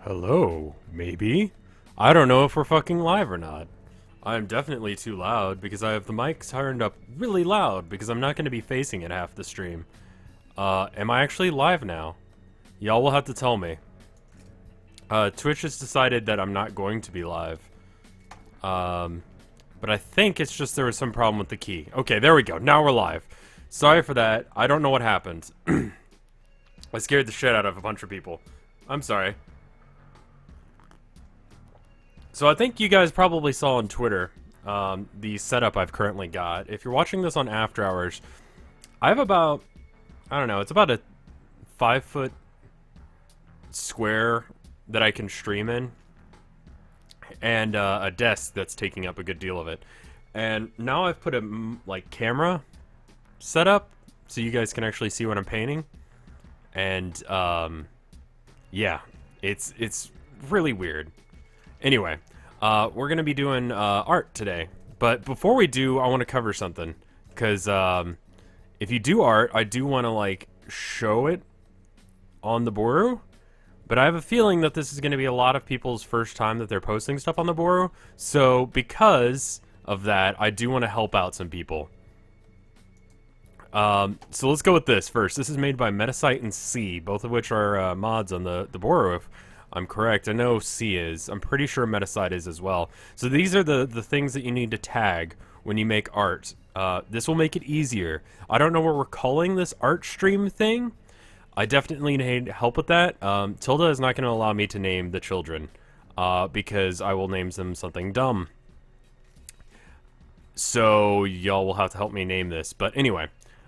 Hello, maybe? I don't know if we're fucking live or not. I'm definitely too loud because I have the mics turned up really loud because I'm not going to be facing it half the stream. Am I actually live now? Y'all will have to tell me. Twitch has decided that I'm not going to be live. But I think it's just there was some problem with the key. Okay, there we go. Now we're live. Sorry for that. I don't know what happened. I scared the shit out of a bunch of people. I'm sorry. So I think you guys probably saw on Twitter the setup I've currently got. If you're watching this on After Hours, I have about, I don't know, it's about a 5-foot square that I can stream in, and a desk that's taking up a good deal of it. And now I've put a like camera set up so you guys can actually see what I'm painting. And yeah, it's really weird. Anyway, we're gonna be doing art today, but before we do, I want to cover something, because if you do art, I do want to like show it on the Boru, but I have a feeling that this is going to be a lot of people's first time that they're posting stuff on the Boru, so because of that, I do want to help out some people. So let's go with this first. This is made by Metasite and C, both of which are mods on the Boru, if I'm correct. I know C is. I'm pretty sure Metasite is as well. So these are the things that you need to tag when you make art. This will make it easier. I don't know what we're calling this art stream thing. I definitely need help with that. Tilda is not going to allow me to name the children, because I will name them something dumb. So y'all will have to help me name this. But anyway,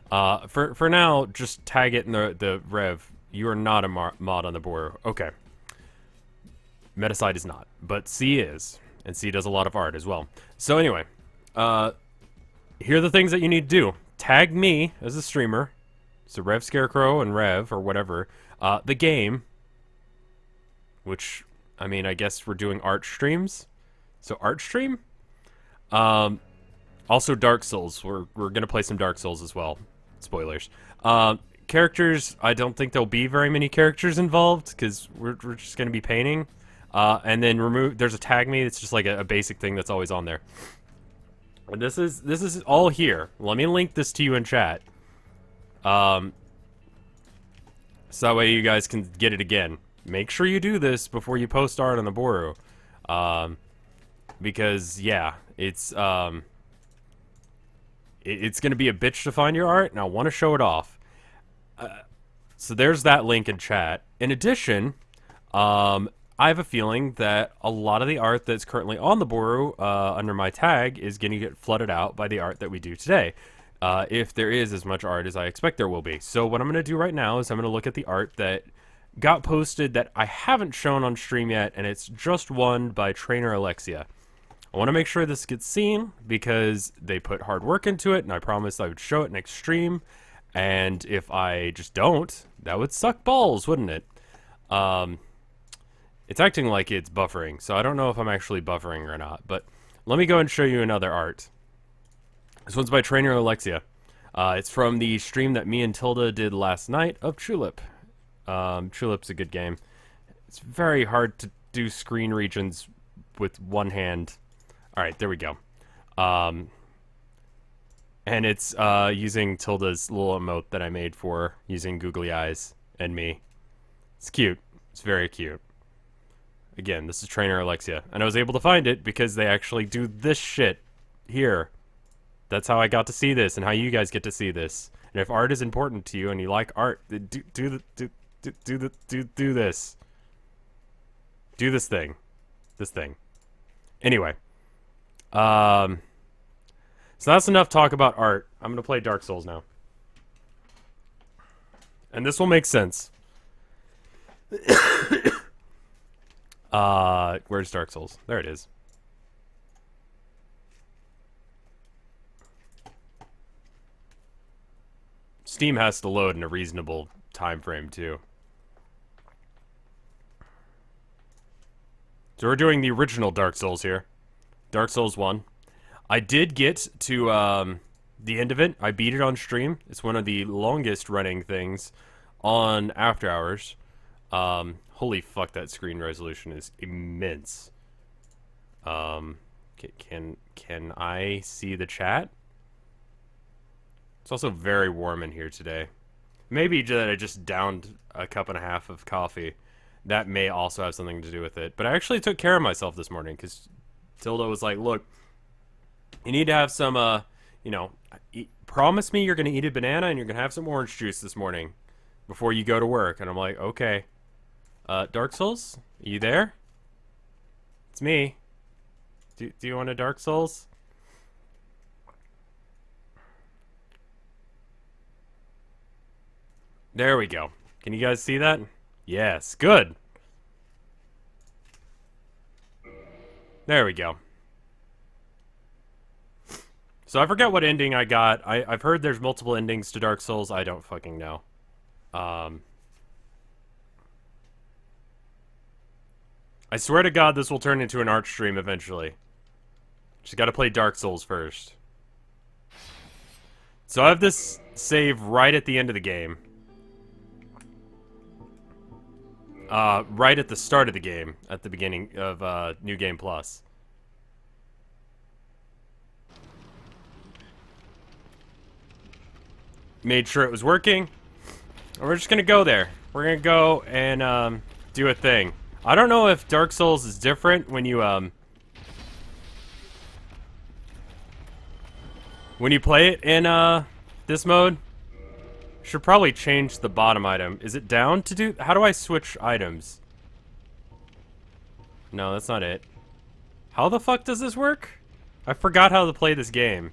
for now, just tag it in the Rev. You are not a mod on the Boru. Okay. Metasite is not, but C is, and C does a lot of art as well. So anyway, here are the things that you need to do. Tag me as a streamer, so RevScarecrow and Rev, or whatever, the game, which, I mean, I guess we're doing art streams, so art stream. Also Dark Souls, we're gonna play some Dark Souls as well, spoilers. Characters, I don't think there'll be very many characters involved, because we're just gonna be painting. And then there's a tag me, it's just like a basic thing that's always on there. And this is all here. Let me link this to you in chat. So that way you guys can get it again. Make sure you do this before you post art on the Boru. Because, yeah, it's gonna be a bitch to find your art, and I want to show it off. So there's that link in chat. In addition, I have a feeling that a lot of the art that's currently on the Boru under my tag is going to get flooded out by the art that we do today. If there is as much art as I expect there will be. So what I'm going to do right now is I'm going to look at the art that got posted that I haven't shown on stream yet, and it's just one by Trainer Alexia. I want to make sure this gets seen because they put hard work into it, and I promised I would show it next stream. And if I just don't, that would suck balls, wouldn't it? It's acting like it's buffering, so I don't know if I'm actually buffering or not, but let me go and show you another art. This one's by Trainer Alexia. It's from the stream that me and Tilda did last night of Tulip. Tulip's a good game. It's very hard to do screen regions with one hand. Alright, there we go. And it's using Tilda's little emote that I made for using googly eyes and me. It's cute. It's very cute. Again, this is Trainer Alexia, and I was able to find it because they actually do this shit here. That's how I got to see this, and how you guys get to see this. And if art is important to you and you like art, do this. Do this thing. This thing. Anyway, so that's enough talk about art. I'm gonna play Dark Souls now, and this will make sense. Where's Dark Souls? There it is. Steam has to load in a reasonable time frame too. So we're doing the original Dark Souls here. Dark Souls 1. I did get to the end of it. I beat it on stream. It's one of the longest running things on After Hours. Holy fuck, that screen resolution is immense. Can I see the chat? It's also very warm in here today. Maybe that I just downed a cup and a half of coffee. That may also have something to do with it. But I actually took care of myself this morning because Tilda was like, look, you need to have some, you know, promise me you're going to eat a banana and you're going to have some orange juice this morning before you go to work. And I'm like, okay. Dark Souls? Are you there? It's me. Do you want a Dark Souls? There we go. Can you guys see that? Yes, good. There we go. So I forget what ending I got. I've heard there's multiple endings to Dark Souls. I don't fucking know. I swear to God this will turn into an art stream eventually. Just gotta play Dark Souls first. So I have this save right at the end of the game. Right at the start of the game, at the beginning of New Game Plus. Made sure it was working. And we're just gonna go there. We're gonna go and do a thing. I don't know if Dark Souls is different when you play it in this mode. Should probably change the bottom item. Is it down to do? How do I switch items? No, that's not it. How the fuck does this work? I forgot how to play this game.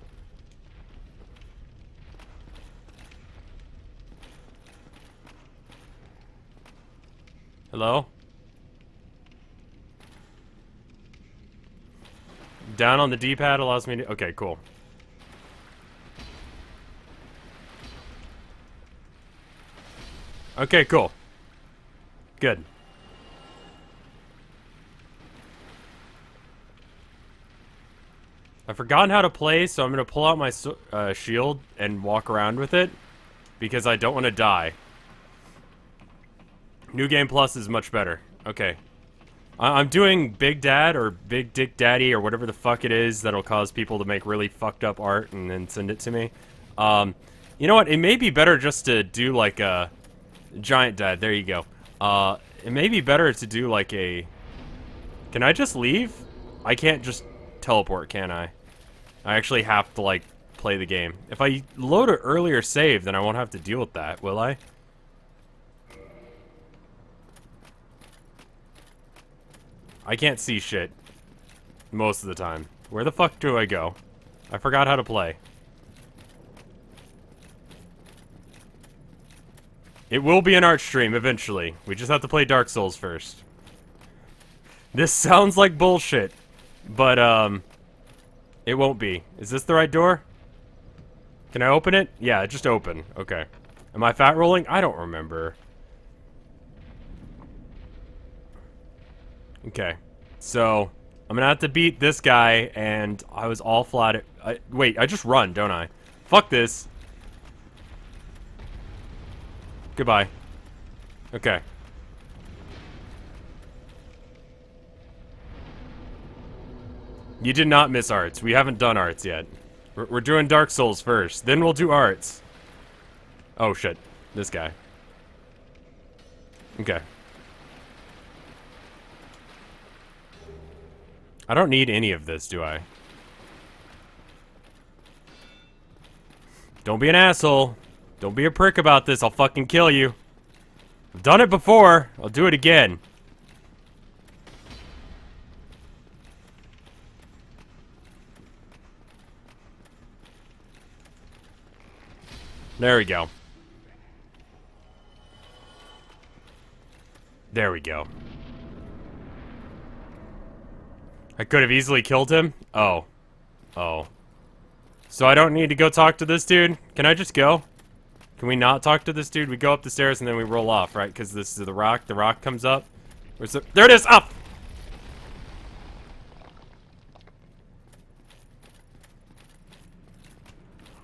Hello? Down on the D-pad allows me to... Okay, cool. Okay, cool. Good. I've forgotten how to play, so I'm going to pull out my shield and walk around with it. Because I don't want to die. New Game Plus is much better. Okay. I'm doing Big Dad or Big Dick Daddy or whatever the fuck it is that'll cause people to make really fucked up art and then send it to me. You know what? It may be better just to do like a... Giant Dad, there you go. It may be better to do like a... Can I just leave? I can't just teleport, can I? I actually have to like play the game. If I load an earlier save, then I won't have to deal with that, will I? I can't see shit. Most of the time. Where the fuck do I go? I forgot how to play. It will be an art stream eventually. We just have to play Dark Souls first. This sounds like bullshit, but it won't be. Is this the right door? Can I open it? Yeah, just open. Okay. Am I fat rolling? I don't remember. Okay. So, I'm gonna have to beat this guy, and I was all flat. Wait, I just run, don't I? Fuck this. Goodbye. Okay. You did not miss arts. We haven't done arts yet. We're doing Dark Souls first. Then we'll do arts. Oh, shit. This guy. Okay. I don't need any of this, do I? Don't be an asshole. Don't be a prick about this. I'll fucking kill you. I've done it before. I'll do it again. There we go. There we go. I could have easily killed him? Oh. Oh. So I don't need to go talk to this dude? Can I just go? Can we not talk to this dude? We go up the stairs and then we roll off, right? Because this is the rock. The rock comes up. Where's the... There it is! Up!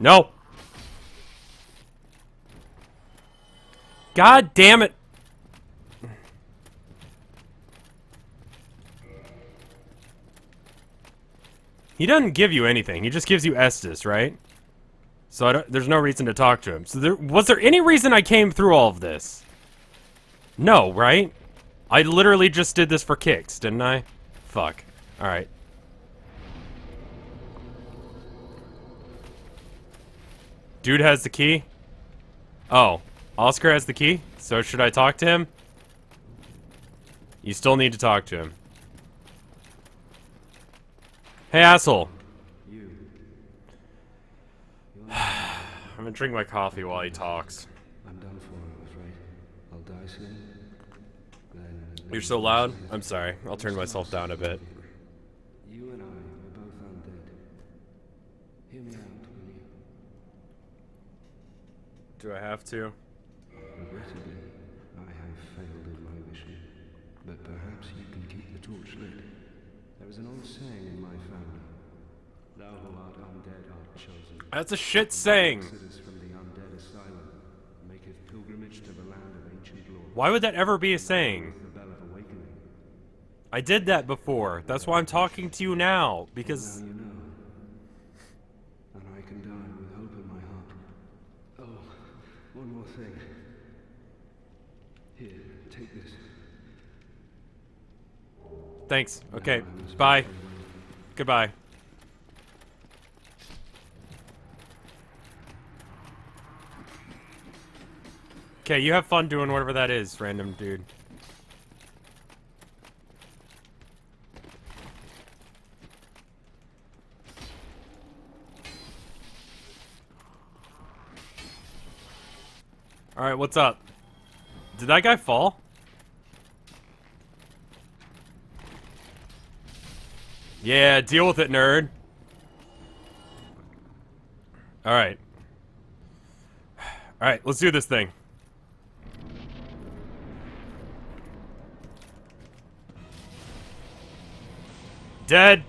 No! God damn it! He doesn't give you anything. He just gives you Estus, right? So there's no reason to talk to him. So was there any reason I came through all of this? No, right? I literally just did this for kicks, didn't I? Fuck. Alright. Dude has the key? Oh. Oscar has the key? So should I talk to him? You still need to talk to him. Hey, asshole. I'm gonna drink my coffee while he talks. I'm done for, I'm afraid. I'll die soon. Then You're so loud? I'm sorry. I'll turn myself down a bit. you and I are both undead. Hear me out, will you? Do I have to? Regrettably, I have failed in my mission. But perhaps you can keep the torch lit. There is an old saying in my family. Thou who art undead art chosen. That's a shit saying. Exodus from the undead asylum, maketh pilgrimage to the land of ancient lore. Why would that ever be a saying? The bell of awakening. I did that before. That's why I'm talking to you now. Because... Now you know. And I can die with hope in my heart. Oh, one more thing. Here, take this. Thanks. Okay. Bye. Goodbye. Okay, you have fun doing whatever that is, random dude. Alright, what's up? Did that guy fall? Yeah, deal with it, nerd. Alright. Alright, let's do this thing. Dead.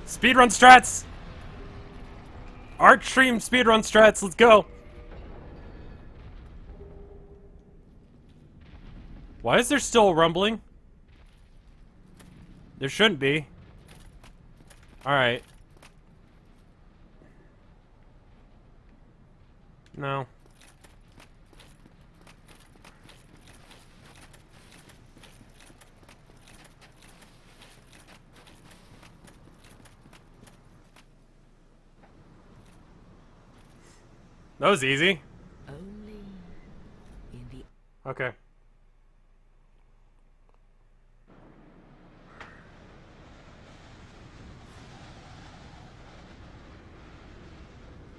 Speedrun strats. Art stream speedrun strats. Let's go. Why is there still rumbling? There shouldn't be. Alright. No. That was easy. Only in the Okay.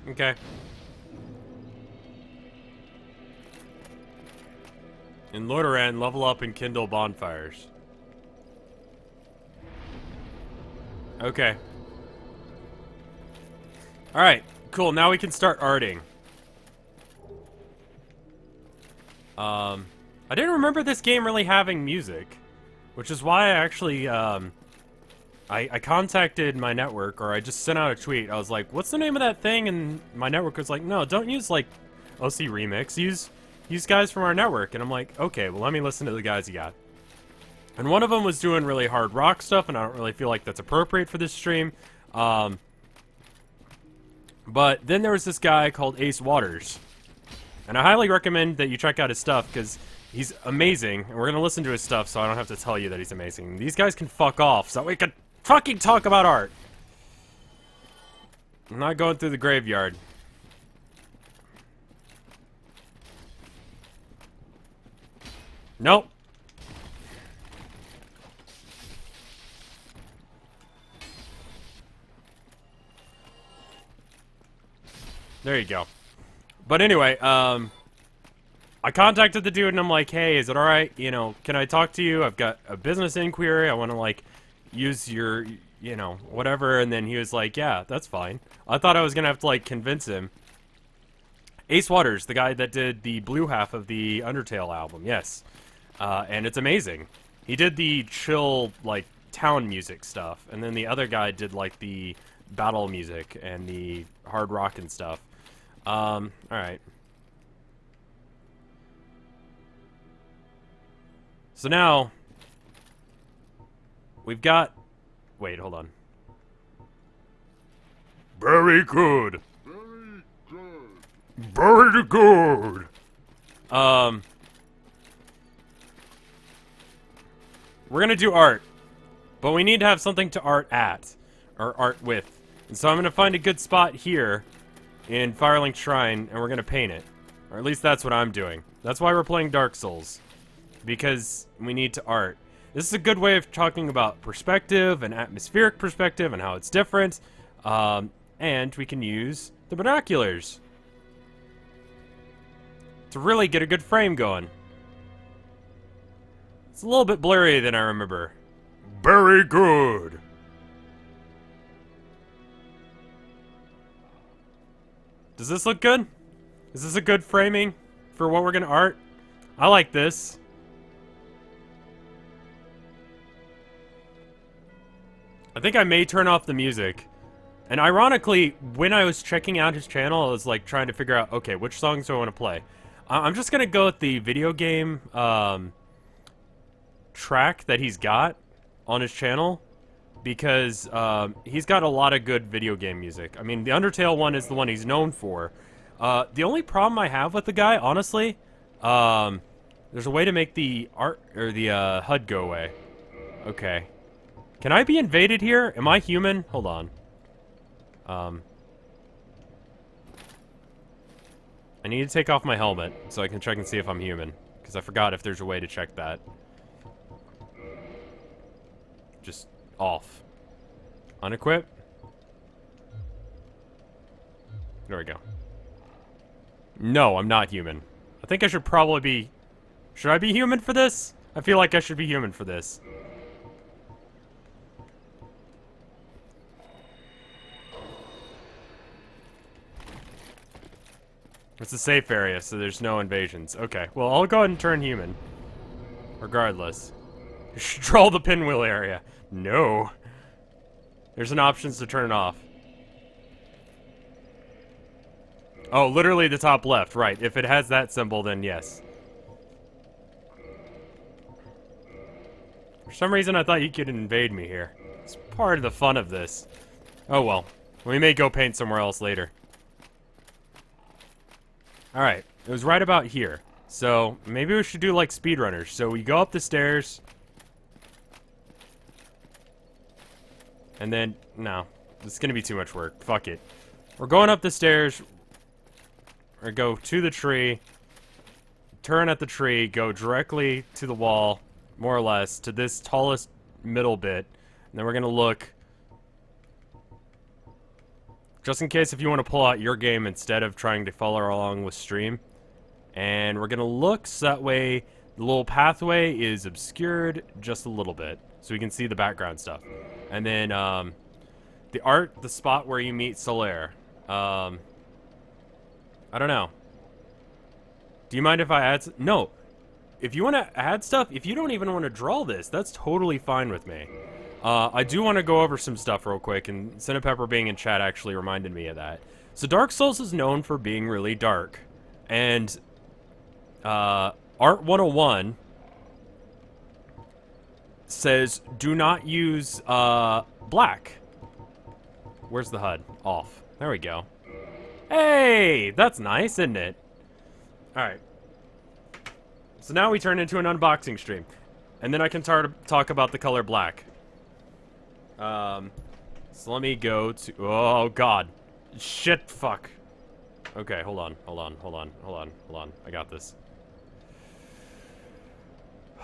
Okay. In Lordaeron, level up and kindle bonfires. Okay. Alright, cool. Now we can start arting. I didn't remember this game really having music, which is why I actually, I contacted my network, or I just sent out a tweet. I was like, what's the name of that thing? And my network was like, no, don't use, like, OC Remix. Use guys from our network. And I'm like, okay, well, let me listen to the guys you got. And one of them was doing really hard rock stuff, and I don't really feel like that's appropriate for this stream. But then there was this guy called Ace Waters. And I highly recommend that you check out his stuff, because he's amazing. And we're going to listen to his stuff, so I don't have to tell you that he's amazing. These guys can fuck off, so we can fucking talk about art. I'm not going through the graveyard. Nope. There you go. But anyway, I contacted the dude and I'm like, hey, is it alright? You know, can I talk to you? I've got a business inquiry. I want to, like, use your, you know, whatever. And then he was like, yeah, that's fine. I thought I was going to have to, like, convince him. Ace Waters, the guy that did the blue half of the Undertale album, yes. And it's amazing. He did the chill, like, town music stuff. And then the other guy did, like, the battle music and the hard rock and stuff. Alright. So now, we've got Wait, hold on. Very good. Very good. We're gonna do art, but we need to have something to art at, or art with. And so I'm gonna find a good spot here in Firelink Shrine, and we're gonna paint it. Or at least that's what I'm doing. That's why we're playing Dark Souls, because we need to art. This is a good way of talking about perspective and atmospheric perspective and how it's different. And we can use the binoculars to really get a good frame going. It's a little bit blurry than I remember. Very good. Does this look good? Is this a good framing for what we're gonna art? I like this. I think I may turn off the music. And ironically, when I was checking out his channel, I was like trying to figure out, okay, which songs do I want to play? I'm just gonna go with the video game track that he's got on his channel, because he's got a lot of good video game music. I mean, the Undertale one is the one he's known for. The only problem I have with the guy, honestly, there's a way to make the art or the HUD go away. Okay. Can I be invaded here? Am I human? Hold on. I need to take off my helmet so I can check and see if I'm human, because I forgot if there's a way to check that. Just off. Unequip. There we go. No, I'm not human. I think I should probably be... Should I be human for this? I feel like I should be human for this. It's a safe area, so there's no invasions. Okay, well, I'll go ahead and turn human. Regardless. Control the pinwheel area. No. There's an option to turn it off. Oh, literally the top left, right. If it has that symbol, then yes. For some reason, I thought you could invade me here. It's part of the fun of this. Oh well. We may go paint somewhere else later. Alright, it was right about here. So, maybe we should do like speedrunners. So we go up the stairs. And then, no. This is gonna be too much work. Fuck it. We're going up the stairs. Or go to the tree. Turn at the tree. Go directly to the wall. More or less. To this tallest middle bit. And then we're gonna look. Just in case if you want to pull out your game instead of trying to follow along with stream. And we're going to look so that way the little pathway is obscured just a little bit. So we can see the background stuff. And then the art, the spot where you meet Solaire. I don't know. Do you mind if I add... No. If you want to add stuff, if you don't even want to draw this, that's totally fine with me. I do want to go over some stuff real quick, and Cinepepper being in chat actually reminded me of that. So Dark Souls is known for being really dark, and Art 101 says do not use black. Where's the HUD? Off. There we go. Hey, that's nice, isn't it? Alright. So now we turn into an unboxing stream, and then I can talk about the color black. So let me go to... Oh, God. Shit, fuck. Okay, hold on. I got this.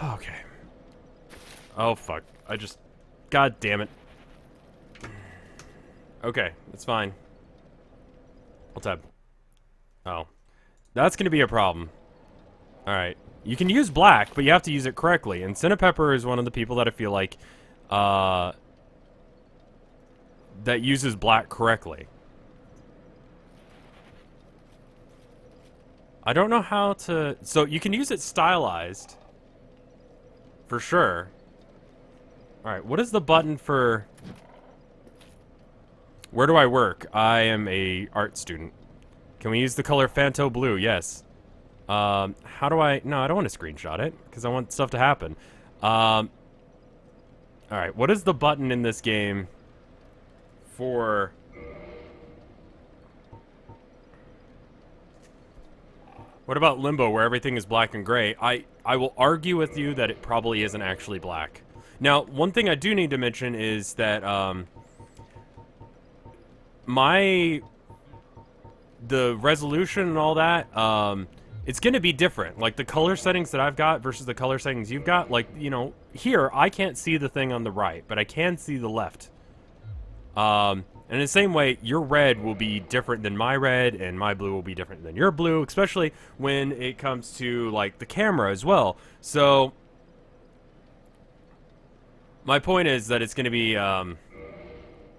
Okay. Oh, fuck. God damn it. Okay, it's fine. I'll tab. Oh. That's gonna be a problem. Alright. You can use black, but you have to use it correctly. And Cinepepper is one of the people that I feel like, that uses black correctly. I don't know how to... So, you can use it stylized. For sure. Alright, what is the button for... Where do I work? I am a art student. Can we use the color Phanto Blue? Yes. How do I... No, I don't want to screenshot it, because I want stuff to happen. Alright, what is the button in this game for... What about Limbo, where everything is black and gray? I will argue with you that it probably isn't actually black. Now, one thing I do need to mention is that, the resolution and all that, it's gonna be different. Like, the color settings that I've got versus the color settings you've got, like, you know, here, I can't see the thing on the right, but I can see the left. And in the same way, your red will be different than my red, and my blue will be different than your blue, especially when it comes to, like, the camera as well. So, my point is that it's gonna be,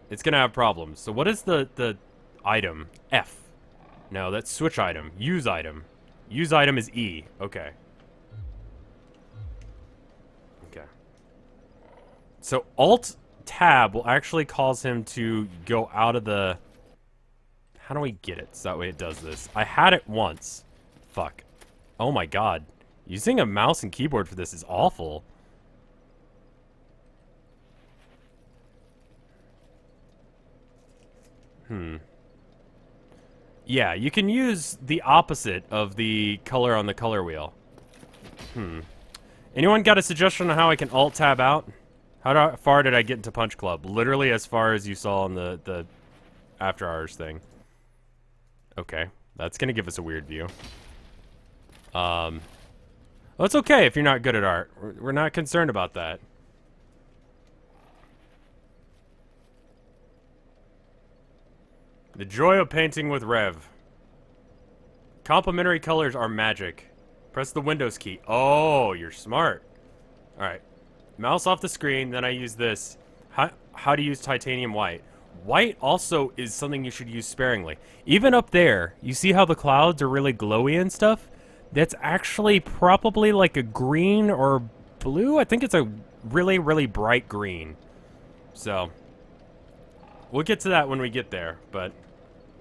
it's gonna have problems. So what is the item? F. No, that's switch item. Use item. Use item is E. Okay. Okay. So Alt Tab will actually cause him to go out of the... How do we get it so that way it does this? I had it once. Fuck. Oh my god. Using a mouse and keyboard for this is awful. Yeah, you can use the opposite of the color on the color wheel. Anyone got a suggestion on how I can Alt-Tab out? How far did I get into Punch Club? Literally as far as you saw on the After Hours thing. Okay, that's gonna give us a weird view. Well, it's okay if you're not good at art. We're not concerned about that. The joy of painting with Rev. Complementary colors are magic. Press the Windows key. Oh, you're smart. Alright. Mouse off the screen, then I use this. How to use titanium white. White also is something you should use sparingly. Even up there, you see how the clouds are really glowy and stuff? That's actually probably like a green or blue. I think it's a really, really bright green. So, we'll get to that when we get there, but...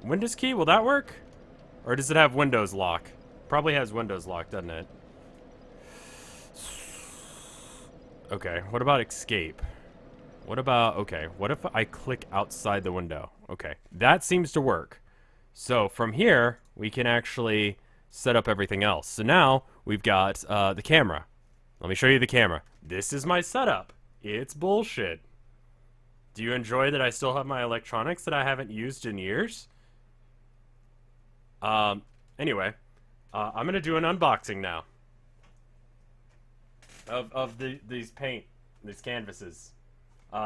Windows key, will that work? Or does it have Windows lock? Probably has Windows lock, doesn't it? Okay, what about escape? What about, okay, what if I click outside the window? Okay, that seems to work. So from here, we can actually set up everything else. So now, we've got the camera. Let me show you the camera. This is my setup. It's bullshit. Do you enjoy that I still have my electronics that I haven't used in years? Anyway, I'm gonna do an unboxing now of these canvases.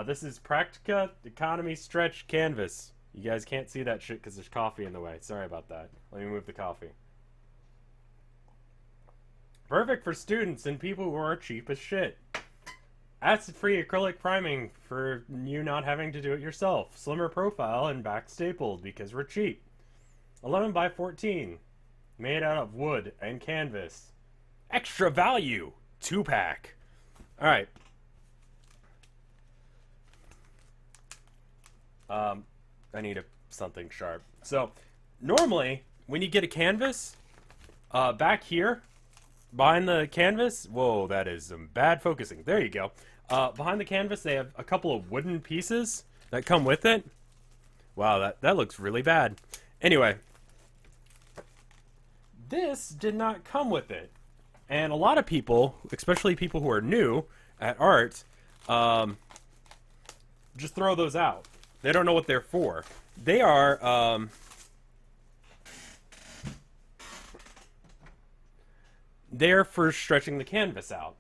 This is Practica Economy Stretch Canvas. You guys can't see that shit because there's coffee in the way. Sorry about that. Let me move the coffee. Perfect for students and people who are cheap as shit. Acid-free acrylic priming for you not having to do it yourself. Slimmer profile and back stapled because we're cheap. 11 by 14. Made out of wood and canvas. Extra value. 2-pack. Alright. I need something sharp. So, normally, when you get a canvas, back here, behind the canvas, whoa, that is some bad focusing. There you go. Behind the canvas, they have a couple of wooden pieces that come with it. Wow, that looks really bad. Anyway, this did not come with it. And a lot of people, especially people who are new at art, just throw those out. They don't know what they're for. They are, they're for stretching the canvas out.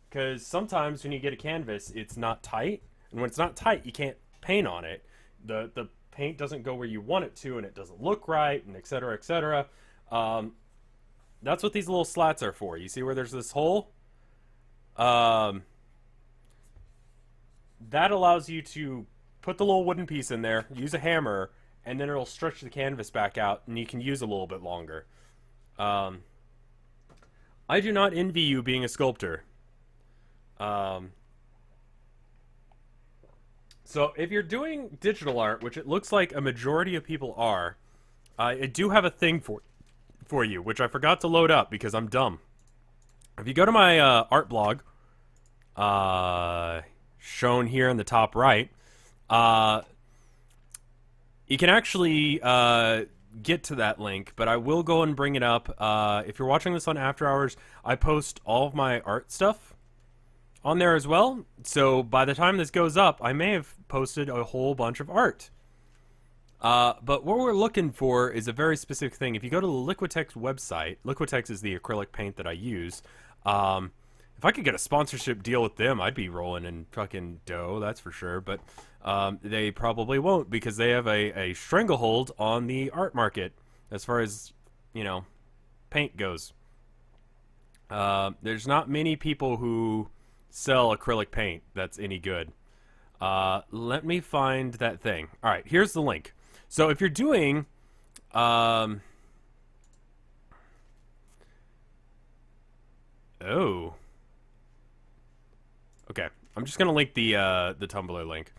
Because sometimes when you get a canvas, it's not tight. And when it's not tight, you can't paint on it. The paint doesn't go where you want it to, and it doesn't look right, and etc., etc. That's what these little slats are for. You see where there's this hole? That allows you to put the little wooden piece in there, use a hammer, and then it'll stretch the canvas back out, and you can use a little bit longer. I do not envy you being a sculptor. So if you're doing digital art, which it looks like a majority of people are, I do have a thing for you, which I forgot to load up because I'm dumb. If you go to my art blog, shown here in the top right, you can actually get to that link, but I will go and bring it up. If you're watching this on After Hours, I post all of my art stuff on there as well. So by the time this goes up, I may have posted a whole bunch of art. But what we're looking for is a very specific thing. If you go to the Liquitex website, Liquitex is the acrylic paint that I use. If I could get a sponsorship deal with them, I'd be rolling in fucking dough, that's for sure. But they probably won't, because they have a stranglehold on the art market as far as, you know, paint goes. There's not many people who sell acrylic paint that's any good. Let me find that thing. All right, here's the link. So if you're doing oh, okay, I'm just gonna link the Tumblr link.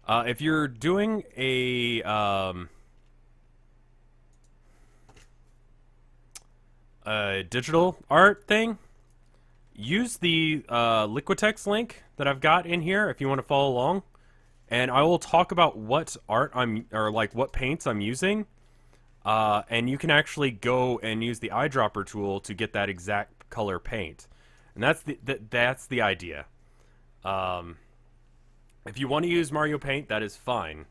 If you're doing a digital art thing, use the Liquitex link that I've got in here if you want to follow along, and I will talk about what art what paints I'm using, and you can actually go and use the eyedropper tool to get that exact color paint, and that's the idea. If you want to use Mario Paint, that is fine.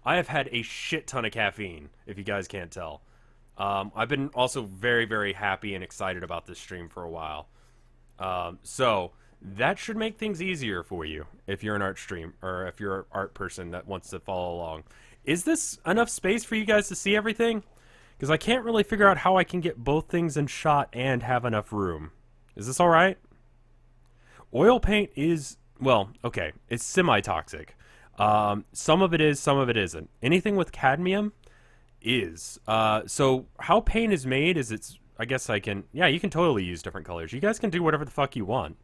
I have had a shit ton of caffeine, if you guys can't tell. I've been also very, very happy and excited about this stream for a while. So that should make things easier for you if you're an art stream, or if you're an art person that wants to follow along. Is this enough space for you guys to see everything? Because I can't really figure out how I can get both things in shot and have enough room. Is this alright? Oil paint is, well, okay, it's semi-toxic. Some of it is, some of it isn't. Anything with cadmium is. So how paint is made is I guess I can, yeah, you can totally use different colors. You guys can do whatever the fuck you want.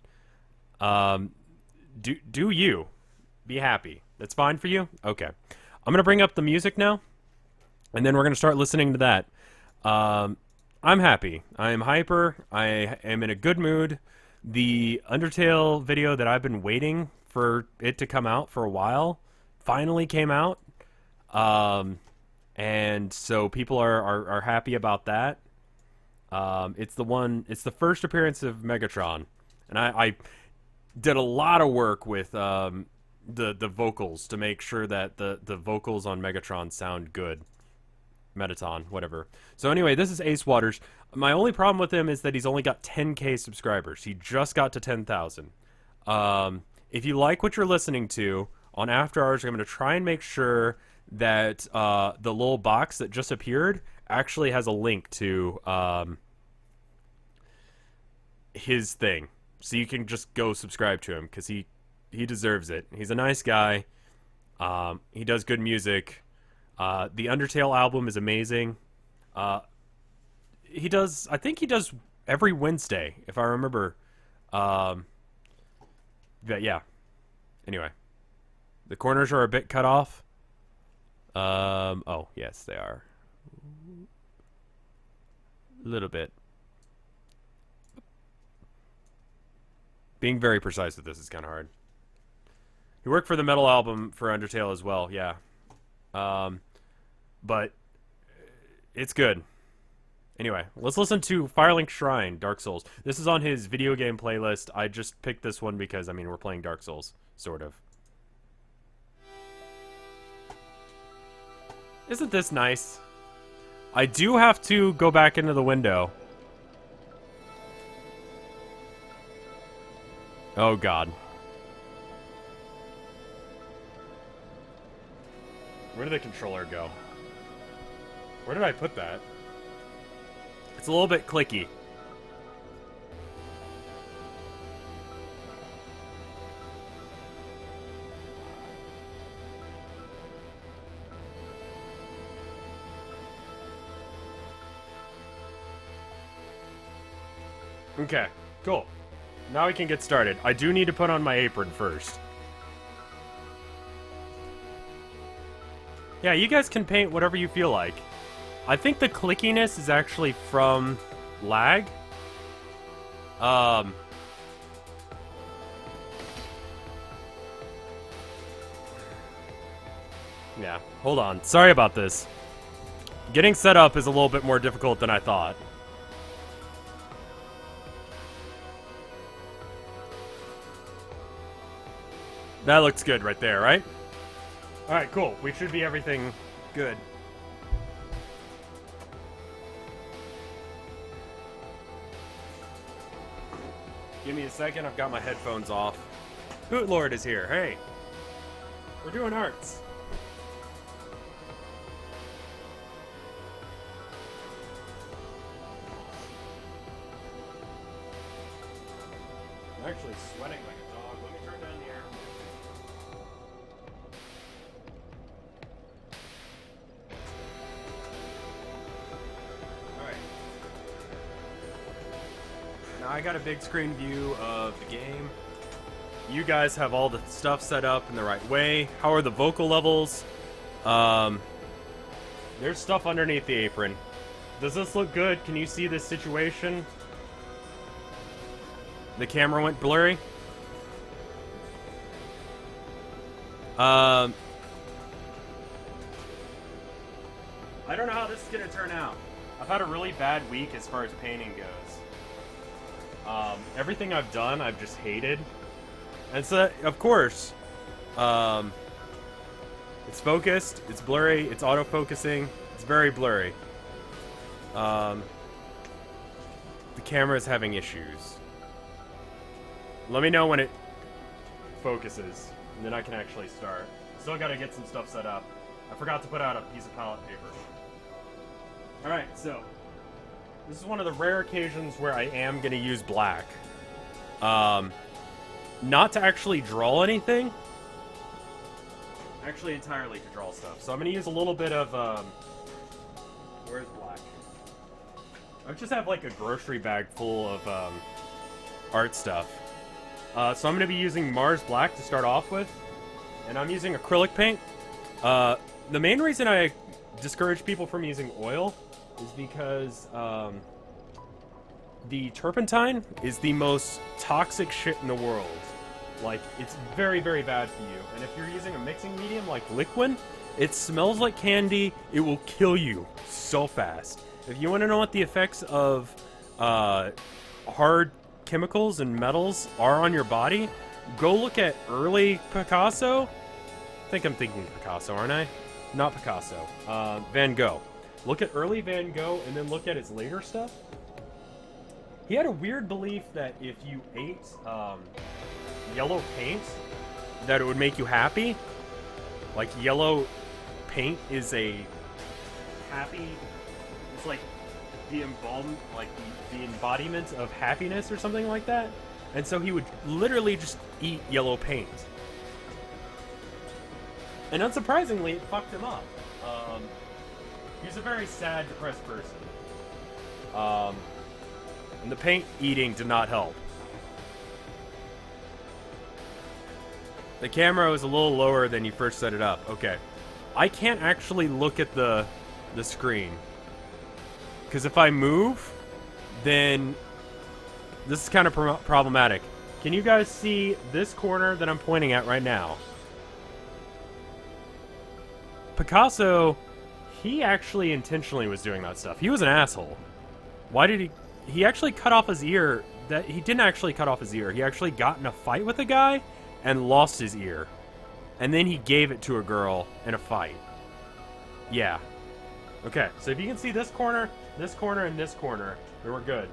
Do you. Be happy. That's fine for you? Okay. I'm gonna bring up the music now, and then we're gonna start listening to that. I'm happy. I am hyper. I am in a good mood. The Undertale video that I've been waiting for it to come out for a while finally came out. And so people are happy about that. It's the first appearance of Megatron, and I did a lot of work with the vocals to make sure that the vocals on Megatron sound good. Metaton, whatever. So anyway, this is Ace Waters. My only problem with him is that he's only got 10k subscribers. He just got to 10,000. If you like what you're listening to on After Hours, I'm going to try and make sure that the little box that just appeared actually has a link to his thing, so you can just go subscribe to him, because he deserves it. He's a nice guy. He does good music. The Undertale album is amazing. I think he does every Wednesday, if I remember. But yeah. Anyway, the corners are a bit cut off. Oh yes, they are. A little bit. Being very precise with this is kind of hard. He worked for the metal album for Undertale as well, yeah. But it's good. Anyway, let's listen to Firelink Shrine, Dark Souls. This is on his video game playlist. I just picked this one because, I mean, we're playing Dark Souls, sort of. Isn't this nice? I do have to go back into the window. Oh, God. Where did the controller go? Where did I put that? It's a little bit clicky. Okay, cool. Now we can get started. I do need to put on my apron first. Yeah, you guys can paint whatever you feel like. I think the clickiness is actually from lag. Yeah, hold on. Sorry about this. Getting set up is a little bit more difficult than I thought. That looks good right there, right? Alright, cool. We should be everything good. Give me a second, I've got my headphones off. Hoot Lord is here, hey. We're doing arts. I'm actually sweating like a dog. Let me turn down the air. Alright. Now I got a big screen view of the game. You guys have all the stuff set up in the right way. How are the vocal levels? There's stuff underneath the apron. Does this look good? Can you see this situation? The camera went blurry. I don't know how this is gonna turn out. I've had a really bad week as far as painting goes. Everything I've done, I've just hated. And so, of course, it's focused, it's blurry, it's auto-focusing, it's very blurry. The camera is having issues. Let me know when it focuses, and then I can actually start. Still gotta get some stuff set up. I forgot to put out a piece of palette paper. Alright, so, this is one of the rare occasions where I am gonna use black. Not to actually draw anything. Actually, entirely to draw stuff. So I'm gonna use a little bit of, where's black? I just have like a grocery bag full of, art stuff. So I'm gonna be using Mars Black to start off with. And I'm using acrylic paint. The main reason I discourage people from using oil is because, the turpentine is the most toxic shit in the world. Like, it's very, very bad for you. And if you're using a mixing medium like liquid, it smells like candy. It will kill you so fast. If you want to know what the effects of hard chemicals and metals are on your body, go look at early Picasso. I think I'm thinking Picasso, aren't I? Not Picasso. Van Gogh. Look at early Van Gogh and then look at his later stuff. He had a weird belief that if you ate yellow paint, that it would make you happy. Like, yellow paint is a happy... It's like the the embodiment of happiness or something like that. And so he would literally just eat yellow paint. And unsurprisingly, it fucked him up. He's a very sad, depressed person. And the paint eating did not help. The camera was a little lower than you first set it up. Okay. I can't actually look at the screen. Because if I move, then this is kind of problematic. Can you guys see this corner that I'm pointing at right now? Picasso, he actually intentionally was doing that stuff. He was an asshole. Why did he... He actually cut off his ear. He didn't actually cut off his ear. He actually got in a fight with a guy and lost his ear. And then he gave it to a girl in a fight. Yeah. Okay, so if you can see this corner, and this corner, then we're good.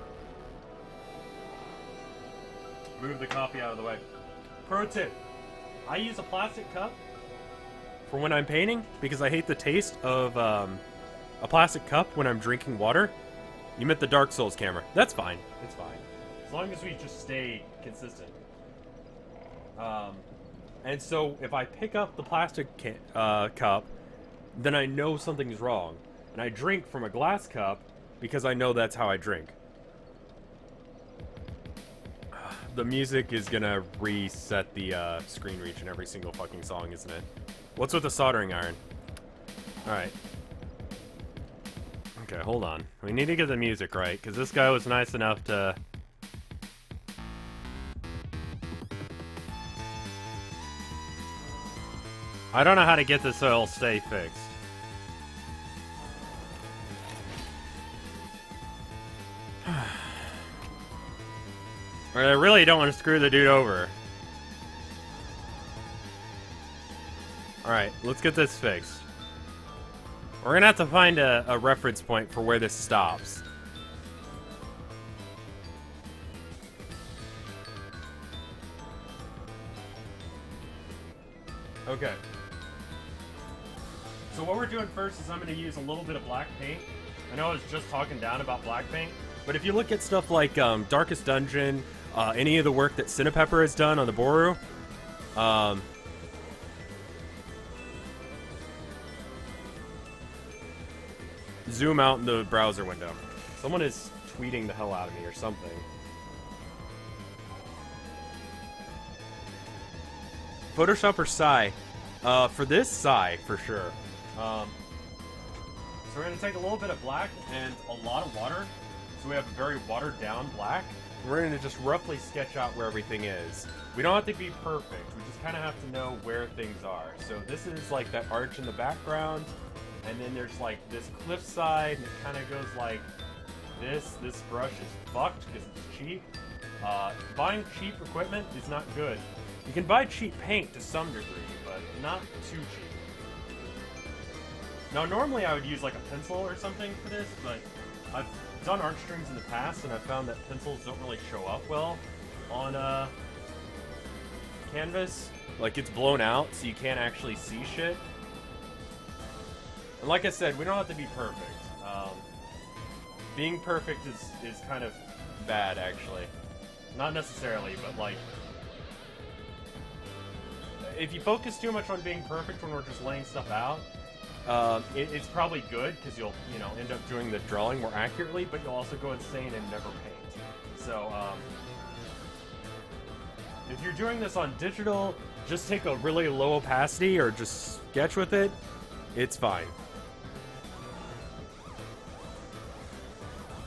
Move the coffee out of the way. Pro tip. I use a plastic cup for when I'm painting because I hate the taste of a plastic cup when I'm drinking water. You meant the Dark Souls camera. That's fine. It's fine. As long as we just stay consistent. And so if I pick up the plastic cup, then I know something's wrong. And I drink from a glass cup because I know that's how I drink. The music is gonna reset the screen reach in every single fucking song, isn't it? What's with the soldering iron? Alright. Okay, hold on. We need to get the music right, because this guy was nice enough to... I don't know how to get this so it'll stay fixed. Or I really don't want to screw the dude over. Alright, let's get this fixed. We're gonna have to find a reference point for where this stops. Okay. So what we're doing first is I'm going to use a little bit of black paint. I know I was just talking down about black paint, but if you look at stuff like Darkest Dungeon, any of the work that Cinepepper has done on the Boru, zoom out in the browser window. Someone is tweeting the hell out of me or something. Photoshop or Psy? For this, Psy, for sure. So we're going to take a little bit of black and a lot of water. So we have a very watered down black. We're going to just roughly sketch out where everything is. We don't have to be perfect. We just kind of have to know where things are. So this is like that arch in the background. And then there's like this cliffside. And it kind of goes like this. This brush is fucked because it's cheap. Buying cheap equipment is not good. You can buy cheap paint to some degree, but not too cheap. Now, normally I would use like a pencil or something for this, but I've done art streams in the past, and I've found that pencils don't really show up well on canvas. Like, it's blown out, so you can't actually see shit. And like I said, we don't have to be perfect. Being perfect is kind of bad, actually. Not necessarily, but like... if you focus too much on being perfect when we're just laying stuff out, it's probably good because you'll, end up doing the drawing more accurately, but you'll also go insane and never paint. So, if you're doing this on digital, just take a really low opacity or just sketch with it. It's fine.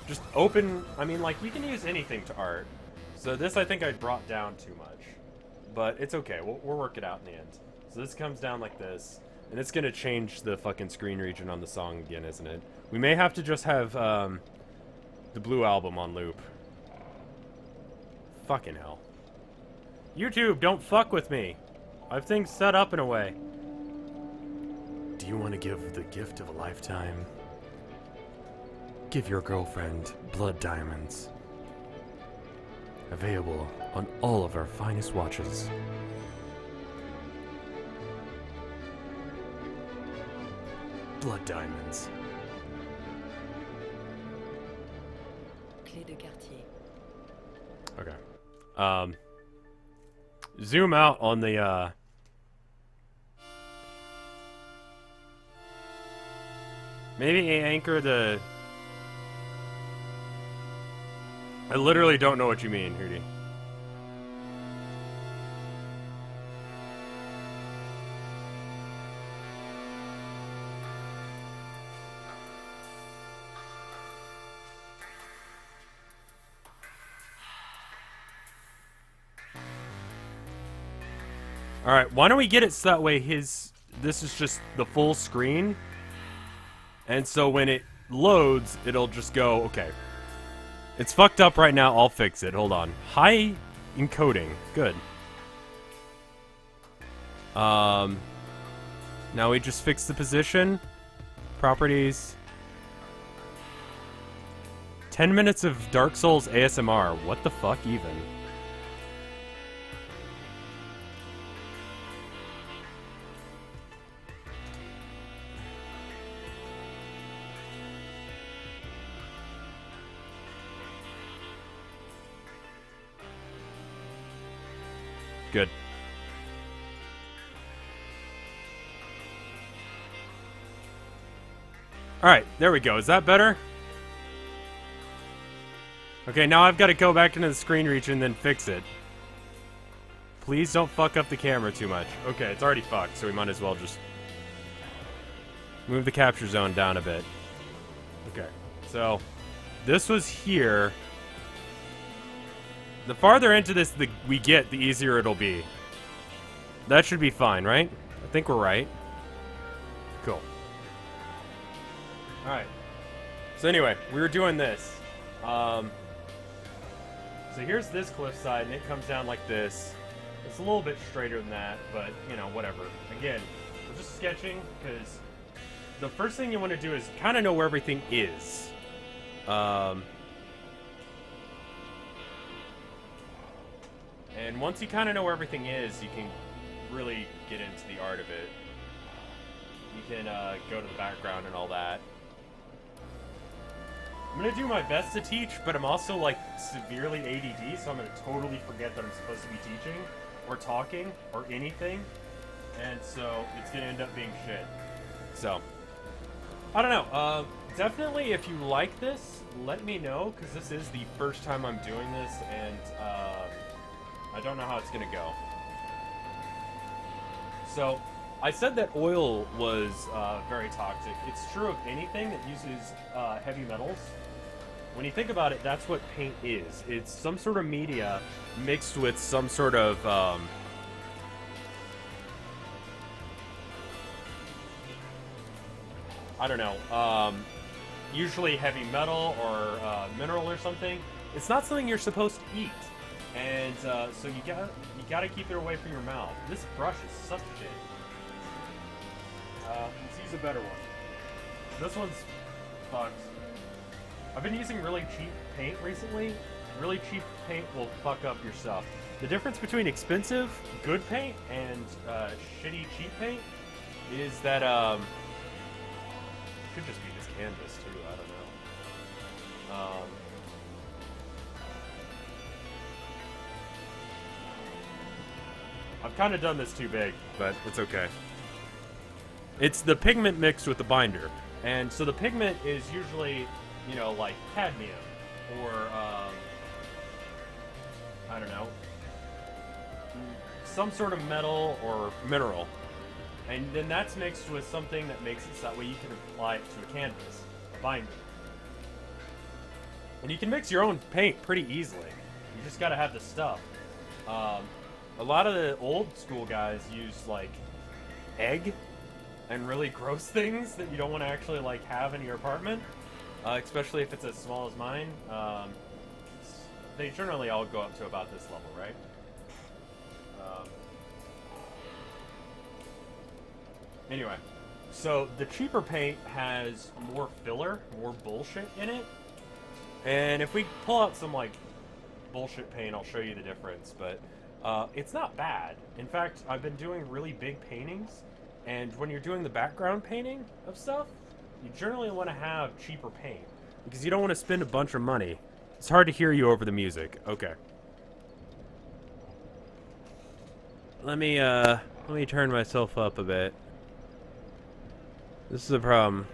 Just open, you can use anything to art. So this, I think I brought down too much. But it's okay, we'll work it out in the end. So this comes down like this, and it's gonna change the fucking screen region on the song again, isn't it? We may have to just have the Blue Album on loop. Fucking hell. YouTube, don't fuck with me. I have things set up in a way. Do you want to give the gift of a lifetime? Give your girlfriend blood diamonds. Available on all of our finest watches. Blood diamonds. Clé de quartier. Okay. Zoom out on the, maybe anchor the... I literally don't know what you mean, Hootie. Alright, why don't we get it so that way this is just the full screen. And so when it loads, it'll just go, okay. It's fucked up right now, I'll fix it. Hold on. High encoding. Good. Now we just fix the position. Properties. 10 minutes of Dark Souls ASMR. What the fuck even? Good. Alright, there we go. Is that better? Okay, now I've got to go back into the screen region and then fix it. Please don't fuck up the camera too much. Okay, it's already fucked, so we might as well just move the capture zone down a bit. Okay, so this was here. The farther into this we get, the easier it'll be. That should be fine, right? I think we're right. Cool. Alright. So anyway, we were doing this. So here's this cliffside, and it comes down like this. It's a little bit straighter than that, but, you know, whatever. Again, we're just sketching, because the first thing you want to do is kind of know where everything is. And once you kind of know where everything is, you can really get into the art of it. You can go to the background and all that. I'm going to do my best to teach, but I'm also, like, severely ADD, so I'm going to totally forget that I'm supposed to be teaching, or talking, or anything. And so, it's going to end up being shit. So, I don't know. Definitely, if you like this, let me know, because this is the first time I'm doing this, and I don't know how it's going to go. So, I said that oil was very toxic. It's true of anything that uses heavy metals. When you think about it, that's what paint is. It's some sort of media mixed with some sort of I don't know, usually heavy metal or mineral or something. It's not something you're supposed to eat, and so you gotta keep it away from your mouth. This brush is such shit. Let's use a better one. This one's fucked. I've been using really cheap paint recently. Really cheap paint will fuck up your stuff. The difference between expensive, good paint and shitty, cheap paint is that, could just be this canvas too, I don't know. I've kind of done this too big, but it's okay. It's the pigment mixed with the binder. And so the pigment is usually, you know, like cadmium or, I don't know, some sort of metal or mineral. And then that's mixed with something that makes it so that way you can apply it to a canvas, a binder. And you can mix your own paint pretty easily. You just gotta have the stuff. A lot of the old school guys use, like, egg and really gross things that you don't want to actually, like, have in your apartment. Especially if it's as small as mine. They generally all go up to about this level, right? Anyway, so the cheaper paint has more filler, more bullshit in it. And if we pull out some, like, bullshit paint, I'll show you the difference. But it's not bad. In fact, I've been doing really big paintings. And when you're doing the background painting of stuff, you generally want to have cheaper paint. Because you don't want to spend a bunch of money. It's hard to hear you over the music. Okay. Let me turn myself up a bit. This is a problem.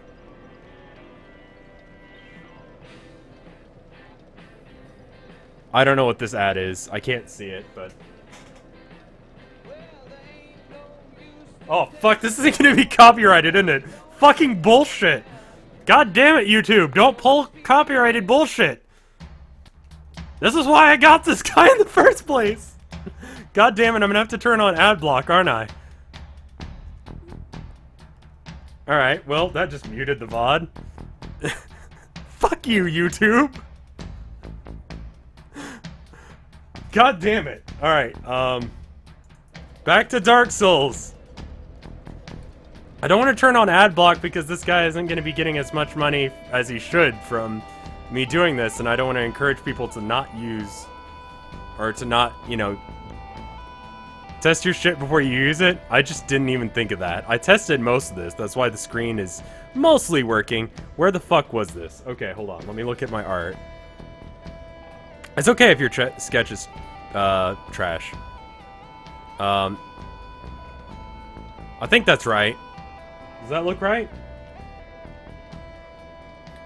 I don't know what this ad is. I can't see it, but... Oh, fuck, this isn't gonna be copyrighted, isn't it? Fucking bullshit! God damn it, YouTube! Don't pull copyrighted bullshit! This is why I got this guy in the first place! God damn it, I'm gonna have to turn on ad block, aren't I? Alright, well, that just muted the VOD. Fuck you, YouTube! God damn it. Alright, back to Dark Souls. I don't want to turn on ad block because this guy isn't going to be getting as much money as he should from me doing this, and I don't want to encourage people to not use, or to not, you know, test your shit before you use it. I just didn't even think of that. I tested most of this. That's why the screen is mostly working. Where the fuck was this? Okay, hold on. Let me look at my art. It's okay if your sketch is trash. I think that's right. Does that look right?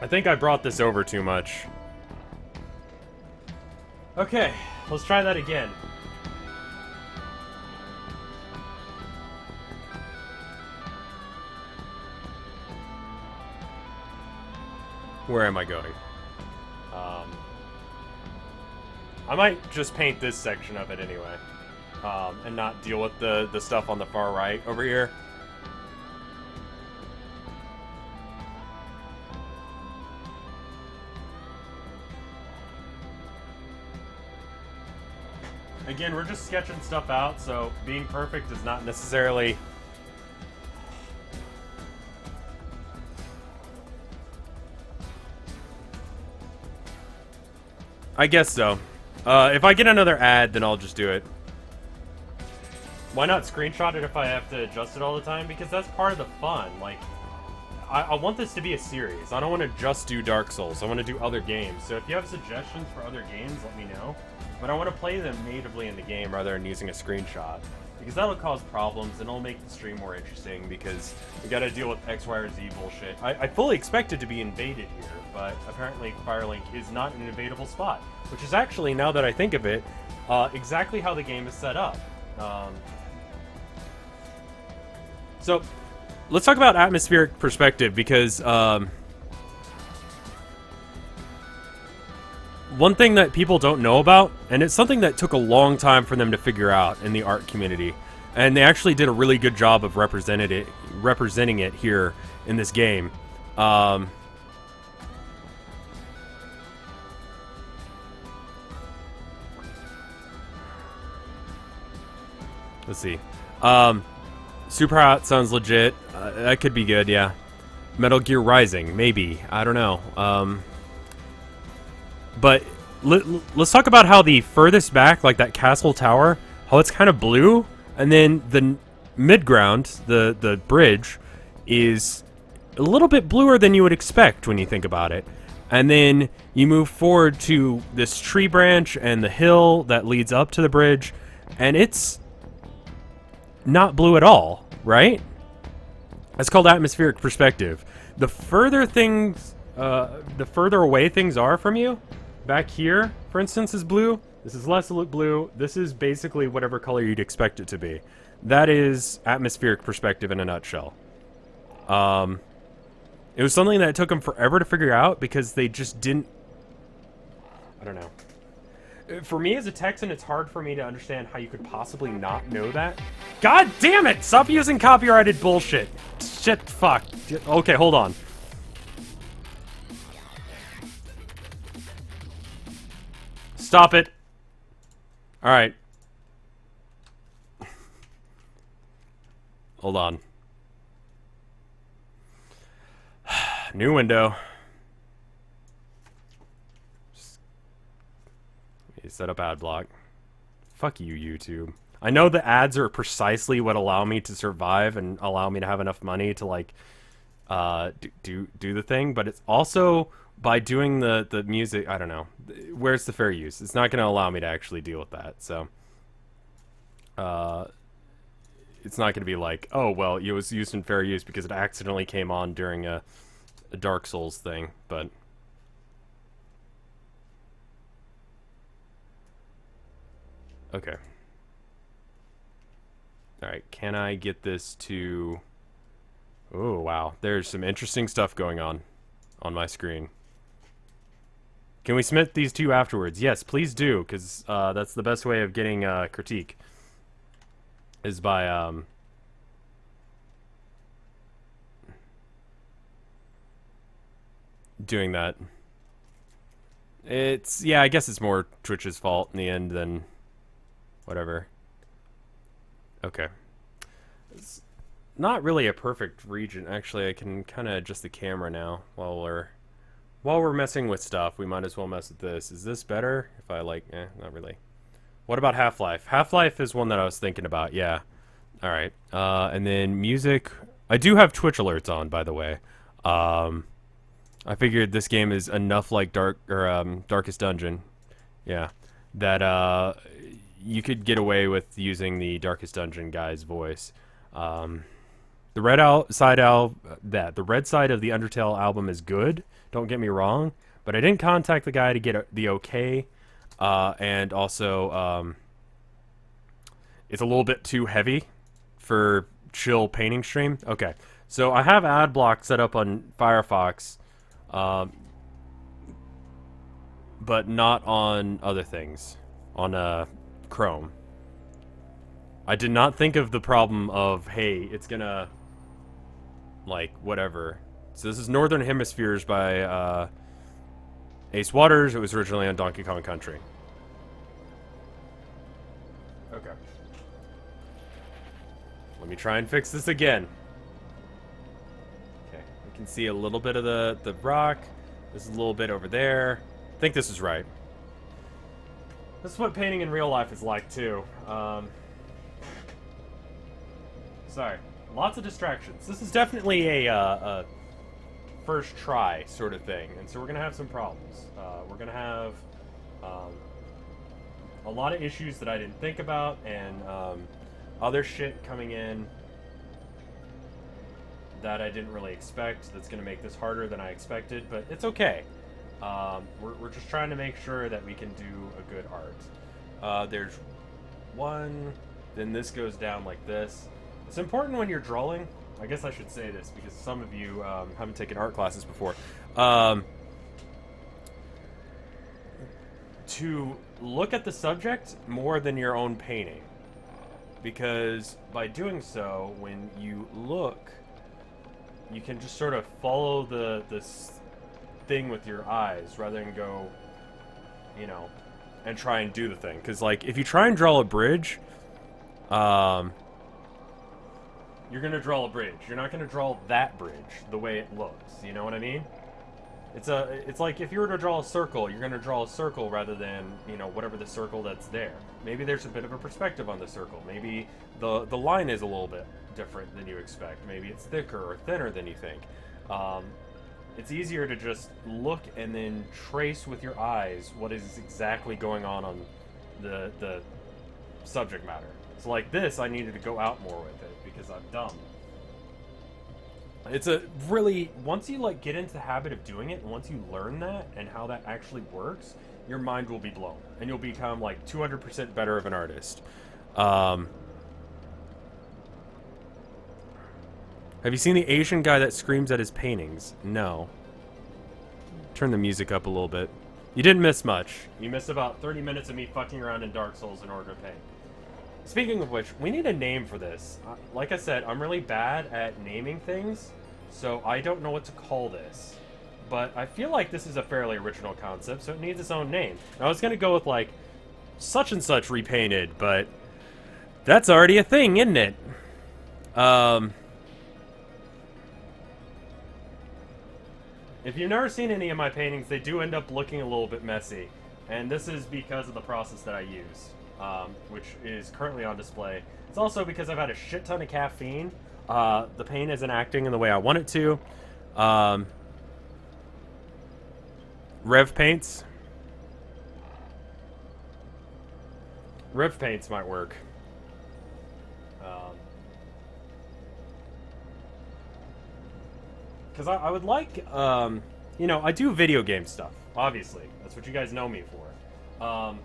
I think I brought this over too much. Okay, let's try that again. Where am I going? I might just paint this section of it anyway. and not deal with the stuff on the far right over here. Again, we're just sketching stuff out, so being perfect is not necessarily... I guess so. If I get another ad, then I'll just do it. Why not screenshot it if I have to adjust it all the time? Because that's part of the fun. Like, I want this to be a series. I don't want to just do Dark Souls. I want to do other games. So if you have suggestions for other games, let me know. But I want to play them natively in the game rather than using a screenshot. Because that'll cause problems and it'll make the stream more interesting because we gotta deal with X, Y, or Z bullshit. I fully expected to be invaded here, but apparently Firelink is not an invadable spot. Which is actually, now that I think of it, exactly how the game is set up. So, let's talk about atmospheric perspective because one thing that people don't know about, and it's something that took a long time for them to figure out in the art community, and they actually did a really good job of representing it here in this game. Let's see. Super Hot sounds legit. That could be good, yeah. Metal Gear Rising, maybe. I don't know. But let's talk about how the furthest back, like that castle tower, how it's kind of blue, and then the midground, the bridge, is a little bit bluer than you would expect when you think about it. And then you move forward to this tree branch and the hill that leads up to the bridge, and it's not blue at all, right? That's called atmospheric perspective. The further things, the further away things are from you, back here, for instance, is blue. This is less blue. This is basically whatever color you'd expect it to be. That is atmospheric perspective in a nutshell. It was something that took them forever to figure out because they just didn't... I don't know. For me as a Texan, it's hard for me to understand how you could possibly not know that. God damn it! Stop using copyrighted bullshit. Shit, fuck. Okay, hold on. Stop it. Alright. Hold on. New window. Set up ad block. Fuck you, YouTube. I know the ads are precisely what allow me to survive and allow me to have enough money to like do the thing, but it's also by doing the music. I don't know. Where's the fair use? It's not going to allow me to actually deal with that. So it's not going to be like, oh well, it was used in fair use because it accidentally came on during a Dark Souls thing, but. Okay. Alright, can I get this to... Oh, wow. There's some interesting stuff going on my screen. Can we submit these two afterwards? Yes, please do, because that's the best way of getting critique. Is by... doing that. It's... Yeah, I guess it's more Twitch's fault in the end than... Whatever. Okay. It's not really a perfect region. Actually, I can kind of adjust the camera now while we're messing with stuff. We might as well mess with this. Is this better? If I like, not really. What about Half-Life? Half-Life is one that I was thinking about. Yeah. All right. And then music. I do have Twitch alerts on, by the way. I figured this game is enough like Darkest Dungeon. Yeah. That you could get away with using the Darkest Dungeon guy's voice. The red side of the Undertale album is good. Don't get me wrong, but I didn't contact the guy to get the okay, and also it's a little bit too heavy for chill painting stream. Okay, so I have ad block set up on Firefox, but not on other things, on Chrome. I did not think of the problem of, hey, it's gonna, like, whatever. So this is Northern Hemispheres by Ace Waters. It was originally on Donkey Kong Country. Okay. Let me try and fix this again. Okay, we can see a little bit of the rock. This is a little bit over there. I think this is right. This is what painting in real life is like, too. Sorry. Lots of distractions. This is definitely a first try sort of thing, and so we're going to have some problems. We're going to have a lot of issues that I didn't think about, and other shit coming in that I didn't really expect that's going to make this harder than I expected, but it's okay. We're just trying to make sure that we can do a good art. There's one, then this goes down like this. It's important when you're drawing. I guess I should say this because some of you haven't taken art classes before. To look at the subject more than your own painting. Because by doing so, when you look, you can just sort of follow this thing with your eyes rather than go, you know, and try and do the thing. Because, like, if you try and draw a bridge, you're going to draw a bridge. You're not going to draw that bridge the way it looks. You know what I mean? It's like if you were to draw a circle, you're going to draw a circle rather than, you know, whatever the circle that's there. Maybe there's a bit of a perspective on the circle. Maybe the line is a little bit different than you expect. Maybe it's thicker or thinner than you think. It's easier to just look and then trace with your eyes what is exactly going on the subject matter. So like this, I needed to go out more with it because I'm dumb. It's a really, once you like get into the habit of doing it, and once you learn that and how that actually works, your mind will be blown and you'll become like 200% better of an artist. Have you seen the Asian guy that screams at his paintings? No. Turn the music up a little bit. You didn't miss much. You missed about 30 minutes of me fucking around in Dark Souls in order to paint. Speaking of which, we need a name for this. Like I said, I'm really bad at naming things, so I don't know what to call this. But I feel like this is a fairly original concept, so it needs its own name. I was going to go with, like, such and such repainted, but that's already a thing, isn't it? If you've never seen any of my paintings, they do end up looking a little bit messy. And this is because of the process that I use. Which is currently on display. It's also because I've had a shit ton of caffeine. The paint isn't acting in the way I want it to. Rev paints. Rev paints might work. Because I would like, you know, I do video game stuff, obviously. That's what you guys know me for.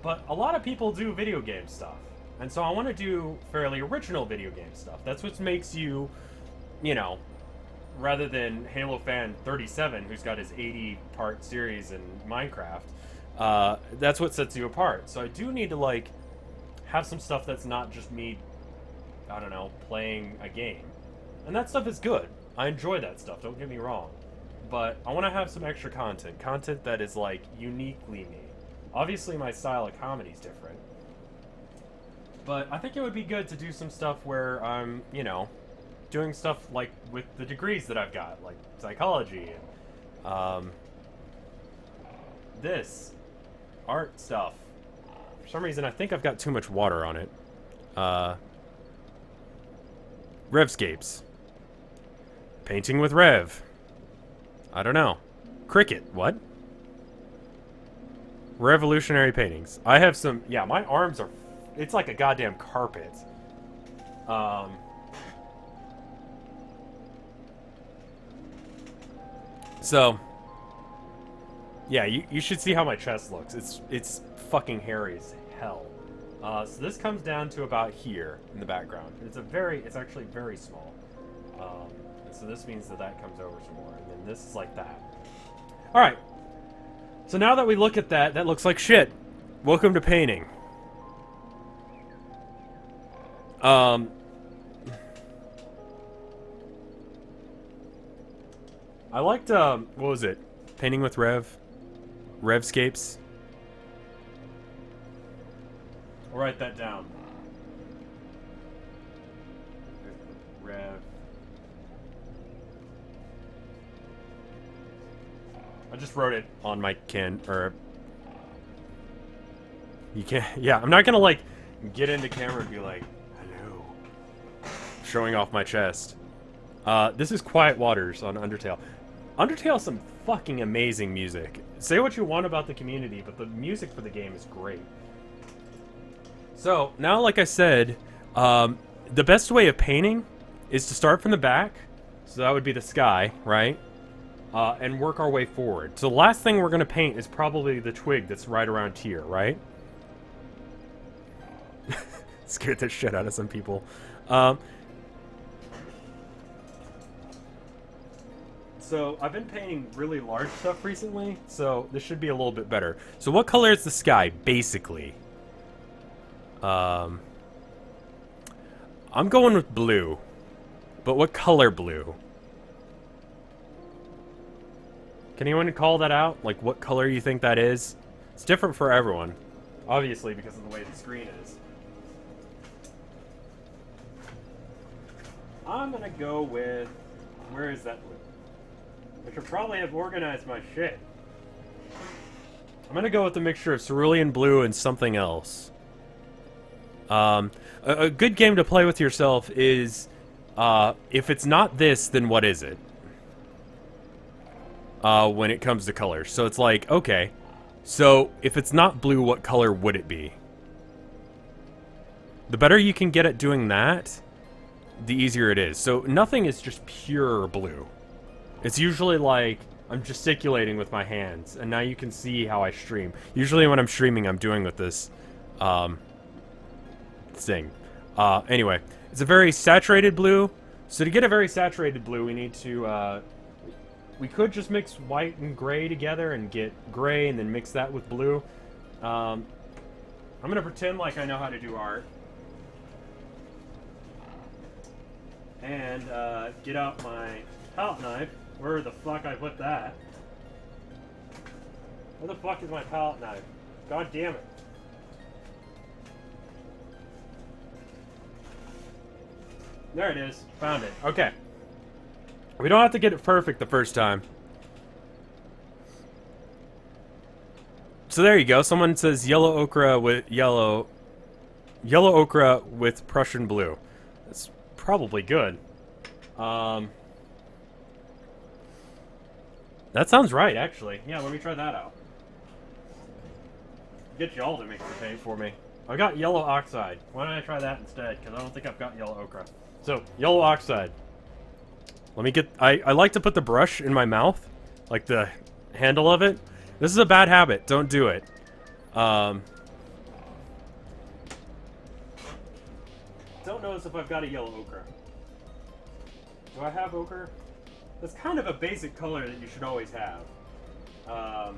But a lot of people do video game stuff. And so I want to do fairly original video game stuff. That's what makes you, you know, rather than Halo fan 37, who's got his 80-part series in Minecraft, that's what sets you apart. So I do need to, like, have some stuff that's not just me, I don't know, playing a game. And that stuff is good. I enjoy that stuff, don't get me wrong. But I want to have some extra content. Content that is, like, uniquely me. Obviously, my style of comedy is different. But I think it would be good to do some stuff where I'm, you know, doing stuff like with the degrees that I've got, like psychology and this art stuff. For some reason, I think I've got too much water on it. RevScapes. Painting with Rev. I don't know. Cricket. What? Revolutionary paintings. I have some... Yeah, my arms are... It's like a goddamn carpet. So... Yeah, you should see how my chest looks. It's fucking hairy as hell. So this comes down to about here in the background. It's actually very small. And so this means that comes over some more. And then this is like that. Alright. So now that we look at that, that looks like shit. Welcome to painting. Um, I liked, what was it? Painting with RevScapes. I'll write that down. Rev. I just wrote it on my or you can't. Yeah, I'm not gonna like get into camera and be like, hello, showing off my chest. This is Quiet Waters on Undertale. Undertale's some fucking amazing music. Say what you want about the community, but the music for the game is great. So now, like I said, the best way of painting is to start from the back. So that would be the sky, right? And work our way forward. So the last thing we're going to paint is probably the twig that's right around here, right? Scared the shit out of some people. So I've been painting really large stuff recently, so this should be a little bit better. So what color is the sky, basically? I'm going with blue. But what color blue? Can anyone call that out? Like, what color you think that is? It's different for everyone. Obviously, because of the way the screen is. I'm gonna go with... Where is that blue? I should probably have organized my shit. I'm gonna go with a mixture of cerulean blue and something else. A good game to play with yourself is... if it's not this, then what is it? When it comes to colors. So it's like, okay, so if it's not blue, what color would it be? The better you can get at doing that, the easier it is. So nothing is just pure blue. It's usually like, I'm gesticulating with my hands, and now you can see how I stream. Usually when I'm streaming, I'm doing with this, thing. Anyway, it's a very saturated blue. So to get a very saturated blue, we need to, we could just mix white and gray together and get gray and then mix that with blue. I'm gonna pretend like I know how to do art. And, get out my palette knife. Where the fuck I put that? Where the fuck is my palette knife? God damn it. There it is. Found it. Okay. We don't have to get it perfect the first time. So there you go. Someone says yellow ochre with yellow ochre with Prussian blue. That's probably good. That sounds right, actually. Yeah, let me try that out. Get y'all to mix the paint for me. I got yellow oxide. Why don't I try that instead? Because I don't think I've got yellow ochre. So, yellow oxide. Let me get... I like to put the brush in my mouth. Like the handle of it. This is a bad habit. Don't do it. Don't notice if I've got a yellow ochre. Do I have ochre? That's kind of a basic color that you should always have. I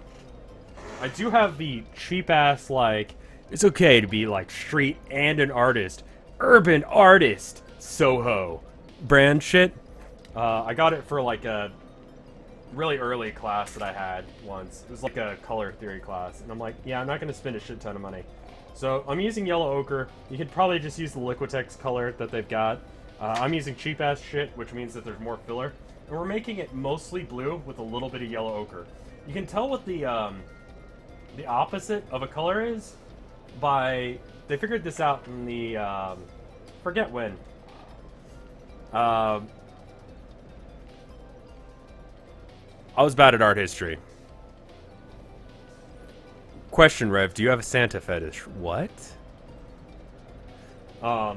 do have the cheap-ass, like... It's okay to be, like, street and an artist. Urban artist! Soho. Brand shit. I got it for, like, a really early class that I had once. It was like a color theory class. And I'm like, yeah, I'm not going to spend a shit ton of money. So, I'm using yellow ochre. You could probably just use the Liquitex color that they've got. I'm using cheap-ass shit, which means that there's more filler. And we're making it mostly blue with a little bit of yellow ochre. You can tell what the opposite of a color is by... They figured this out in the... forget when. I was bad at art history. Question, Rev, do you have a Santa fetish? What? So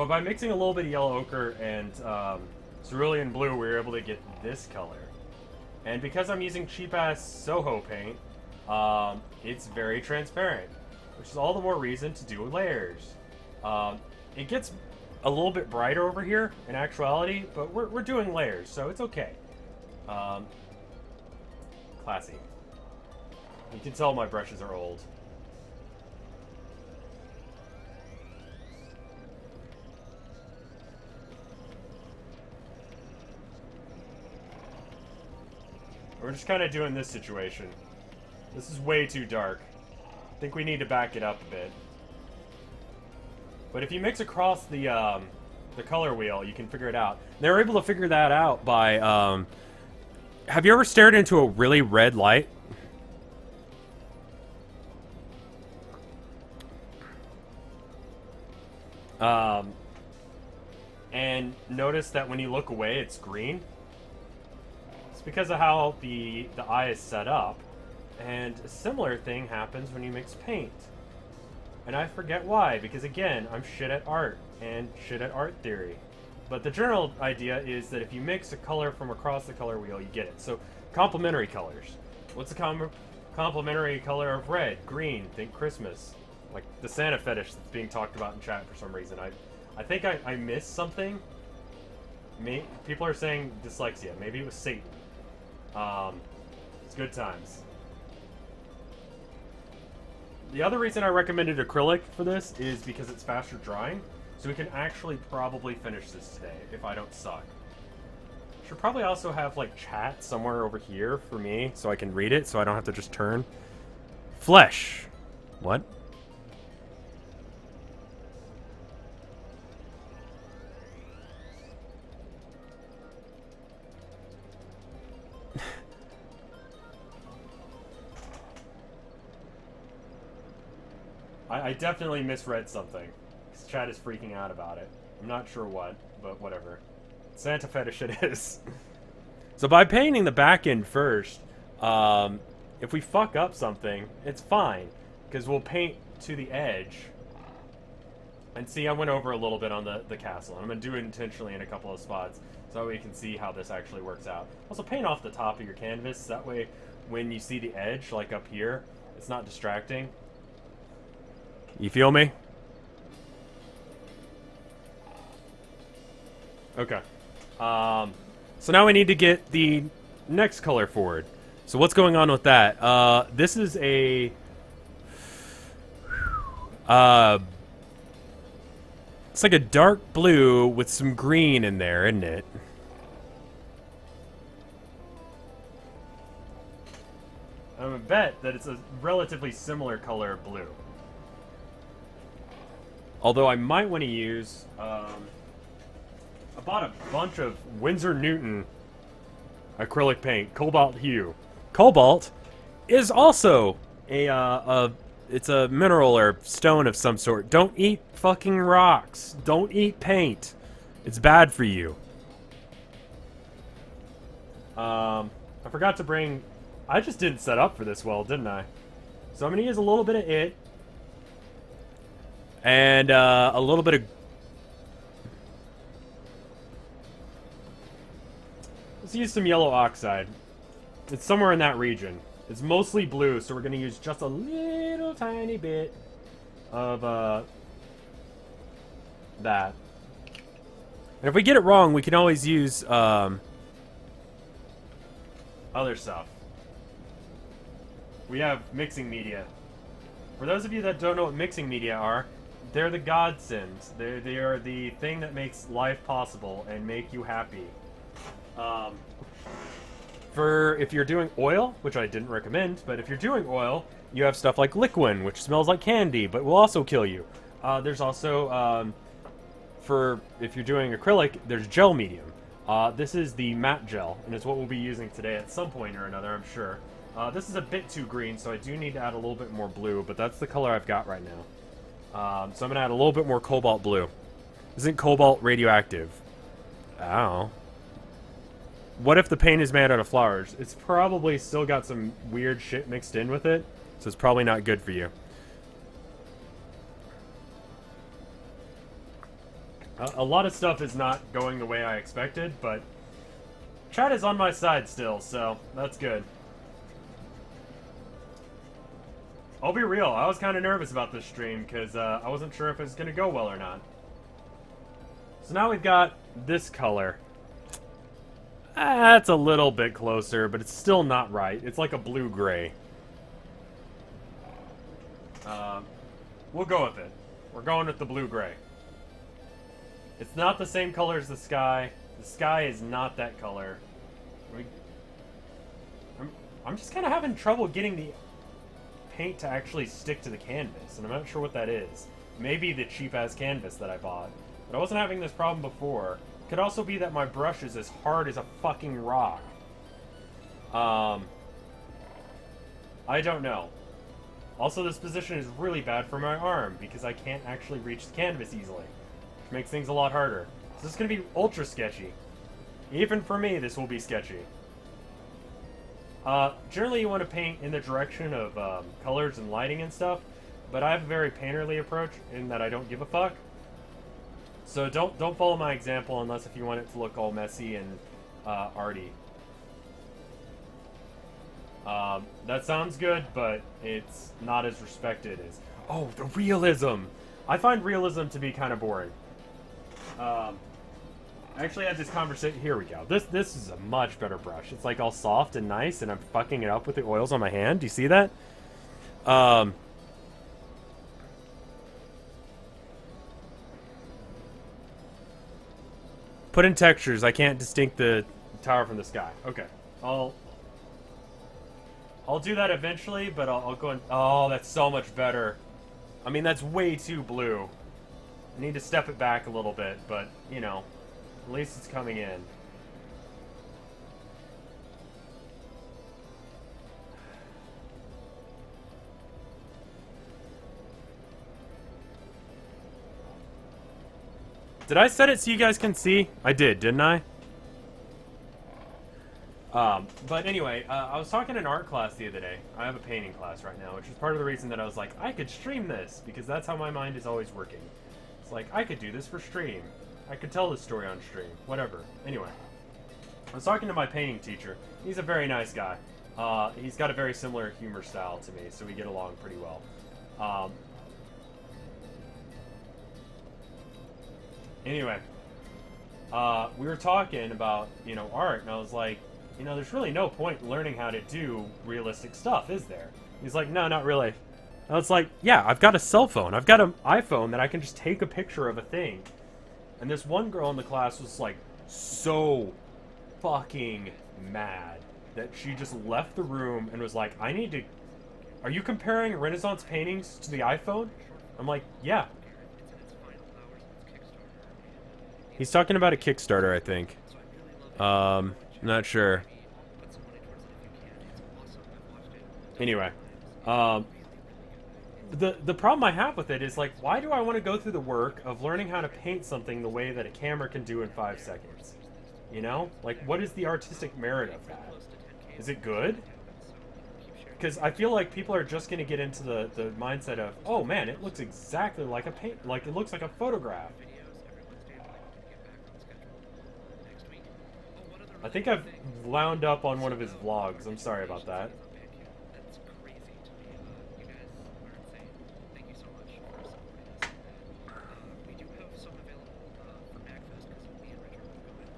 by mixing a little bit of yellow ochre and cerulean blue, we were able to get this color. And because I'm using cheap-ass Soho paint, it's very transparent, which is all the more reason to do layers. It gets a little bit brighter over here in actuality, but we're doing layers, so it's okay. Classy. You can tell my brushes are old. We're just kind of doing this situation. This is way too dark. I think we need to back it up a bit. But if you mix across the color wheel, you can figure it out. They were able to figure that out by, have you ever stared into a really red light? And notice that when you look away, it's green. It's because of how the eye is set up. And a similar thing happens when you mix paint. And I forget why, because again, I'm shit at art and shit at art theory. But the general idea is that if you mix a color from across the color wheel, you get it. So, complementary colors. What's the complementary color of red? Green. Think Christmas. Like the Santa fetish that's being talked about in chat for some reason. I think I missed something. People are saying dyslexia. Maybe it was Satan. It's good times. The other reason I recommended acrylic for this is because it's faster drying, so we can actually probably finish this today if I don't suck. Should probably also have like chat somewhere over here for me so I can read it so I don't have to just turn. Flesh. What? I definitely misread something. This chat is freaking out about it. I'm not sure what, but whatever. Santa fetish it is. So by painting the back end first, if we fuck up something, it's fine. Because we'll paint to the edge. And see, I went over a little bit on the castle. I'm going to do it intentionally in a couple of spots. So that way you can see how this actually works out. Also paint off the top of your canvas. That way when you see the edge, like up here, it's not distracting. You feel me? Okay. So now we need to get the next color forward. So what's going on with that? This is a... it's like a dark blue with some green in there, isn't it? I'm gonna bet that it's a relatively similar color of blue. Although I might want to use, I bought a bunch of Winsor Newton acrylic paint, cobalt hue. Cobalt is also it's a mineral or stone of some sort. Don't eat fucking rocks. Don't eat paint. It's bad for you. I forgot to bring, I just didn't set up for this well, didn't I? So I'm gonna use a little bit of it. And a little bit of... Let's use some yellow oxide. It's somewhere in that region. It's mostly blue, so we're going to use just a little tiny bit of that. And if we get it wrong, we can always use other stuff. We have mixing media. For those of you that don't know what mixing media are, they're the godsends. They are the thing that makes life possible and make you happy. For if you're doing oil, which I didn't recommend, but if you're doing oil, you have stuff like Liquin, which smells like candy, but will also kill you. There's also, for if you're doing acrylic, there's gel medium. This is the matte gel, and it's what we'll be using today at some point or another, I'm sure. This is a bit too green, so I do need to add a little bit more blue, but that's the color I've got right now. So I'm going to add a little bit more cobalt blue. Isn't cobalt radioactive? Ow. What if the paint is made out of flowers? It's probably still got some weird shit mixed in with it, so it's probably not good for you. A lot of stuff is not going the way I expected, but chat is on my side still, so that's good. I'll be real, I was kind of nervous about this stream because I wasn't sure if it was going to go well or not. So now we've got this color. That's a little bit closer, but it's still not right. It's like a blue-gray. We'll go with it. We're going with the blue-gray. It's not the same color as the sky. The sky is not that color. I'm just kind of having trouble getting the paint to actually stick to the canvas, and I'm not sure what that is. Maybe the cheap-ass canvas that I bought. But I wasn't having this problem before. Could also be that my brush is as hard as a fucking rock. I don't know. Also, this position is really bad for my arm, because I can't actually reach the canvas easily. Which makes things a lot harder. So this is going to be ultra sketchy. Even for me, this will be sketchy. Generally you want to paint in the direction of colors and lighting and stuff, but I have a very painterly approach in that I don't give a fuck. So don't follow my example unless if you want it to look all messy and arty. That sounds good, but it's not as respected as... Oh, the realism! I find realism to be kind of boring. I actually had this conversation... Here we go. This is a much better brush. It's like all soft and nice, and I'm fucking it up with the oils on my hand. Do you see that? Put in textures. I can't distinct the tower from the sky. Okay. I'll do that eventually, but I'll go and... Oh, that's so much better. I mean, that's way too blue. I need to step it back a little bit, but, you know, at least it's coming in. Did I set it so you guys can see? I did, didn't I? But anyway, I was talking in art class the other day. I have a painting class right now, which is part of the reason that I was like, I could stream this, because that's how my mind is always working. It's like, I could do this for stream. I could tell this story on stream. Whatever. Anyway, I was talking to my painting teacher. He's a very nice guy. He's got a very similar humor style to me, so we get along pretty well. Anyway, we were talking about, you know, art, and I was like, you know, there's really no point in learning how to do realistic stuff, is there? He's like, no, not really. I was like, yeah, I've got a cell phone. I've got an iPhone that I can just take a picture of a thing. And this one girl in the class was like so fucking mad that she just left the room and was like, I need to... Are you comparing Renaissance paintings to the iPhone? I'm like, yeah. He's talking about a Kickstarter, I think. Not sure. Anyway, the problem I have with it is, like, why do I want to go through the work of learning how to paint something the way that a camera can do in 5 seconds? You know? Like, what is the artistic merit of that? Is it good? Because I feel like people are just going to get into the mindset of, oh man, it looks exactly like a paint, like it looks like a photograph. I think I've wound up on one of his vlogs. I'm sorry about that.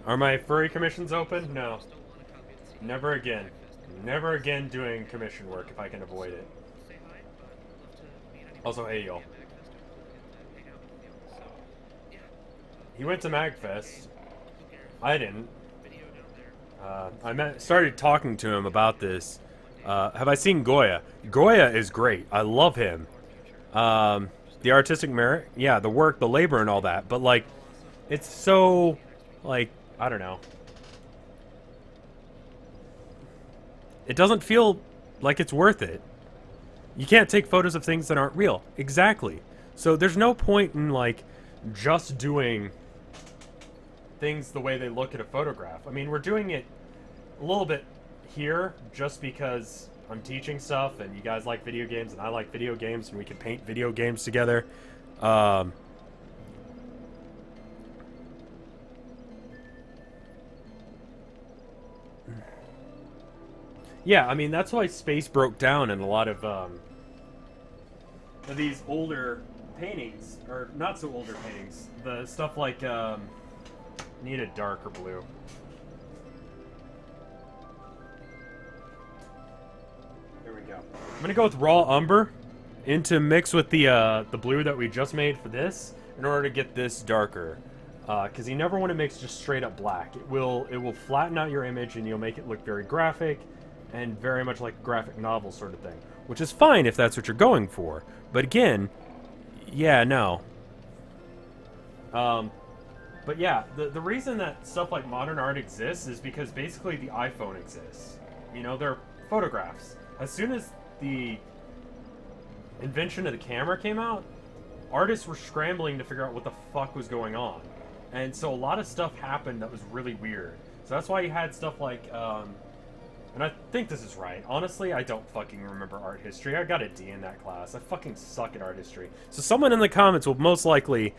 Are my furry commissions open? No. Never again. Never again doing commission work if I can avoid it. Also, hey y'all. He went to MagFest. I didn't. Started talking to him about this. Have I seen Goya? Goya is great. I love him. The artistic merit, yeah, the work, the labor, and all that. But like, it's so, like, I don't know. It doesn't feel like it's worth it. You can't take photos of things that aren't real. Exactly. So there's no point in like just doing things the way they look at a photograph. I mean, we're doing it a little bit here just because I'm teaching stuff and you guys like video games and I like video games and we can paint video games together. Yeah, I mean, that's why space broke down in a lot of these older paintings, or not so older paintings. The stuff like, need a darker blue. There we go. I'm gonna go with raw umber into mix with the blue that we just made for this in order to get this darker. Because you never want to mix just straight up black. It will flatten out your image and you'll make it look very graphic. and very much like a graphic novel sort of thing, which is fine if that's what you're going for. But again, yeah, no. But yeah, the reason that stuff like modern art exists is because basically the iPhone exists. You know, they're photographs. As soon as the invention of the camera came out, artists were scrambling to figure out what the fuck was going on. And so a lot of stuff happened that was really weird. So that's why you had stuff like, and I think this is right. Honestly, I don't fucking remember art history. I got a D in that class. I fucking suck at art history. So someone in the comments will most likely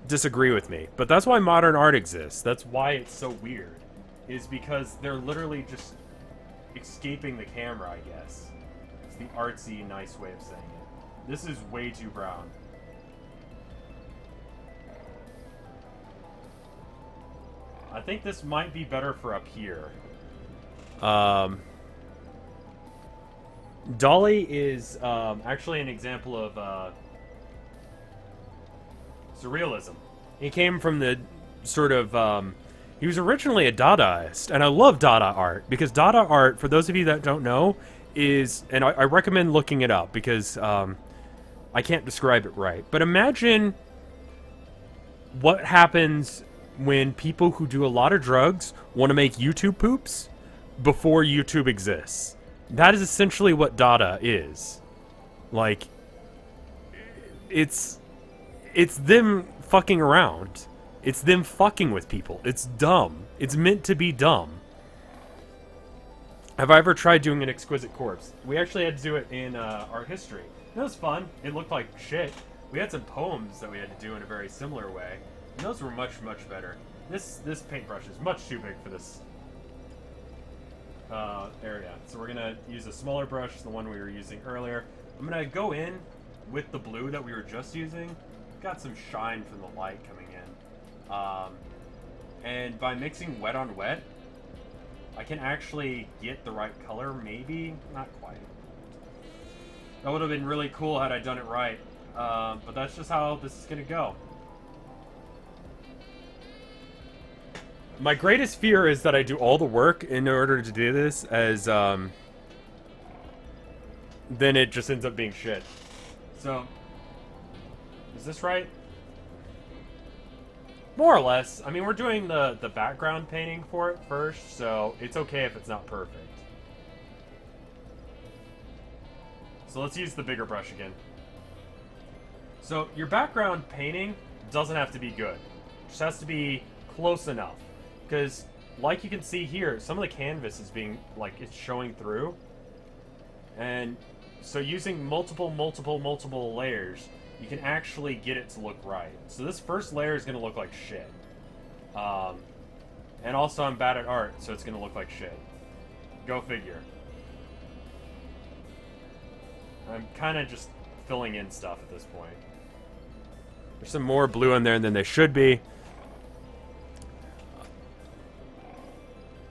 disagree with me. But that's why modern art exists. That's why it's so weird. Is because they're literally just escaping the camera, I guess. It's the artsy, nice way of saying it. This is way too brown. I think this might be better for up here. Dolly is actually an example of surrealism. He came from the sort of he was originally a Dadaist, and I love Dada art because Dada art, for those of you that don't know, is, and I recommend looking it up because I can't describe it right. But imagine what happens when people who do a lot of drugs want to make YouTube poops before YouTube exists. That is essentially what Dada is. Like, it's them fucking around. It's them fucking with people. It's dumb. It's meant to be dumb. Have I ever tried doing an exquisite corpse? We actually had to do it in art history. It was fun. It looked like shit. We had some poems that we had to do in a very similar way. And those were much, much better. This paintbrush is much too big for this area. So we're going to use a smaller brush, the one we were using earlier. I'm going to go in with the blue that we were just using. Got some shine from the light coming in. And by mixing wet on wet, I can actually get the right color, maybe. Not quite. That would have been really cool had I done it right. But that's just how this is going to go. My greatest fear is that I do all the work in order to do this, as then it just ends up being shit. So, is this right? More or less. I mean, we're doing the background painting for it first, so it's okay if it's not perfect. So let's use the bigger brush again. So your background painting doesn't have to be good. It just has to be close enough. Because, like you can see here, some of the canvas is being, like, it's showing through. And so using multiple layers, you can actually get it to look right. So this first layer is going to look like shit. And also I'm bad at art, so it's going to look like shit. Go figure. I'm kind of just filling in stuff at this point. There's some more blue in there than there should be.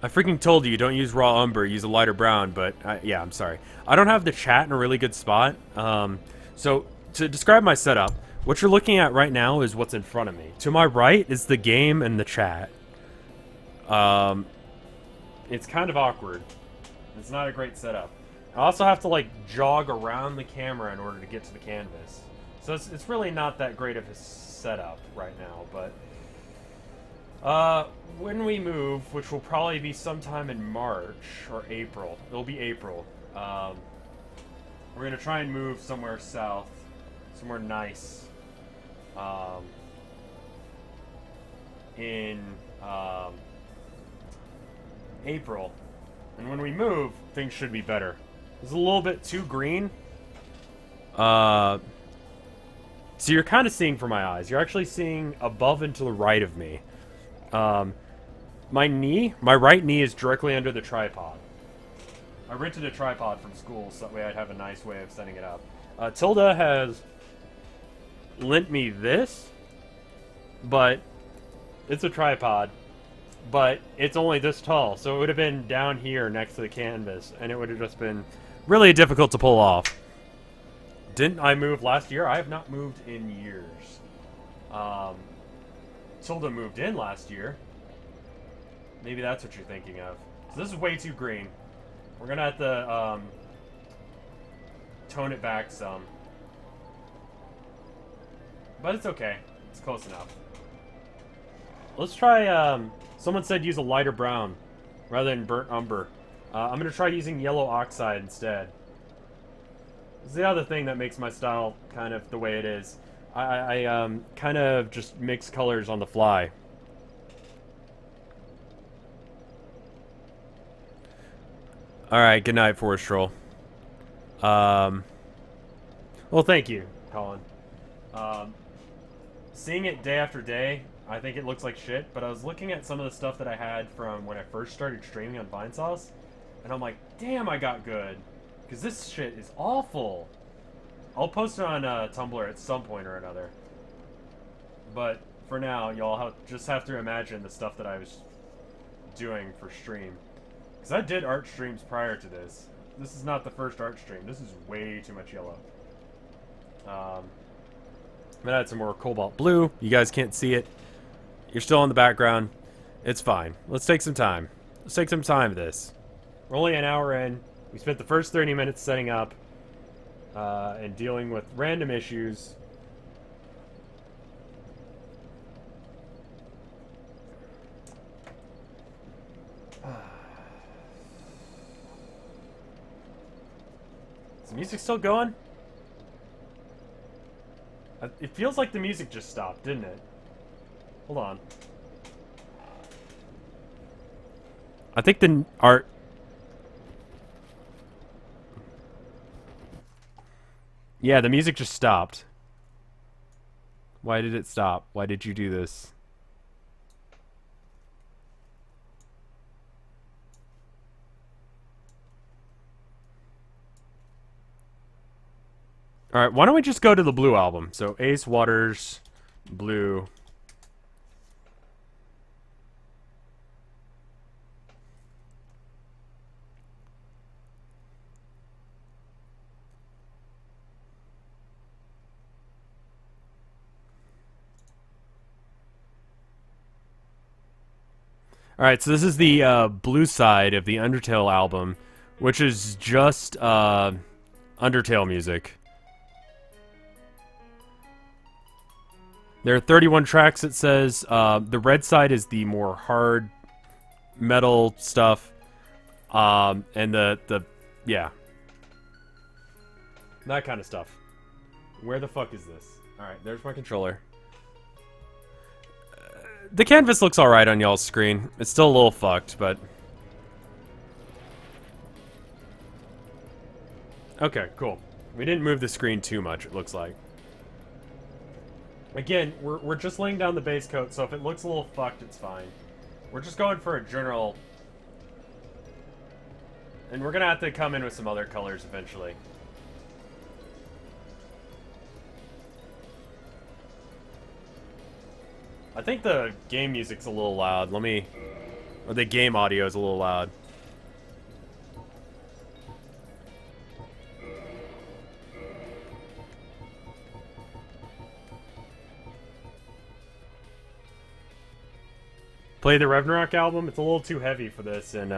I freaking told you, don't use raw umber, use a lighter brown, but yeah, I'm sorry. I don't have the chat in a really good spot. So to describe my setup, what you're looking at right now is what's in front of me. To my right is the game and the chat. It's kind of awkward. It's not a great setup. I also have to like jog around the camera in order to get to the canvas. So it's really not that great of a setup right now, but when we move, which will probably be sometime in March or April, it'll be April, we're going to try and move somewhere south, somewhere nice, in April. And when we move, things should be better. It's a little bit too green. So you're kind of seeing from my eyes. You're actually seeing above and to the right of me. My right knee is directly under the tripod. I rented a tripod from school so that way I'd have a nice way of setting it up. Tilda has lent me this, but it's a tripod, but it's only this tall, so it would have been down here next to the canvas, and it would have just been really difficult to pull off. Didn't I move last year? I have not moved in years. Tilda moved in last year. Maybe that's what you're thinking of. So this is way too green. We're gonna have to tone it back some. But it's okay. It's close enough. Let's try, someone said use a lighter brown rather than burnt umber. I'm gonna try using yellow oxide instead. This is the other thing that makes my style kind of the way it is. I kind of just mix colors on the fly. Alright, good night, Forest Troll. Well, thank you, Colin. Seeing it day after day, I think it looks like shit, but I was looking at some of the stuff that I had from when I first started streaming on Vinesauce, and I'm like, damn, I got good. Because this shit is awful. I'll post it on Tumblr at some point or another. But for now, y'all just have to imagine the stuff that I was doing for stream. Because I did art streams prior to this. This is not the first art stream. This is way too much yellow. I'm gonna add some more cobalt blue. You guys can't see it. You're still in the background. It's fine. Let's take some time. Let's take some time with this. We're only an hour in. We spent the first 30 minutes setting up and dealing with random issues. Is the music still going? It feels like the music just stopped, didn't it? Hold on. I think the art... Yeah, the music just stopped. Why did it stop? Why did you do this? Alright, why don't we just go to the Blue album? So, Ace, Waters, Blue. Alright, so this is the blue side of the Undertale album, which is just Undertale music. There are 31 tracks, it says. The red side is the more hard metal stuff. And yeah. That kind of stuff. Where the fuck is this? Alright, there's my controller. The canvas looks alright on y'all's screen. It's still a little fucked, but... Okay, cool. We didn't move the screen too much, it looks like. Again, we're just laying down the base coat, so if it looks a little fucked, it's fine. We're just going for a general... And we're gonna have to come in with some other colors eventually. I think the game music's a little loud. Let me... Or the game audio is a little loud. Play the Ragnarok album. It's a little too heavy for this, and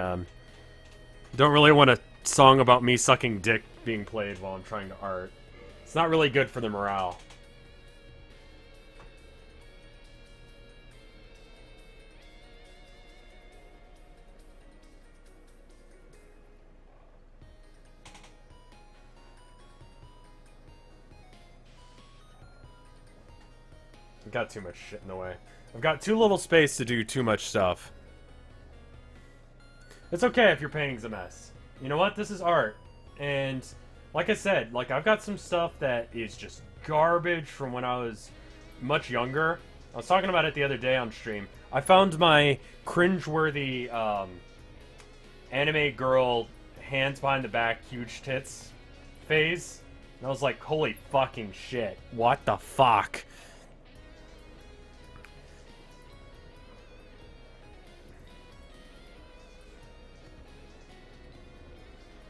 don't really want a song about me sucking dick being played while I'm trying to art. It's not really good for the morale. I've got too much shit in the way. I've got too little space to do too much stuff. It's okay if your painting's a mess. You know what? This is art. And like I said, like I've got some stuff that is just garbage from when I was much younger. I was talking about it the other day on stream. I found my cringeworthy anime girl hands behind the back, huge tits phase. And I was like, holy fucking shit. What the fuck?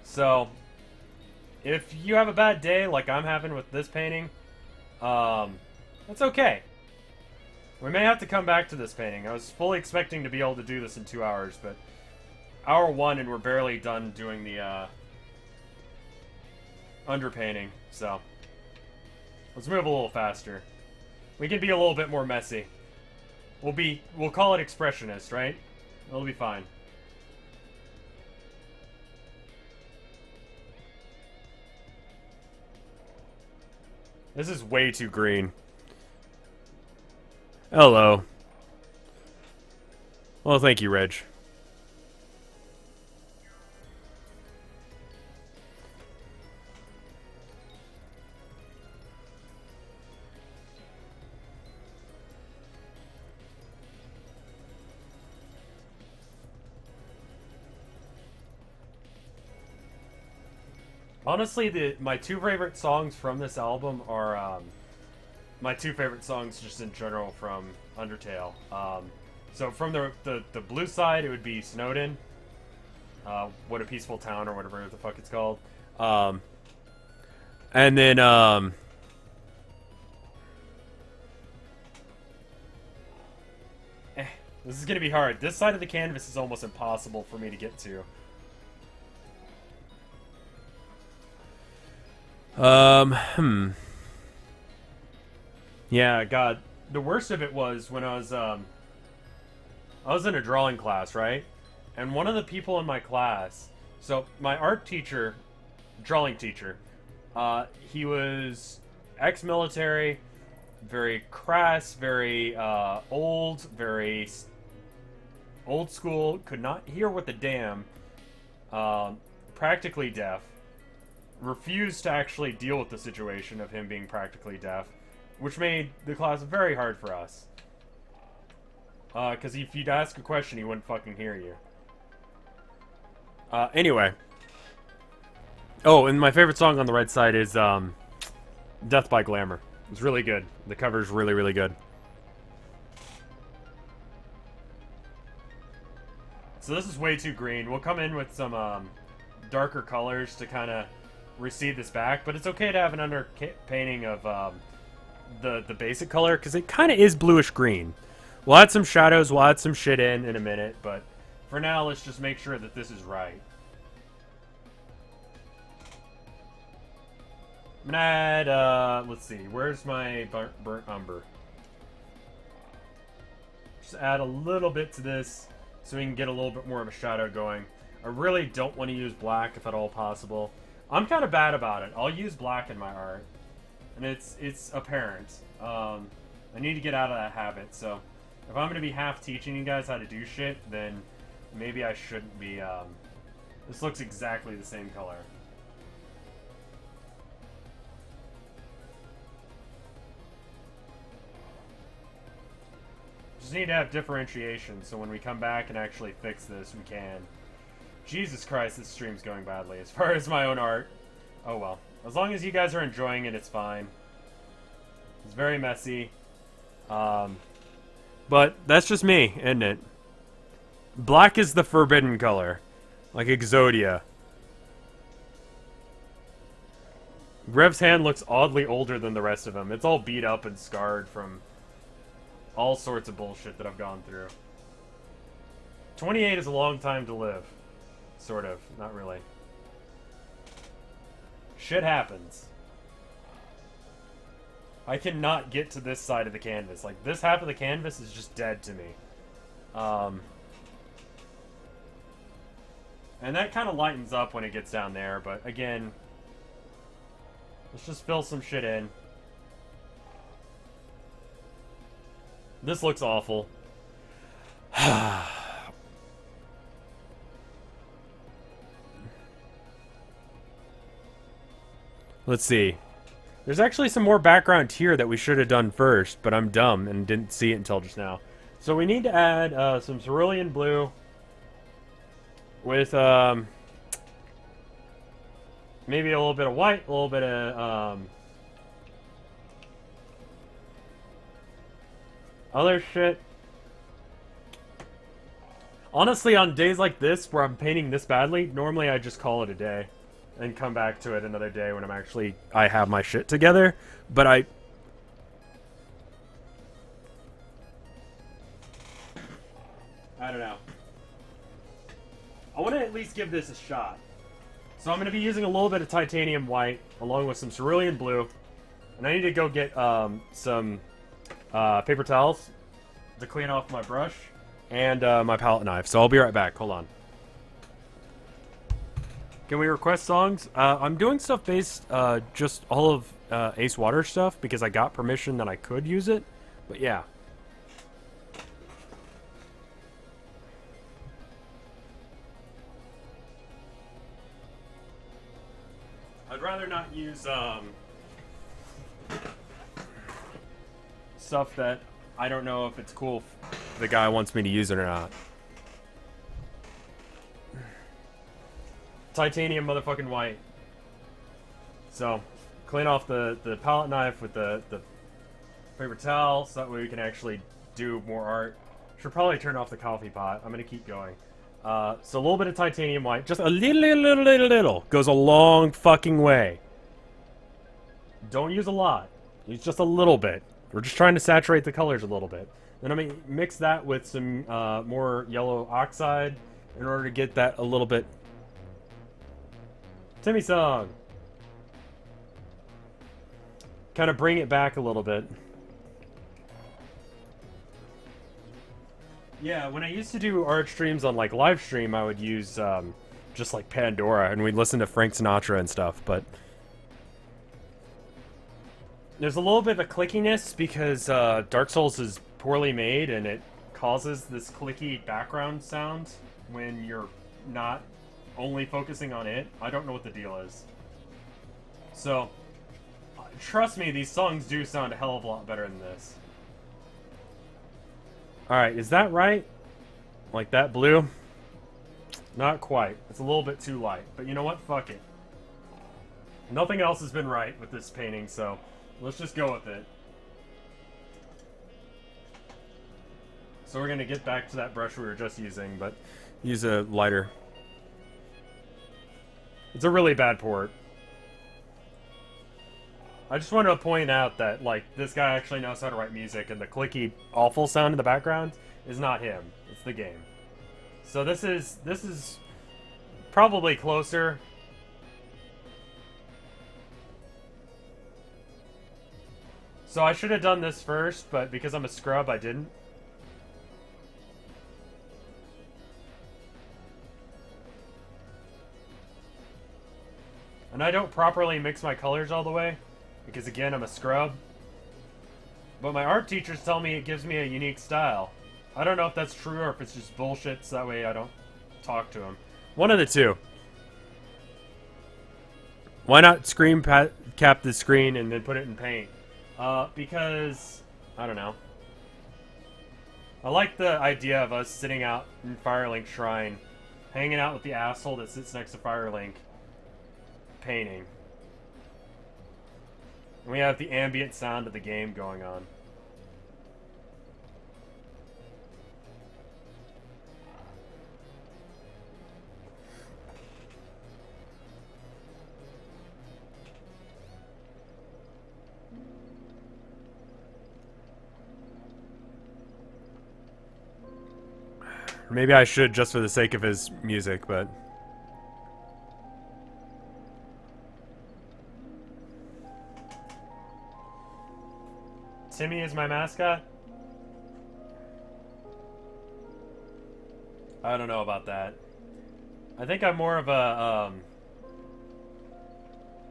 So, if you have a bad day like I'm having with this painting, that's okay. We may have to come back to this painting. I was fully expecting to be able to do this in 2 hours, but hour 1 and we're barely done doing the underpainting, so let's move a little faster. We can be a little bit more messy. We'll call it expressionist, right? It'll be fine. This is way too green. Hello. Well, thank you, Reg. Honestly, my two favorite songs from this album are my two favorite songs just in general from Undertale. So from the blue side, it would be Snowden, What a Peaceful Town, or whatever the fuck it's called. And then this is gonna be hard. This side of the canvas is almost impossible for me to get to. Yeah, God. The worst of it was when I was in a drawing class, right? And one of the people in my class, so my art teacher, drawing teacher, he was ex-military, very crass, very old, very old school, could not hear what the damn, practically deaf. Refused to actually deal with the situation of him being practically deaf, which made the class very hard for us. Because if you'd ask a question, he wouldn't fucking hear you. Anyway. Oh, and my favorite song on the right side is Death by Glamour. It's really good. The cover's really, really good. So this is way too green. We'll come in with some darker colors to kind of recede this back, but it's okay to have an underpainting of the basic color, because it kind of is bluish green. We'll add some shadows, we'll add some shit in a minute, but for now, let's just make sure that this is right. I'm gonna add, let's see, where's my burnt umber? Just add a little bit to this so we can get a little bit more of a shadow going. I really don't want to use black if at all possible. I'm kind of bad about it. I'll use black in my art, and it's apparent. I need to get out of that habit, so if I'm going to be half teaching you guys how to do shit, then maybe I shouldn't be, this looks exactly the same color. Just need to have differentiation, so when we come back and actually fix this, we can. Jesus Christ, this stream's going badly as far as my own art. Oh well. As long as you guys are enjoying it, it's fine. It's very messy. But that's just me, isn't it? Black is the forbidden color. Like Exodia. Rev's hand looks oddly older than the rest of him. It's all beat up and scarred from all sorts of bullshit that I've gone through. 28 is a long time to live. Sort of. Not really. Shit happens. I cannot get to this side of the canvas. Like, this half of the canvas is just dead to me. And that kind of lightens up when it gets down there, but again, let's just fill some shit in. This looks awful. Let's see. There's actually some more background here that we should have done first, but I'm dumb and didn't see it until just now. So we need to add some cerulean blue with maybe a little bit of white, a little bit of other shit. Honestly, on days like this where I'm painting this badly, normally I just call it a day and come back to it another day when I have my shit together. But I don't know. I give this a shot. So I'm going to be using a little bit of titanium white along with some cerulean blue. And I need to go get some paper towels to clean off my brush and my palette knife. So I'll be right back. Hold on. Can we request songs? I'm doing stuff based just all of Ace Water stuff because I got permission that I could use it. But yeah. I'd rather not use stuff that I don't know if it's cool if the guy wants me to use it or not. Titanium motherfucking white. So, clean off the palette knife with the paper towel so that way we can actually do more art. Should probably turn off the coffee pot. I'm going to keep going. So a little bit of titanium white. Just a little. Goes a long fucking way. Don't use a lot. Use just a little bit. We're just trying to saturate the colors a little bit. Then I'm going to mix that with some more yellow oxide in order to get that a little bit. Timmy song. Kind of bring it back a little bit. Yeah, when I used to do art streams on like live stream, I would use just like Pandora, and we'd listen to Frank Sinatra and stuff. But there's a little bit of a clickiness because Dark Souls is poorly made, and it causes this clicky background sound when you're not only focusing on it. I don't know what the deal is. So trust me, these songs do sound a hell of a lot better than this. Alright, is that right? Like that blue? Not quite. It's a little bit too light. But you know what? Fuck it. Nothing else has been right with this painting, so let's just go with it. So we're going to get back to that brush we were just using, but use a lighter. It's a really bad port. I just wanted to point out that, like, this guy actually knows how to write music, and the clicky, awful sound in the background is not him. It's the game. So this is probably closer. So I should have done this first, but because I'm a scrub, I didn't. And I don't properly mix my colors all the way. Because again, I'm a scrub. But my art teachers tell me it gives me a unique style. I don't know if that's true or if it's just bullshit, so that way I don't talk to them. One of the two. Why not screen cap the screen and then put it in paint? Because, I don't know. I like the idea of us sitting out in Firelink Shrine, hanging out with the asshole that sits next to Firelink, painting. And we have the ambient sound of the game going on. Maybe I should just for the sake of his music, but... Timmy is my mascot? I don't know about that. I think I'm more of a,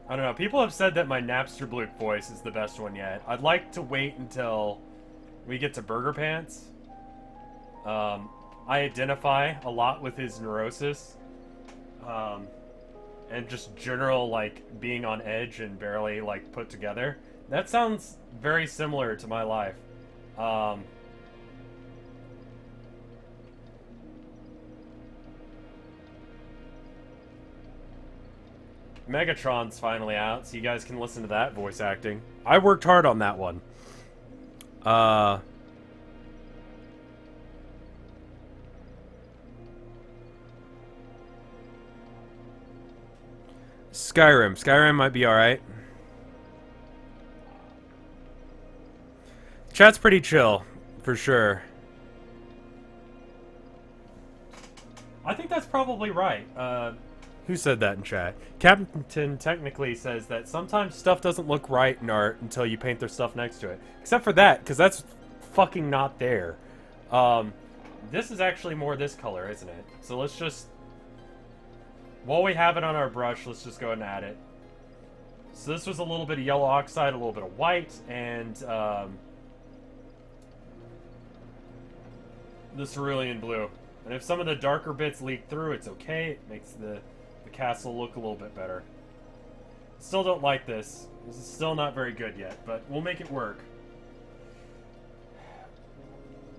I don't know. People have said that my Napster Blue voice is the best one yet. I'd like to wait until we get to Burger Pants. I identify a lot with his neurosis. And just general, like, being on edge and barely, like, put together. That sounds very similar to my life. Megatron's finally out, so you guys can listen to that voice acting. I worked hard on that one. Skyrim. Skyrim might be alright. Chat's pretty chill, for sure. I think that's probably right. Who said that in chat? Captain technically says that sometimes stuff doesn't look right in art until you paint their stuff next to it. Except for that, because that's fucking not there. This is actually more this color, isn't it? So let's just... While we have it on our brush, let's just go ahead and add it. So this was a little bit of yellow oxide, a little bit of white, and this cerulean blue. And if some of the darker bits leak through, it's okay. It makes the castle look a little bit better. Still don't like this. This is still not very good yet, but we'll make it work.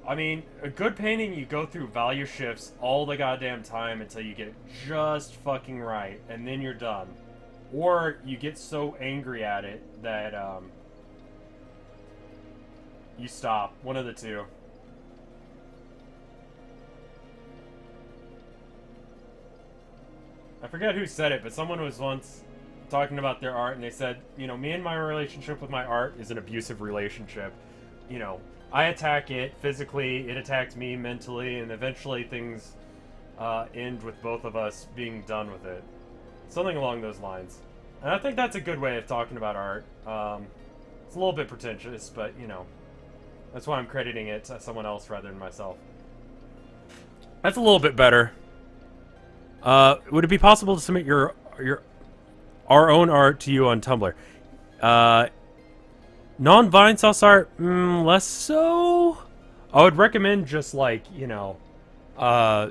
I mean, a good painting, you go through value shifts all the goddamn time until you get it just fucking right, and then you're done. Or you get so angry at it that you stop. One of the two. I forget who said it, but someone was once talking about their art, and they said, you know, me and my relationship with my art is an abusive relationship. You know, I attack it physically, it attacks me mentally, and eventually things end with both of us being done with it. Something along those lines. And I think that's a good way of talking about art. It's a little bit pretentious, but, you know, that's why I'm crediting it to someone else rather than myself. That's a little bit better. Would it be possible to submit our own art to you on Tumblr? Non-Vinesauce art, less so. I would recommend just like, you know, I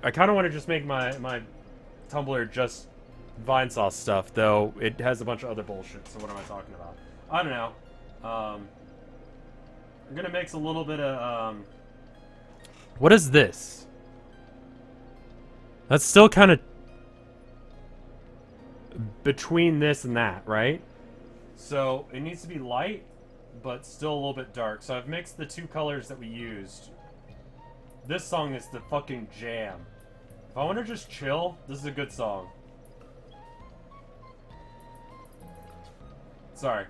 kind of want to just make my Tumblr just Vinesauce stuff, though it has a bunch of other bullshit. So what am I talking about? I don't know. I'm gonna mix a little bit of what is this? That's still kind of between this and that, right? So it needs to be light, but still a little bit dark. So I've mixed the two colors that we used. This song is the fucking jam. If I want to just chill, this is a good song. Sorry.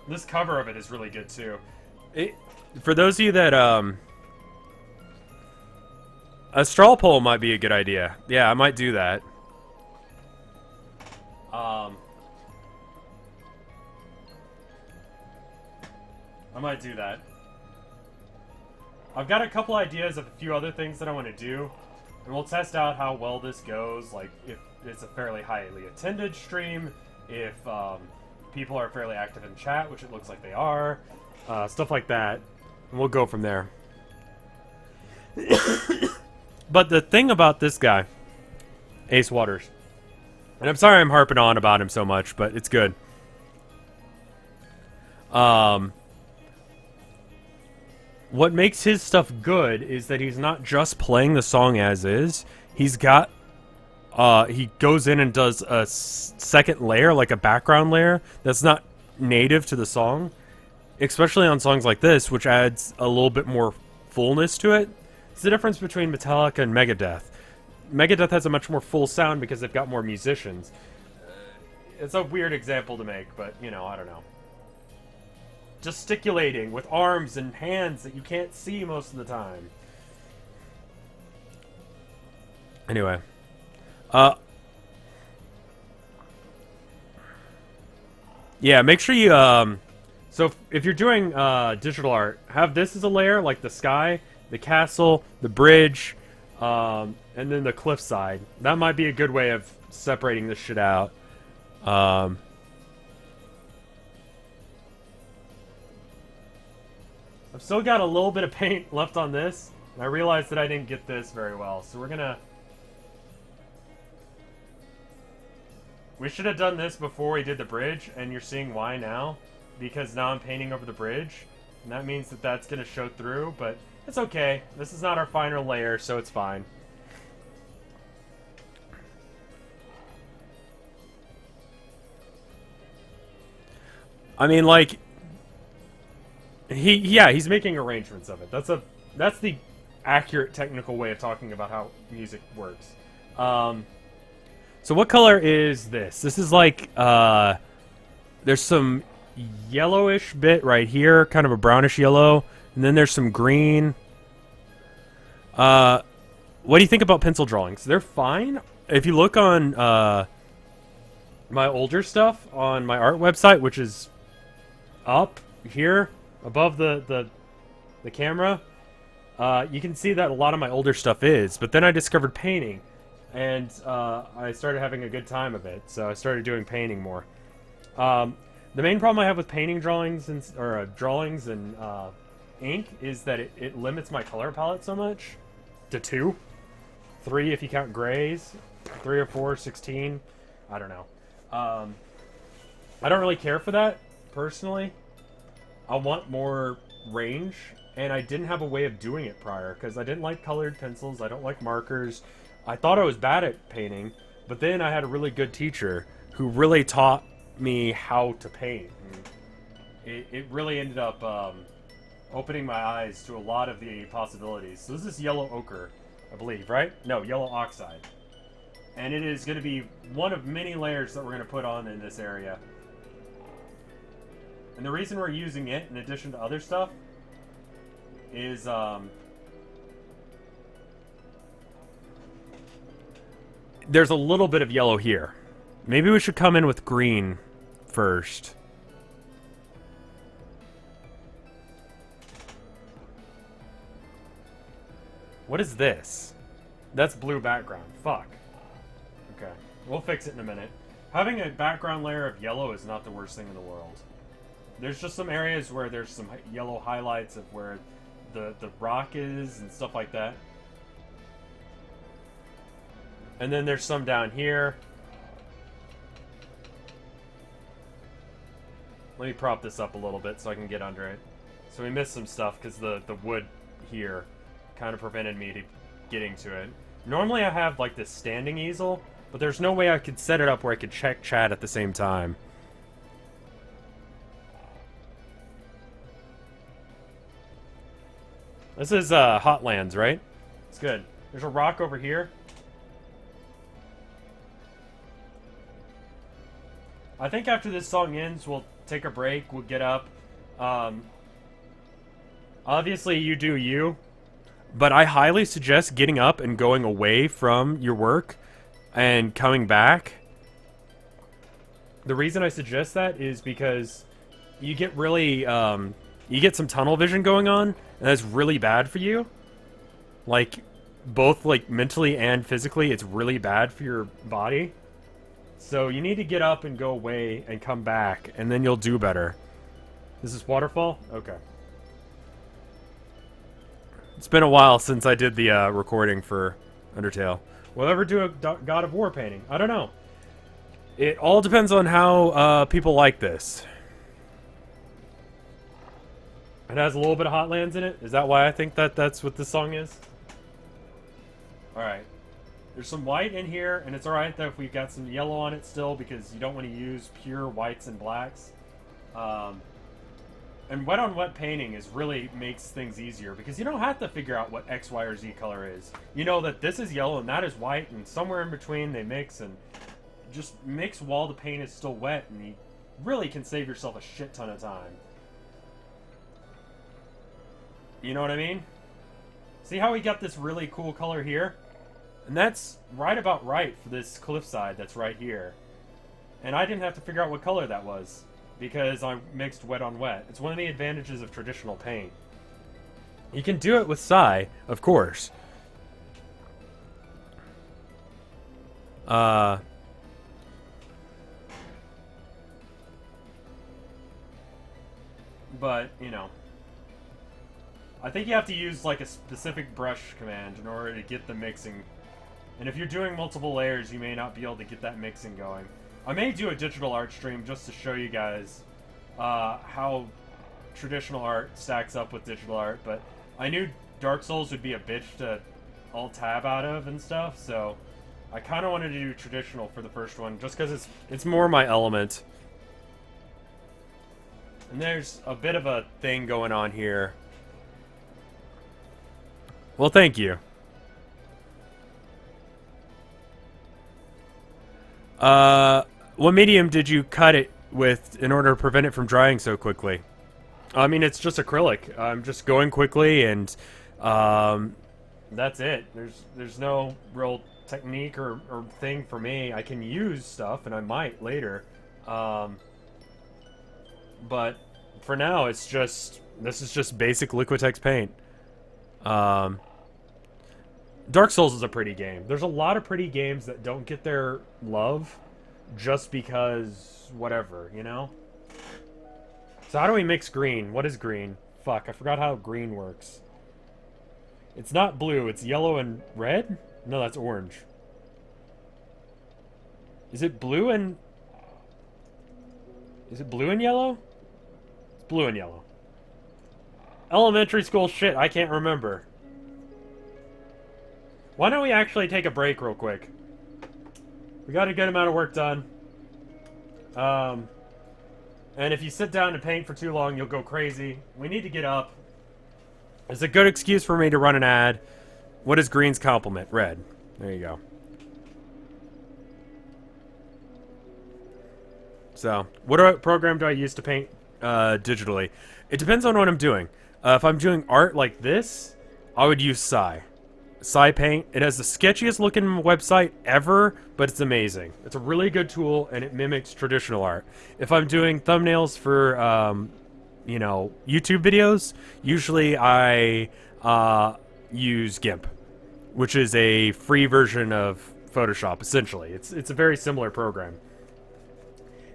This cover of it is really good too. For those of you that a straw poll might be a good idea. Yeah, I might do that. I might do that. I've got a couple ideas of a few other things that I want to do, and we'll test out how well this goes. Like if it's a fairly highly attended stream, if people are fairly active in chat, which it looks like they are, stuff like that, and we'll go from there. But the thing about this guy, Ace Waters, and I'm sorry I'm harping on about him so much, but it's good. What makes his stuff good is that he's not just playing the song as is. He's got he goes in and does a second layer, like a background layer, that's not native to the song. Especially on songs like this, which adds a little bit more fullness to it. It's the difference between Metallica and Megadeth. Megadeth has a much more full sound because they've got more musicians. It's a weird example to make, but, you know, I don't know. Gesticulating with arms and hands that you can't see most of the time. Anyway. Yeah, make sure you, so if you're doing digital art, have this as a layer, like the sky, the castle, the bridge, and then the cliffside. That might be a good way of separating this shit out. I've still got a little bit of paint left on this, and I realized that I didn't get this very well, so we're gonna... We should have done this before we did the bridge, and you're seeing why now, because now I'm painting over the bridge, and that means that that's gonna show through, but it's okay. This is not our final layer, so it's fine. I mean, like, he's making arrangements of it. That's the accurate technical way of talking about how music works. So what color is this? This is like there's some yellowish bit right here, kind of a brownish yellow, and then there's some green. What do you think about pencil drawings? They're fine. If you look on my older stuff on my art website, which is up here above the camera, you can see that a lot of my older stuff is. But then I discovered painting, and I started having a good time of it. So I started doing painting more. The main problem I have with painting drawings and drawings and ink is that it limits my color palette so much to 2, 3 if you count grays, 3 or 4, 16. I don't know. I don't really care for that personally. I want more range, and I didn't have a way of doing it prior because I didn't like colored pencils. I don't like markers. I thought I was bad at painting, but then I had a really good teacher who really taught me how to paint. It really ended up opening my eyes to a lot of the possibilities. So this is yellow ochre, I believe, right? No, yellow oxide. And it is going to be one of many layers that we're going to put on in this area. And the reason we're using it, in addition to other stuff, is there's a little bit of yellow here. Maybe we should come in with green first. What is this? That's blue background. Fuck. Okay. We'll fix it in a minute. Having a background layer of yellow is not the worst thing in the world. There's just some areas where there's some yellow highlights of where the rock is and stuff like that. And then there's some down here. Let me prop this up a little bit so I can get under it. So we missed some stuff because the wood here kind of prevented me to getting to it. Normally I have like this standing easel, but there's no way I could set it up where I could check chat at the same time. This is Hotlands, right? It's good. There's a rock over here. I think after this song ends, we'll take a break. We'll get up. Obviously, you do you. But I highly suggest getting up and going away from your work and coming back. The reason I suggest that is because you get really, you get some tunnel vision going on, and that's really bad for you. Like, both like mentally and physically, it's really bad for your body. So you need to get up and go away and come back, and then you'll do better. This is Waterfall? Okay. It's been a while since I did the recording for Undertale. Will I ever do a God of War painting? I don't know. It all depends on how people like this. It has a little bit of Hotlands in it. Is that why I think that that's what this song is? Alright. There's some white in here, and it's alright that if we've got some yellow on it still, because you don't want to use pure whites and blacks. And wet-on-wet painting really makes things easier, because you don't have to figure out what X, Y, or Z color is. You know that this is yellow and that is white, and somewhere in between they mix, and just mix while the paint is still wet, and you really can save yourself a shit ton of time. You know what I mean? See how we got this really cool color here? And that's right about right for this cliffside that's right here. And I didn't have to figure out what color that was, because I mixed wet on wet. It's one of the advantages of traditional paint. You can do it with Psy, of course. But, you know, I think you have to use like a specific brush command in order to get the mixing. And if you're doing multiple layers, you may not be able to get that mixing going. I may do a digital art stream just to show you guys how traditional art stacks up with digital art, but I knew Dark Souls would be a bitch to alt-tab out of and stuff, so I kind of wanted to do traditional for the first one, just because it's more my element. And there's a bit of a thing going on here. Well, thank you. What medium did you cut it in order to prevent it from drying so quickly. I mean, it's just acrylic. I'm just going quickly, and that's it. There's no real technique or thing for me. I can use stuff, and I might later. But for now, this is just basic Liquitex paint. Dark Souls is a pretty game. There's a lot of pretty games that don't get their love just because whatever, you know? So how do we mix green? What is green? Fuck, I forgot how green works. It's not blue, it's yellow and red? No, that's orange. Is it blue and... Is it blue and yellow? It's blue and yellow. Elementary school shit, I can't remember. Why don't we actually take a break real quick? We got a good amount of work done. And if you sit down to paint for too long, you'll go crazy. We need to get up. It's a good excuse for me to run an ad. What is green's complement? Red. There you go. So, what program do I use to paint digitally? It depends on what I'm doing. If I'm doing art like this, I would use Sci Paint. It has the sketchiest looking website ever, but it's amazing. It's a really good tool, and it mimics traditional art. If I'm doing thumbnails for, you know, YouTube videos, usually I use GIMP, which is a free version of Photoshop, essentially. It's a very similar program.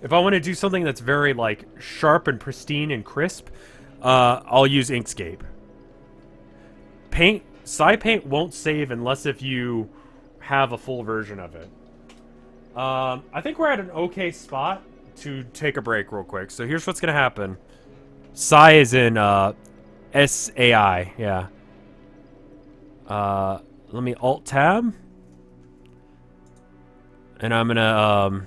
If I want to do something that's very, like, sharp and pristine and crisp, I'll use Inkscape. Paint won't save unless if you have a full version of it. I think we're at an okay spot to take a break real quick. So here's what's going to happen. Sci is in SAI, yeah. Let me Alt-Tab. And I'm going to...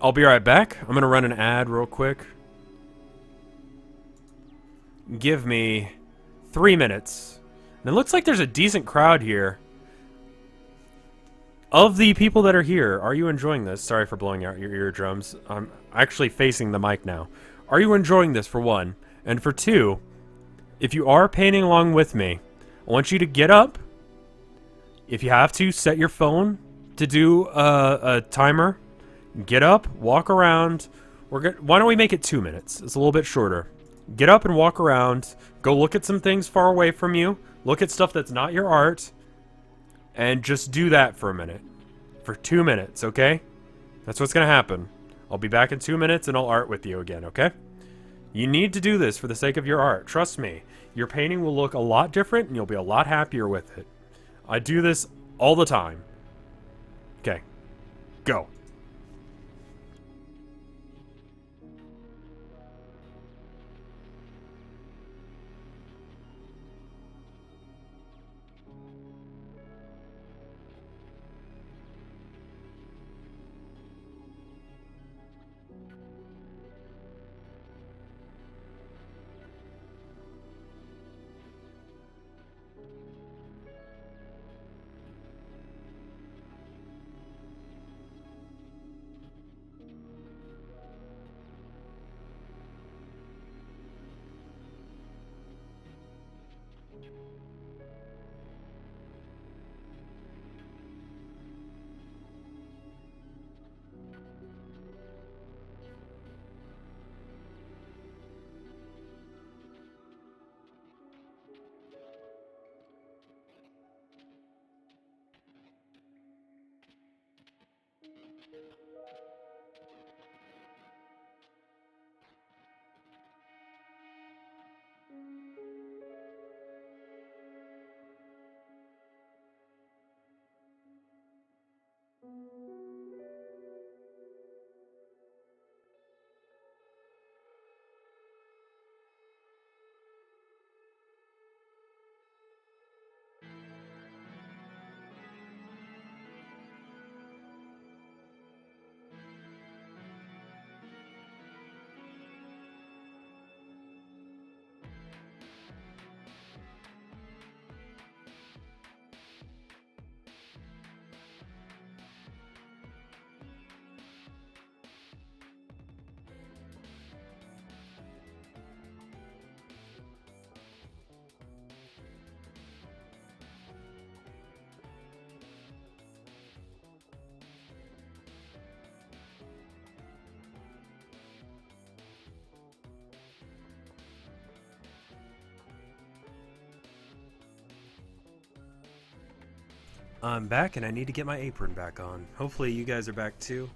I'll be right back. I'm going to run an ad real quick. Give me 3 minutes. And it looks like there's a decent crowd here. Of the people that are here, are you enjoying this? Sorry for blowing out your eardrums. I'm actually facing the mic now. Are you enjoying this, for one? And for two, if you are painting along with me, I want you to get up. If you have to, set your phone to do a timer. Get up, walk around. Why don't we make it 2 minutes? It's a little bit shorter. Get up and walk around. Go look at some things far away from you. Look at stuff that's not your art. And just do that for a minute. For 2 minutes, okay? That's what's going to happen. I'll be back in 2 minutes and I'll art with you again, okay? You need to do this for the sake of your art. Trust me. Your painting will look a lot different and you'll be a lot happier with it. I do this all the time. Okay. Go. I'm back and I need to get my apron back on. Hopefully you guys are back too.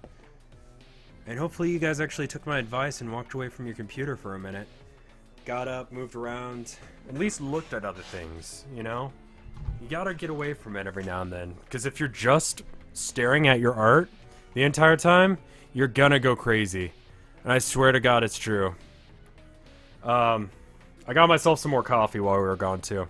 And hopefully you guys actually took my advice and walked away from your computer for a minute. Got up, moved around, at least looked at other things, you know? You gotta get away from it every now and then. Because if you're just staring at your art the entire time, you're gonna go crazy. And I swear to God it's true. I got myself some more coffee while we were gone too.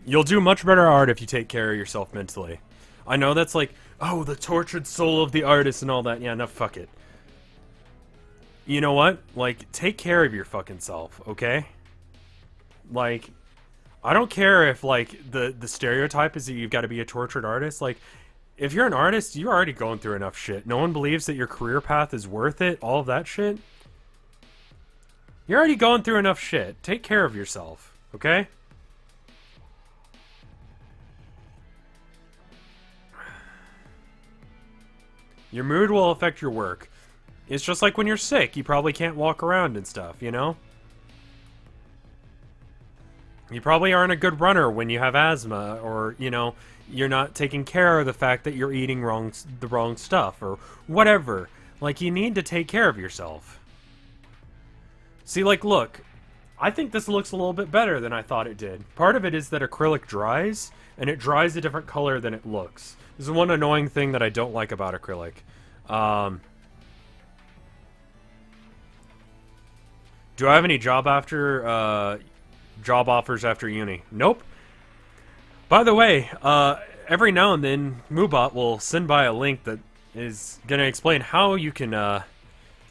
You'll do much better art if you take care of yourself mentally. I know that's like, oh, the tortured soul of the artist and all that. Yeah, no, fuck it. You know what? Like, take care of your fucking self, okay? Like, I don't care if, like, the stereotype is that you've got to be a tortured artist. Like, if you're an artist, you're already going through enough shit. No one believes that your career path is worth it, all of that shit. You're already going through enough shit. Take care of yourself, okay? Your mood will affect your work. It's just like when you're sick, you probably can't walk around and stuff, you know? You probably aren't a good runner when you have asthma, or, you know, you're not taking care of the fact that you're eating the wrong stuff, or whatever. Like, you need to take care of yourself. See, like, look, I think this looks a little bit better than I thought it did. Part of it is that acrylic dries, and it dries a different color than it looks. This is one annoying thing that I don't like about acrylic. Do I have any job offers after uni? Nope. By the way, every now and then, Moobot will send by a link that is going to explain how you can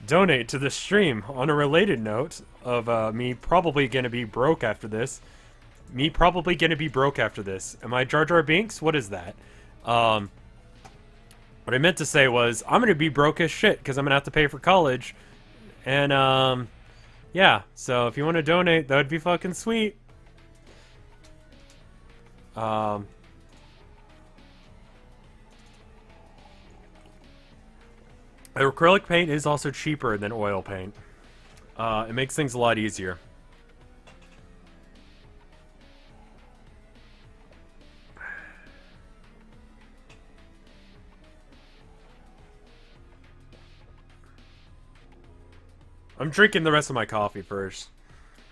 donate to the stream. On a related note of me probably going to be broke after this. Am I Jar Jar Binks? What is that? What I meant to say was, I'm going to be broke as shit because I'm going to have to pay for college. And, yeah, so if you want to donate, that would be fucking sweet. The acrylic paint is also cheaper than oil paint. It makes things a lot easier. I'm drinking the rest of my coffee first.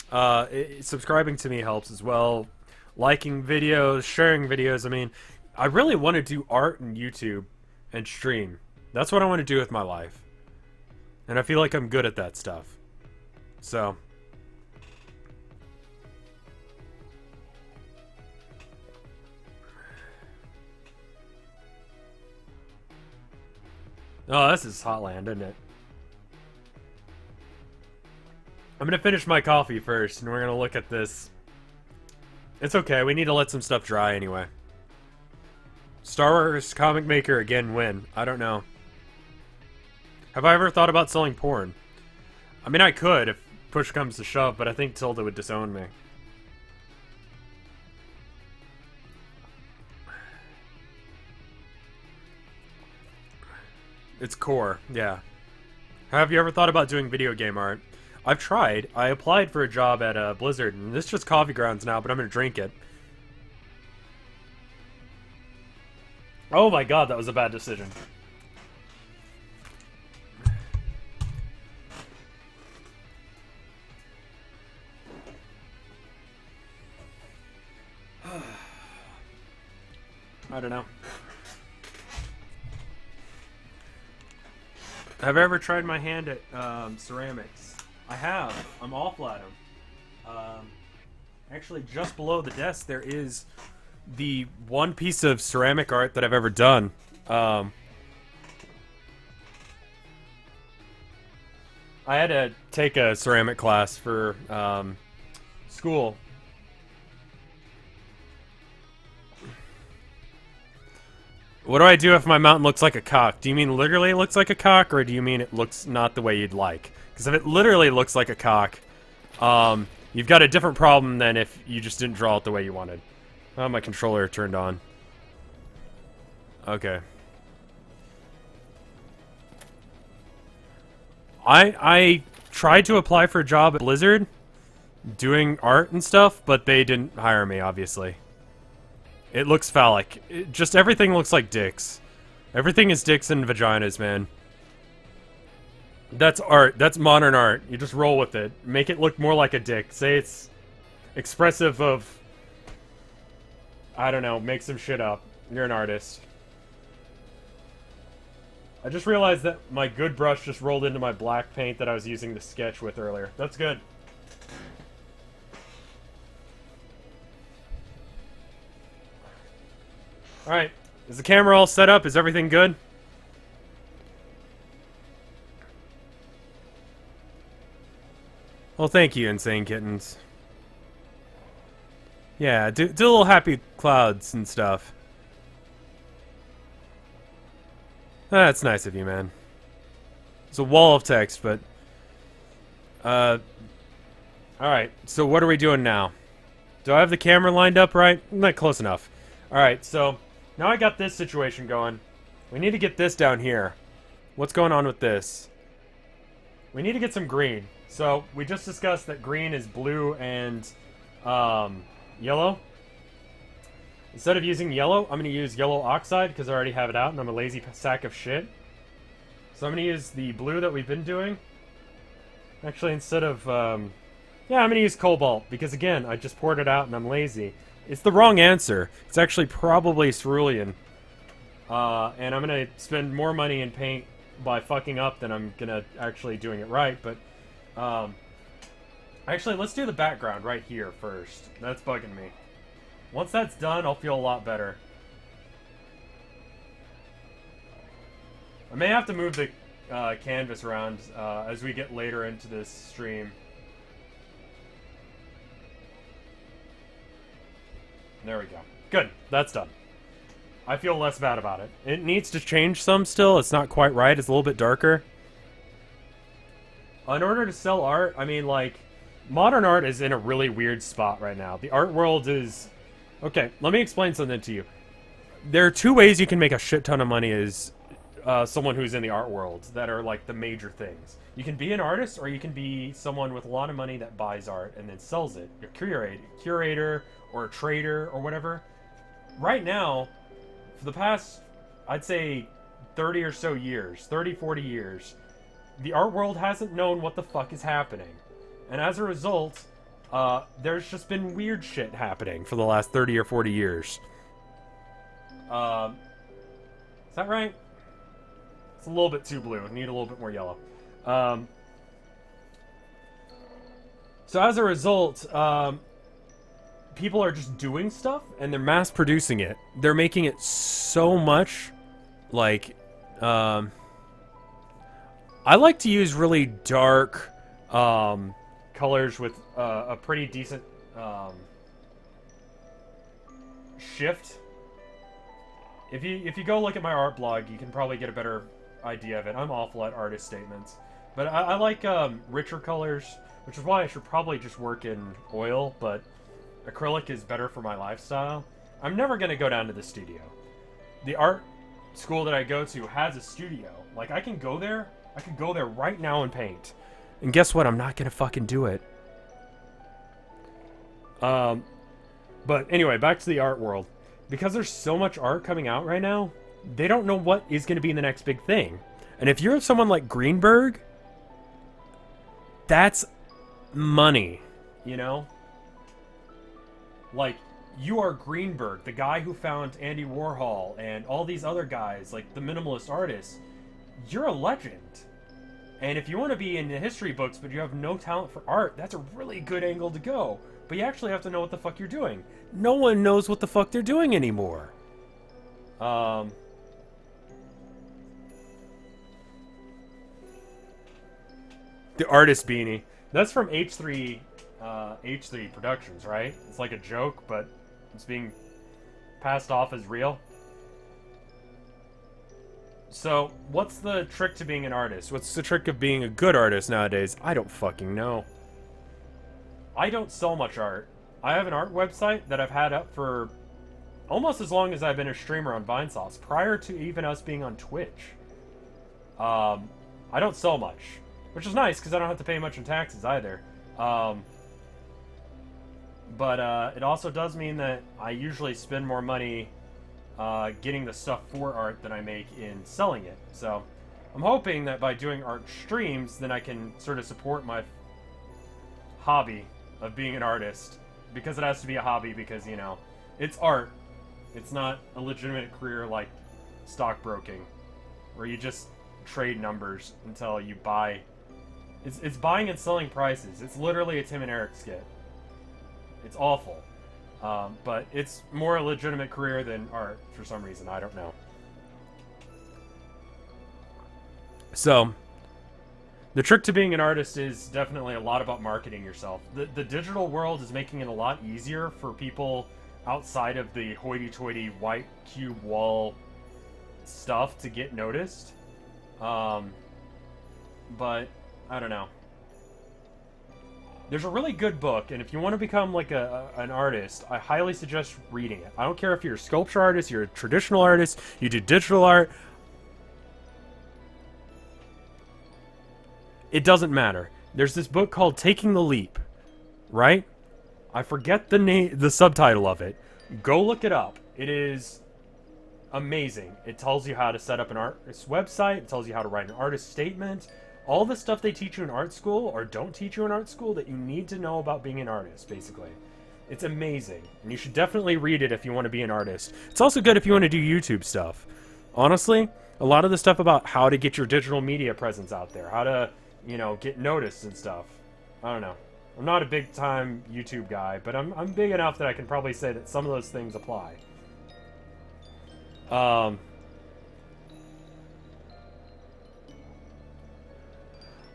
Subscribing to me helps as well. Liking videos, sharing videos. I mean, I really want to do art and YouTube and stream. That's what I want to do with my life. And I feel like I'm good at that stuff. So. Oh, this is Hotland, isn't it? I'm gonna finish my coffee first, and we're gonna look at this. It's okay, we need to let some stuff dry anyway. Star Wars comic maker again win. I don't know. Have I ever thought about selling porn? I mean, I could if push comes to shove, but I think Tilda would disown me. It's core, yeah. Have you ever thought about doing video game art? I've tried. I applied for a job at Blizzard, and this is just coffee grounds now, but I'm gonna drink it. Oh my god, that was a bad decision. I don't know. Have I ever tried my hand at ceramics? I have. I'm awful at them. Actually, just below the desk, there is the one piece of ceramic art that I've ever done. I had to take a ceramic class for school. What do I do if my mountain looks like a cock? Do you mean literally it looks like a cock, or do you mean it looks not the way you'd like? Because if it literally looks like a cock, you've got a different problem than if you just didn't draw it the way you wanted. Oh, my controller turned on. Okay. I tried to apply for a job at Blizzard doing art and stuff, but they didn't hire me, obviously. It looks phallic. Just everything looks like dicks. Everything is dicks and vaginas, man. That's art. That's modern art. You just roll with it. Make it look more like a dick. Say it's expressive of... I don't know, make some shit up. You're an artist. I just realized that my good brush just rolled into my black paint that I was using to sketch with earlier. That's good. Alright. Is the camera all set up? Is everything good? Well, thank you, Insane Kittens. Yeah, do little happy clouds and stuff. That's nice of you, man. It's a wall of text, but... Alright, so what are we doing now? Do I have the camera lined up right? Not close enough. Alright, so... Now I got this situation going. We need to get this down here. What's going on with this? We need to get some green. So, we just discussed that green is blue and... yellow. Instead of using yellow, I'm going to use yellow oxide because I already have it out and I'm a lazy sack of shit. So I'm going to use the blue that we've been doing. Actually, instead of... yeah, I'm going to use cobalt because, again, I just poured it out and I'm lazy. It's the wrong answer. It's actually probably cerulean. And I'm going to spend more money in paint by fucking up than I'm going to actually doing it right. But, actually, let's do the background right here first. That's bugging me. Once that's done, I'll feel a lot better. I may have to move the canvas around as we get later into this stream. There we go. Good. That's done. I feel less bad about it. It needs to change some still. It's not quite right. It's a little bit darker. In order to sell art, I mean, like, modern art is in a really weird spot right now. The art world is... Okay, let me explain something to you. There are two ways you can make a shit ton of money as someone who's in the art world that are, like, the major things. You can be an artist, or you can be someone with a lot of money that buys art and then sells it. You're a curator, or a trader, or whatever. Right now, for the past, I'd say, 30 or so years, 30, 40 years, the art world hasn't known what the fuck is happening. And as a result, there's just been weird shit happening for the last 30 or 40 years. Is that right? It's a little bit too blue. I need a little bit more yellow. So as a result, people are just doing stuff, and they're mass producing it. They're making it so much, like, I like to use really dark, colors with a pretty decent shift. If you go look at my art blog, you can probably get a better idea of it. I'm awful at artist statements, but I like richer colors, which is why I should probably just work in oil, but acrylic is better for my lifestyle. I'm never gonna go down to the studio. The art school that I go to has a studio. Like, I can go there right now and paint. And guess what? I'm not gonna fucking do it. But anyway, back to the art world. Because there's so much art coming out right now, they don't know what is gonna be the next big thing. And if you're someone like Greenberg, that's money, you know? Like, you are Greenberg, the guy who found Andy Warhol and all these other guys, like the minimalist artists. You're a legend. And if you want to be in the history books but you have no talent for art, that's a really good angle to go. But you actually have to know what the fuck you're doing. No one knows what the fuck they're doing anymore. The artist beanie. That's from H3 Productions, right? It's like a joke, but it's being passed off as real. So, what's the trick to being an artist? What's the trick of being a good artist nowadays? I don't fucking know. I don't sell much art. I have an art website that I've had up for almost as long as I've been a streamer on Vinesauce, prior to even us being on Twitch. I don't sell much. which is nice because I don't have to pay much in taxes either. But it also does mean that I usually spend more money getting the stuff for art than I make in selling it. So I'm hoping that by doing art streams, then I can sort of support my hobby of being an artist. Because it has to be a hobby because, you know, it's art. It's not a legitimate career like stockbroking, where you just trade numbers until you buy. It's buying and selling prices. It's literally a Tim and Eric skit. It's awful. But it's more a legitimate career than art for some reason. I don't know. So, the trick to being an artist is definitely a lot about marketing yourself. The digital world is making it a lot easier for people outside of the hoity-toity white cube wall stuff to get noticed. But, I don't know. There's a really good book, and if you want to become like an artist, I highly suggest reading it. I don't care if you're a sculpture artist, you're a traditional artist, you do digital art. It doesn't matter. There's this book called Taking the Leap, right? I forget the subtitle of it. Go look it up. It is amazing. It tells you how to set up an artist website. It tells you how to write an artist statement. All the stuff they teach you in art school or don't teach you in art school that you need to know about being an artist, basically. It's amazing. And you should definitely read it if you want to be an artist. It's also good if you want to do YouTube stuff. Honestly, a lot of the stuff about how to get your digital media presence out there, how to, you know, get noticed and stuff. I don't know. I'm not a big-time YouTube guy, but I'm big enough that I can probably say that some of those things apply.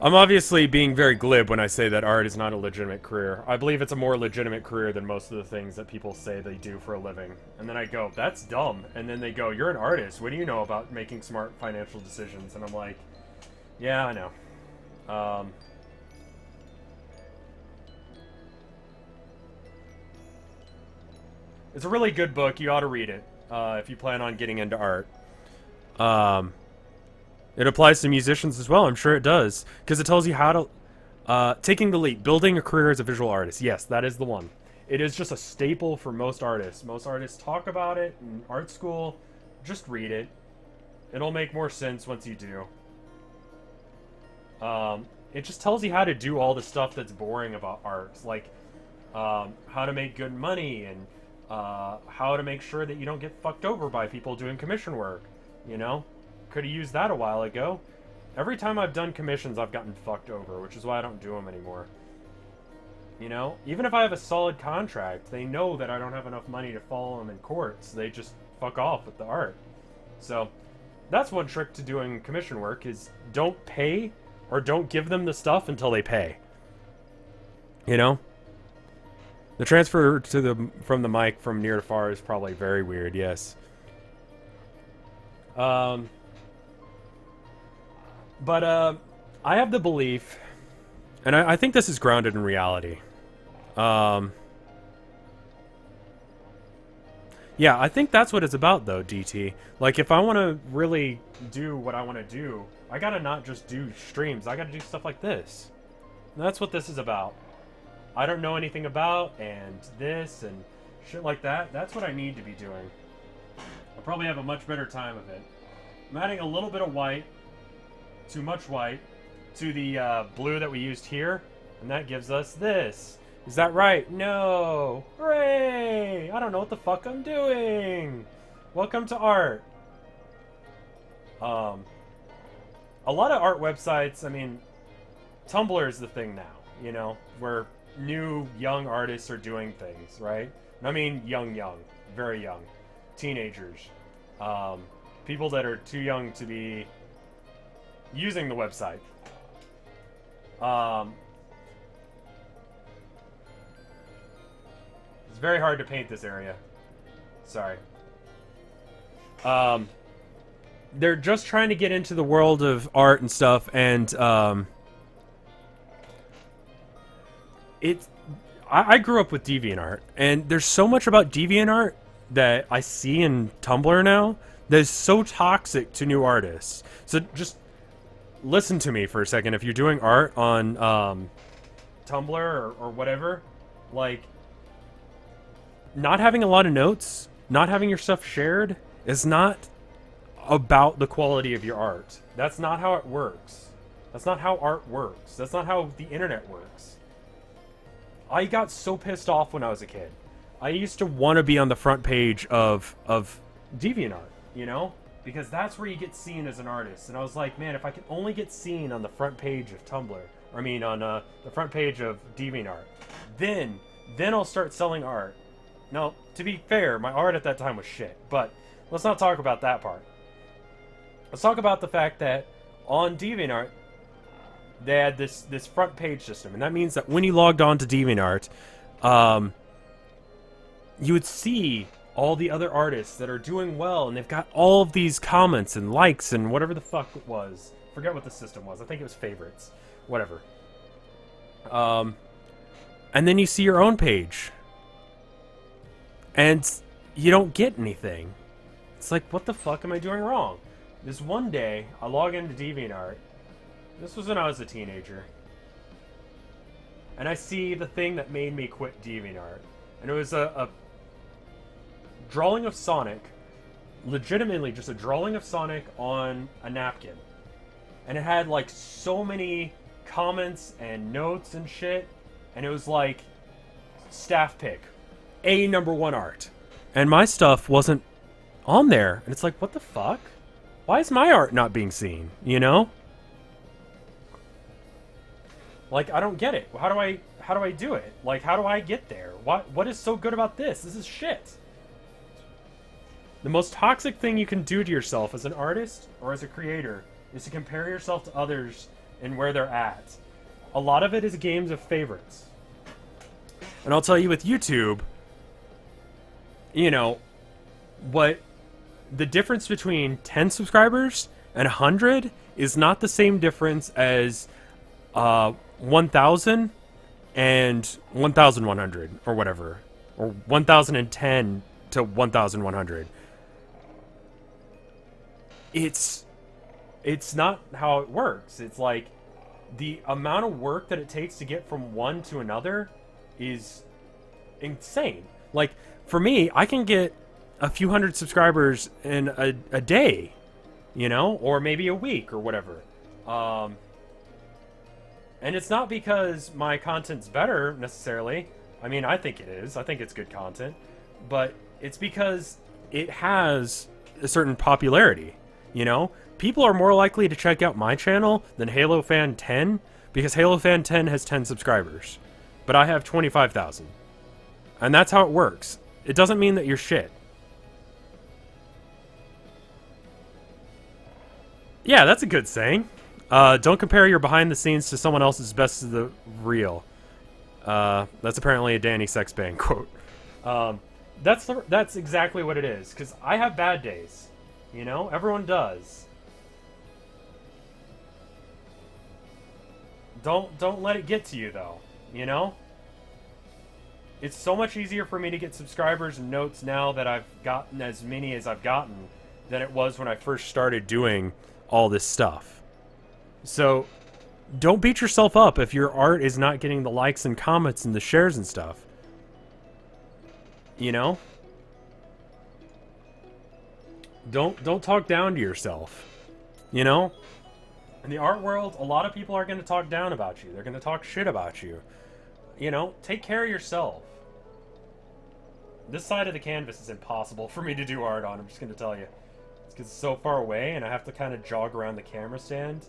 I'm obviously being very glib when I say that art is not a legitimate career. I believe it's a more legitimate career than most of the things that people say they do for a living. And then I go, that's dumb. And then they go, you're an artist. What do you know about making smart financial decisions? And I'm like, yeah, I know. It's a really good book. You ought to read it if you plan on getting into art. It applies to musicians as well. I'm sure it does. Because it tells you how to... Taking the Leap. Building a career as a visual artist. Yes, that is the one. It is just a staple for most artists. Most artists talk about it in art school. Just read it. It'll make more sense once you do. It just tells you how to do all the stuff that's boring about art. Like how to make good money and how to make sure that you don't get fucked over by people doing commission work. You know? Could have used that a while ago. Every time I've done commissions, I've gotten fucked over, which is why I don't do them anymore. You know? Even if I have a solid contract, they know that I don't have enough money to follow them in court, so they just fuck off with the art. So, that's one trick to doing commission work, is don't pay or don't give them the stuff until they pay. You know? The transfer to from the mic from near to far is probably very weird, yes. But I have the belief, and I think this is grounded in reality. Yeah, I think that's what it's about, though, DT. Like, if I want to really do what I want to do, I gotta not just do streams. I gotta do stuff like this. And that's what this is about. I don't know anything about, and this, and shit like that. That's what I need to be doing. I'll probably have a much better time of it. I'm adding a little bit of white. Too much white to the blue that we used here, and that gives us this. Is that right? No. Hooray! I don't know what the fuck I'm doing. Welcome to art. A lot of art websites, I mean, Tumblr is the thing now, you know, where new young artists are doing things, right? I mean young, very young. Teenagers. People that are too young to be using the website. It's very hard to paint this area. Sorry. They're just trying to get into the world of art and stuff, and I grew up with DeviantArt, and there's so much about DeviantArt that I see in Tumblr now that is so toxic to new artists. So just listen to me for a second. If you're doing art on Tumblr or whatever, like, not having a lot of notes, not having your stuff shared is not about the quality of your art. That's not how it works. That's not how art works. That's not how the internet works. I got so pissed off when I was a kid. I used to want to be on the front page of DeviantArt, you know? Because that's where you get seen as an artist. And I was like, man, if I could only get seen on the front page of Tumblr, or I mean on the front page of DeviantArt, then I'll start selling art. Now, to be fair, my art at that time was shit, but let's not talk about that part. Let's talk about the fact that on DeviantArt, they had this front page system, and that means that when you logged on to DeviantArt, you would see all the other artists that are doing well, and they've got all of these comments and likes and whatever the fuck it was. Forget what the system was. I think it was favorites. Whatever. And then you see your own page. And you don't get anything. It's like, what the fuck am I doing wrong? This one day, I log into DeviantArt. This was when I was a teenager. And I see the thing that made me quit DeviantArt. And it was a drawing of Sonic. Legitimately just a drawing of Sonic on a napkin. And it had like so many comments and notes and shit. And it was like, staff pick. A #1 art. And my stuff wasn't on there. And it's like, what the fuck? Why is my art not being seen? You know? Like, I don't get it. How do I do it? Like, how do I get there? What is so good about this? This is shit. The most toxic thing you can do to yourself as an artist or as a creator is to compare yourself to others and where they're at. A lot of it is games of favorites. And I'll tell you with YouTube, you know, what the difference between 10 subscribers and 100 is not the same difference as 1,000 and 1,100 or whatever, or 1,010 to 1,100. It's not how it works. It's like the amount of work that it takes to get from one to another is insane. Like, for me, I can get a few hundred subscribers in a day, you know, or maybe a week or whatever. And it's not because my content's better necessarily. I mean, I think it is. I think it's good content. But it's because it has a certain popularity, you know? People are more likely to check out my channel than Halo Fan 10 because Halo Fan 10 has 10 subscribers. But I have 25,000. And that's how it works. It doesn't mean that you're shit. Yeah, that's a good saying. Don't compare your behind the scenes to someone else's best of the real. That's apparently a Danny Sexbang quote. That's exactly what it is. Because I have bad days. You know? Everyone does. Don't let it get to you, though. You know? It's so much easier for me to get subscribers and notes now that I've gotten as many as I've gotten than it was when I first started doing all this stuff. So, don't beat yourself up if your art is not getting the likes and comments and the shares and stuff. You know? Don't talk down to yourself. You know? In the art world, a lot of people are going to talk down about you. They're going to talk shit about you. You know? Take care of yourself. This side of the canvas is impossible for me to do art on, I'm just going to tell you. It's because it's so far away and I have to kind of jog around the camera stand.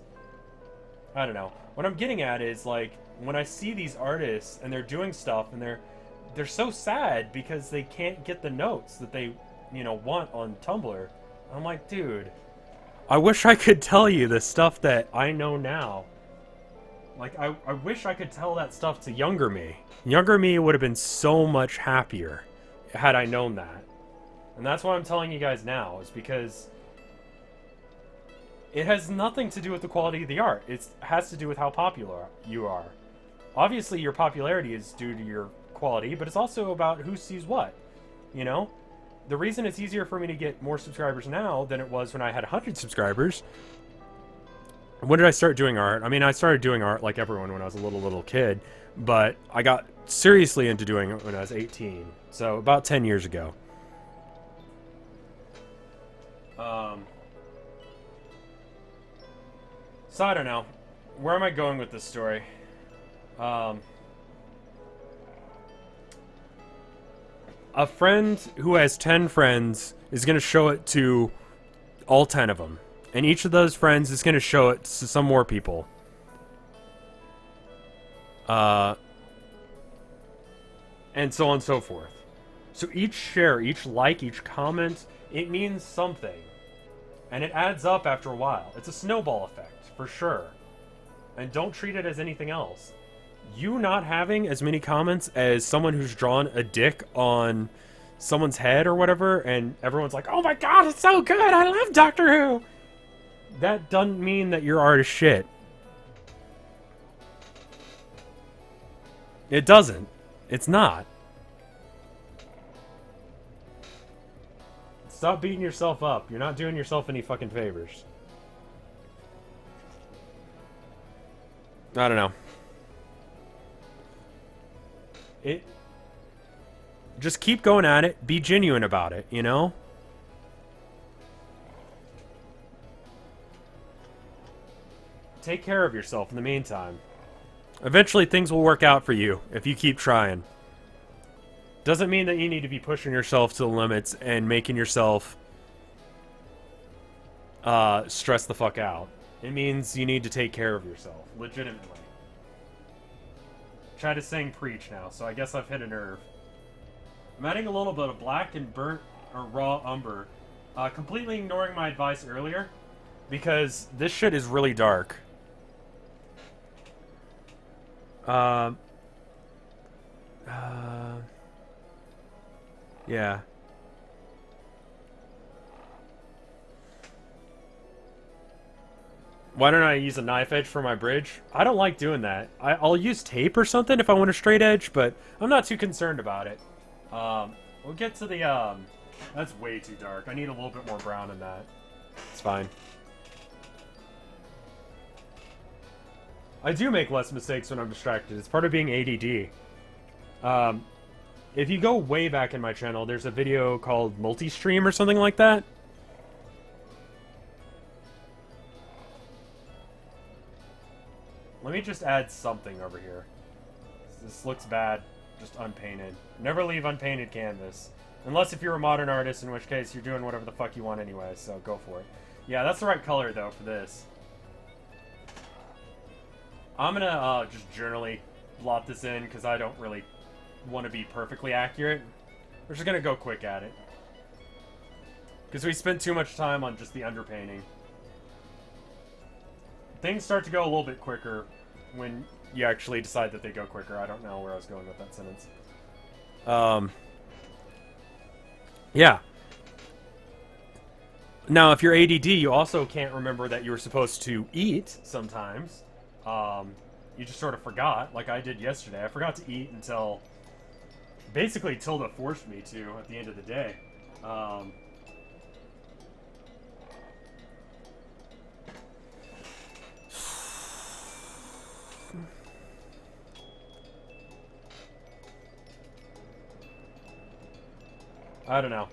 I don't know. What I'm getting at is, like, when I see these artists and they're doing stuff and they're so sad because they can't get the notes that they, you know, want on Tumblr. I'm like, dude, I wish I could tell you the stuff that I know now. Like, I wish I could tell that stuff to younger me. Younger me would have been so much happier had I known that. And that's why I'm telling you guys now, is because it has nothing to do with the quality of the art. It has to do with how popular you are. Obviously, your popularity is due to your quality, but it's also about who sees what. You know? The reason it's easier for me to get more subscribers now than it was when I had 100 subscribers when did I start doing art? I mean, I started doing art like everyone when I was a little kid, but I got seriously into doing it when I was 18. So about 10 years ago. So I don't know. Where am I going with this story? A friend who has 10 friends is going to show it to all 10 of them. And each of those friends is going to show it to some more people. And so on and so forth. So each share, each like, each comment, it means something. And it adds up after a while. It's a snowball effect, for sure. And don't treat it as anything else. You not having as many comments as someone who's drawn a dick on someone's head or whatever, and everyone's like, oh my god, it's so good, I love Doctor Who! That doesn't mean that your art is shit. It doesn't. It's not. Stop beating yourself up. You're not doing yourself any fucking favors. I don't know. Just keep going at it. Be genuine about it, you know? Take care of yourself in the meantime. Eventually things will work out for you if you keep trying. Doesn't mean that you need to be pushing yourself to the limits and making yourself stress the fuck out. It means you need to take care of yourself, legitimately. Try to sing preach now, so I guess I've hit a nerve. I'm adding a little bit of black and burnt or raw umber, completely ignoring my advice earlier, because this shit is really dark. Yeah. Why don't I use a knife edge for my bridge? I don't like doing that. I'll use tape or something if I want a straight edge, but I'm not too concerned about it. We'll get to the, that's way too dark. I need a little bit more brown in that. It's fine. I do make less mistakes when I'm distracted. It's part of being ADD. If you go way back in my channel, there's a video called Multi-Stream or something like that. Let me just add something over here. This looks bad, just unpainted. Never leave unpainted canvas. Unless if you're a modern artist, in which case you're doing whatever the fuck you want anyway, so go for it. Yeah, that's the right color, though, for this. I'm gonna just generally blot this in, because I don't really want to be perfectly accurate. We're just gonna go quick at it. Because we spent too much time on just the underpainting. Things start to go a little bit quicker when you actually decide that they go quicker. I don't know where I was going with that sentence. Yeah. Now, if you're ADD, you also can't remember that you were supposed to eat sometimes. You just sort of forgot, like I did yesterday. I forgot to eat until... Basically, Tilda forced me to at the end of the day. I don't know.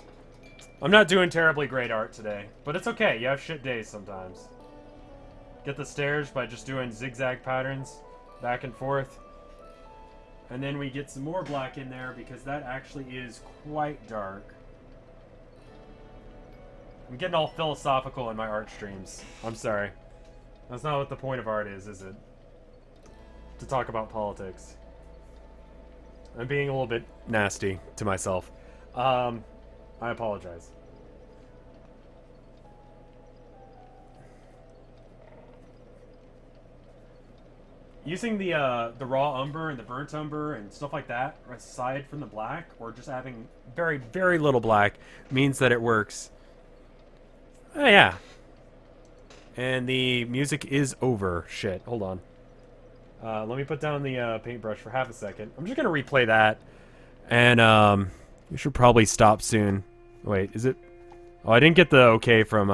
I'm not doing terribly great art today, but it's okay. You have shit days sometimes. Get the stairs by just doing zigzag patterns back and forth. And then we get some more black in there because that actually is quite dark. I'm getting all philosophical in my art streams. I'm sorry. That's not what the point of art is it? To talk about politics. I'm being a little bit nasty to myself. I apologize. Using the raw umber and the burnt umber and stuff like that aside from the black, or just having very, very little black, means that it works. Oh, yeah. And the music is over. Shit, hold on. Let me put down the paintbrush for half a second. I'm just gonna replay that. And, we should probably stop soon. Wait, is it... Oh, I didn't get the okay from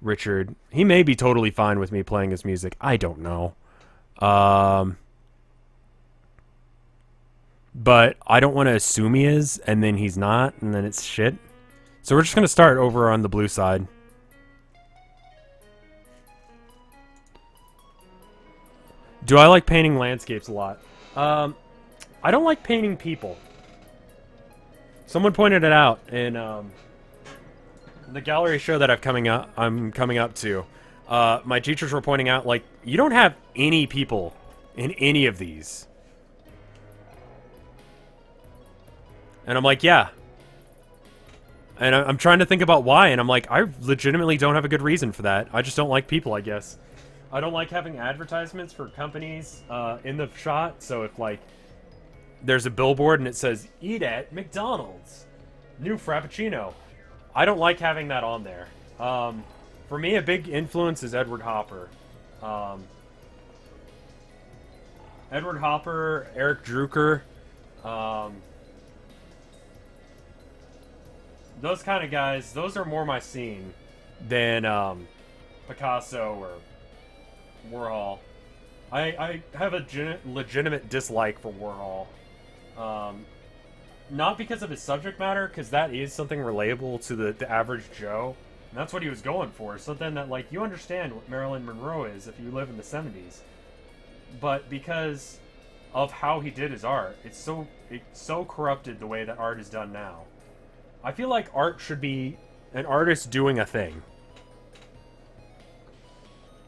Richard. He may be totally fine with me playing his music. I don't know. But I don't want to assume he is, and then he's not, and then it's shit. So we're just going to start over on the blue side. Do I like painting landscapes a lot? I don't like painting people. Someone pointed it out in the gallery show that I'm coming up to. My teachers were pointing out, like, you don't have any people in any of these. And I'm like, yeah. And I'm trying to think about why, and I'm like, I legitimately don't have a good reason for that. I just don't like people, I guess. I don't like having advertisements for companies in the shot, so if, like, there's a billboard and it says, eat at McDonald's, new Frappuccino. I don't like having that on there. For me, a big influence is Edward Hopper. Edward Hopper, Eric Drucker, those kind of guys, those are more my scene than Picasso or Warhol. I have a legitimate dislike for Warhol. Not because of his subject matter, because that is something relatable to the average Joe. And that's what he was going for. Something that, like, you understand what Marilyn Monroe is if you live in the 70s. But because of how he did his art, it's so corrupted the way that art is done now. I feel like art should be an artist doing a thing.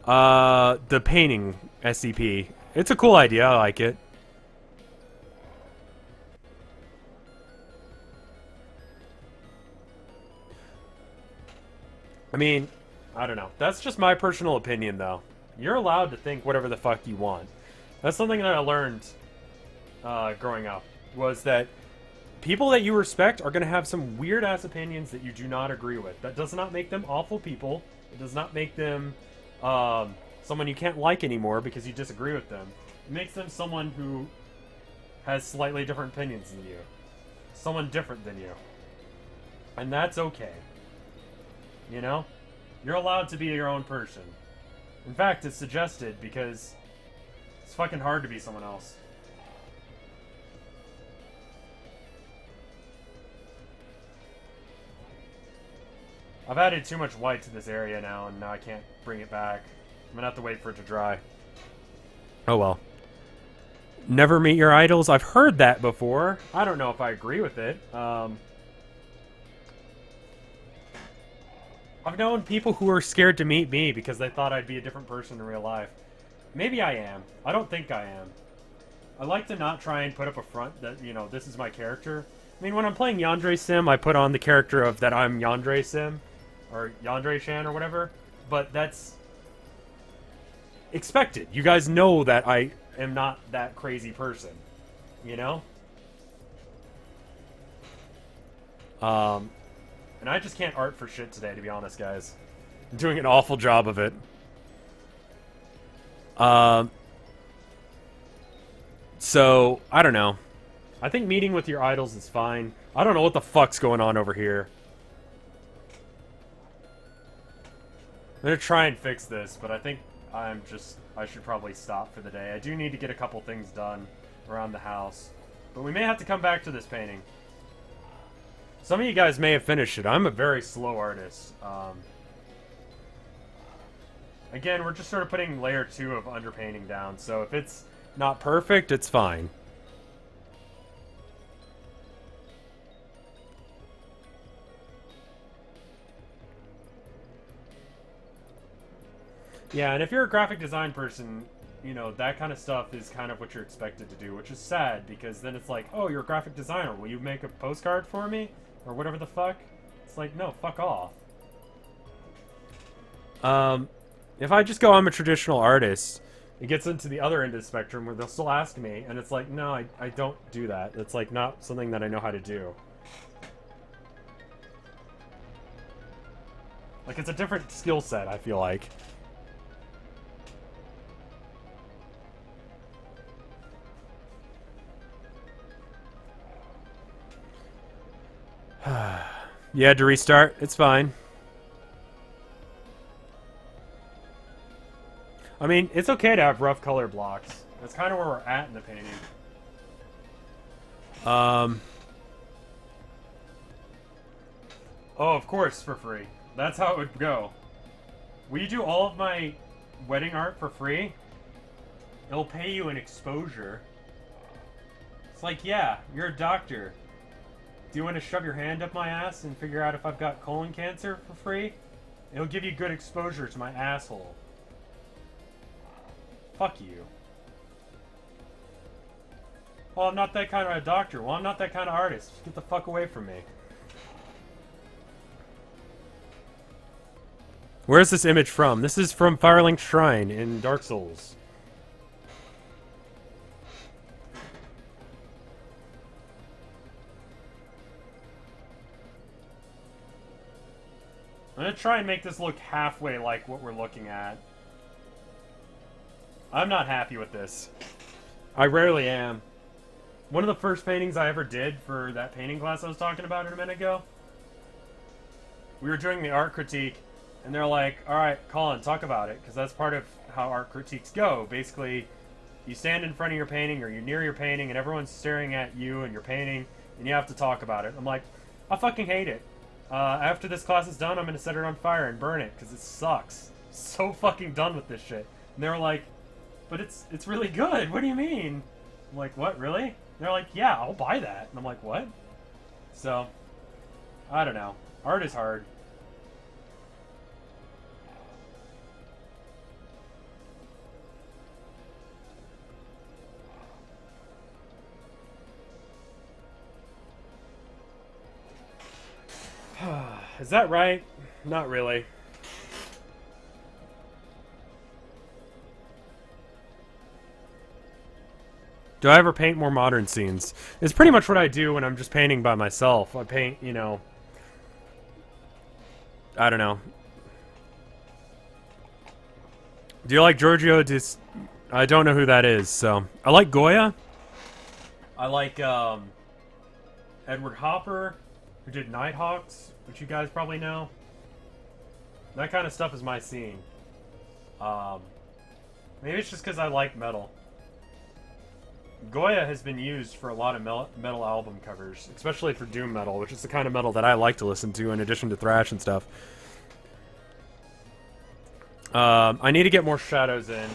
The painting SCP. It's a cool idea, I like it. I mean, I don't know. That's just my personal opinion, though. You're allowed to think whatever the fuck you want. That's something that I learned growing up, was that people that you respect are going to have some weird-ass opinions that you do not agree with. That does not make them awful people. It does not make them someone you can't like anymore because you disagree with them. It makes them someone who has slightly different opinions than you. Someone different than you. And that's okay. You know? You're allowed to be your own person. In fact, it's suggested because it's fucking hard to be someone else. I've added too much white to this area now, and now I can't bring it back. I'm gonna have to wait for it to dry. Oh well. Never meet your idols? I've heard that before. I don't know if I agree with it. I've known people who are scared to meet me because they thought I'd be a different person in real life. Maybe I am. I don't think I am. I like to not try and put up a front that, you know, this is my character. I mean, when I'm playing Yandere Sim, I put on the character of that I'm Yandere Sim. Or Yandere Shan or whatever. But that's expected. You guys know that I am not that crazy person. You know? And I just can't art for shit today, to be honest, guys. I'm doing an awful job of it. So, I don't know. I think meeting with your idols is fine. I don't know what the fuck's going on over here. I'm gonna try and fix this, but I think I should probably stop for the day. I do need to get a couple things done around the house. But we may have to come back to this painting. Some of you guys may have finished it. I'm a very slow artist. Again, we're just sort of putting layer 2 of underpainting down, so if it's not perfect, it's fine. Yeah, and if you're a graphic design person, you know, that kind of stuff is kind of what you're expected to do, which is sad, because then it's like, oh, you're a graphic designer, will you make a postcard for me? Or whatever the fuck? It's like, no, fuck off. If I just go, I'm a traditional artist, it gets into the other end of the spectrum where they'll still ask me, and it's like, no, I don't do that. It's like not something that I know how to do. Like, it's a different skill set, I feel like. You had to restart? It's fine. I mean, it's okay to have rough color blocks. That's kind of where we're at in the painting. Oh, of course, for free. That's how it would go. Will you do all of my wedding art for free? It'll pay you an exposure. It's like, yeah, you're a doctor. Do you want to shove your hand up my ass and figure out if I've got colon cancer for free? It'll give you good exposure to my asshole. Fuck you. Well, I'm not that kind of a doctor. Well, I'm not that kind of artist. Just get the fuck away from me. Where's this image from? This is from Firelink Shrine in Dark Souls. I'm gonna try and make this look halfway like what we're looking at. I'm not happy with this. I rarely am. One of the first paintings I ever did for that painting class I was talking about a minute ago, we were doing the art critique, and they're like, alright, Colin, talk about it, because that's part of how art critiques go. Basically, you stand in front of your painting, or you're near your painting, and everyone's staring at you and your painting, and you have to talk about it. I'm like, I fucking hate it. After this class is done, I'm going to set it on fire and burn it, because it sucks. So fucking done with this shit. And they were like, but it's really good. What do you mean? I'm like, what, really? And they're like, yeah, I'll buy that. And I'm like, what? So, I don't know. Art is hard. Is that right? Not really. Do I ever paint more modern scenes? It's pretty much what I do when I'm just painting by myself. I paint, you know... I don't know. Do you like Giorgio Dis... I don't know who that is, so... I like Goya. I like, Edward Hopper, who did Nighthawks, which you guys probably know. That kind of stuff is my scene. Maybe it's just because I like metal. Goya has been used for a lot of metal album covers, especially for doom metal, which is the kind of metal that I like to listen to in addition to thrash and stuff. I need to get more shadows in,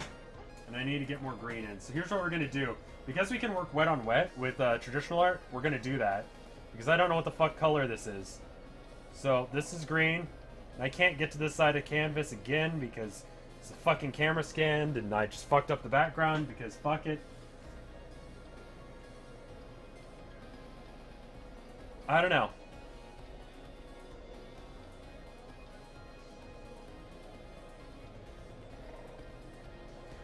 and I need to get more green in. So here's what we're going to do. Because we can work wet on wet with traditional art, we're going to do that. Because I don't know what the fuck color this is. So this is green. I can't get to this side of canvas again because it's a fucking camera scanned, and I just fucked up the background because fuck it. I don't know.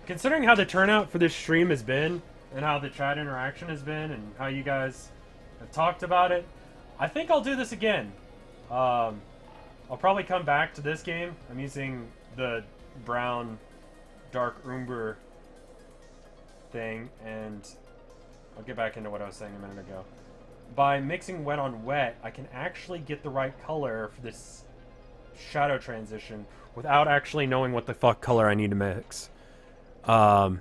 Considering how the turnout for this stream has been, and how the chat interaction has been, and how you guys have talked about it, I think I'll do this again. I'll probably come back to this game. I'm using the brown dark umber thing, and I'll get back into what I was saying a minute ago. By mixing wet on wet, I can actually get the right color for this shadow transition without actually knowing what the fuck color I need to mix. You're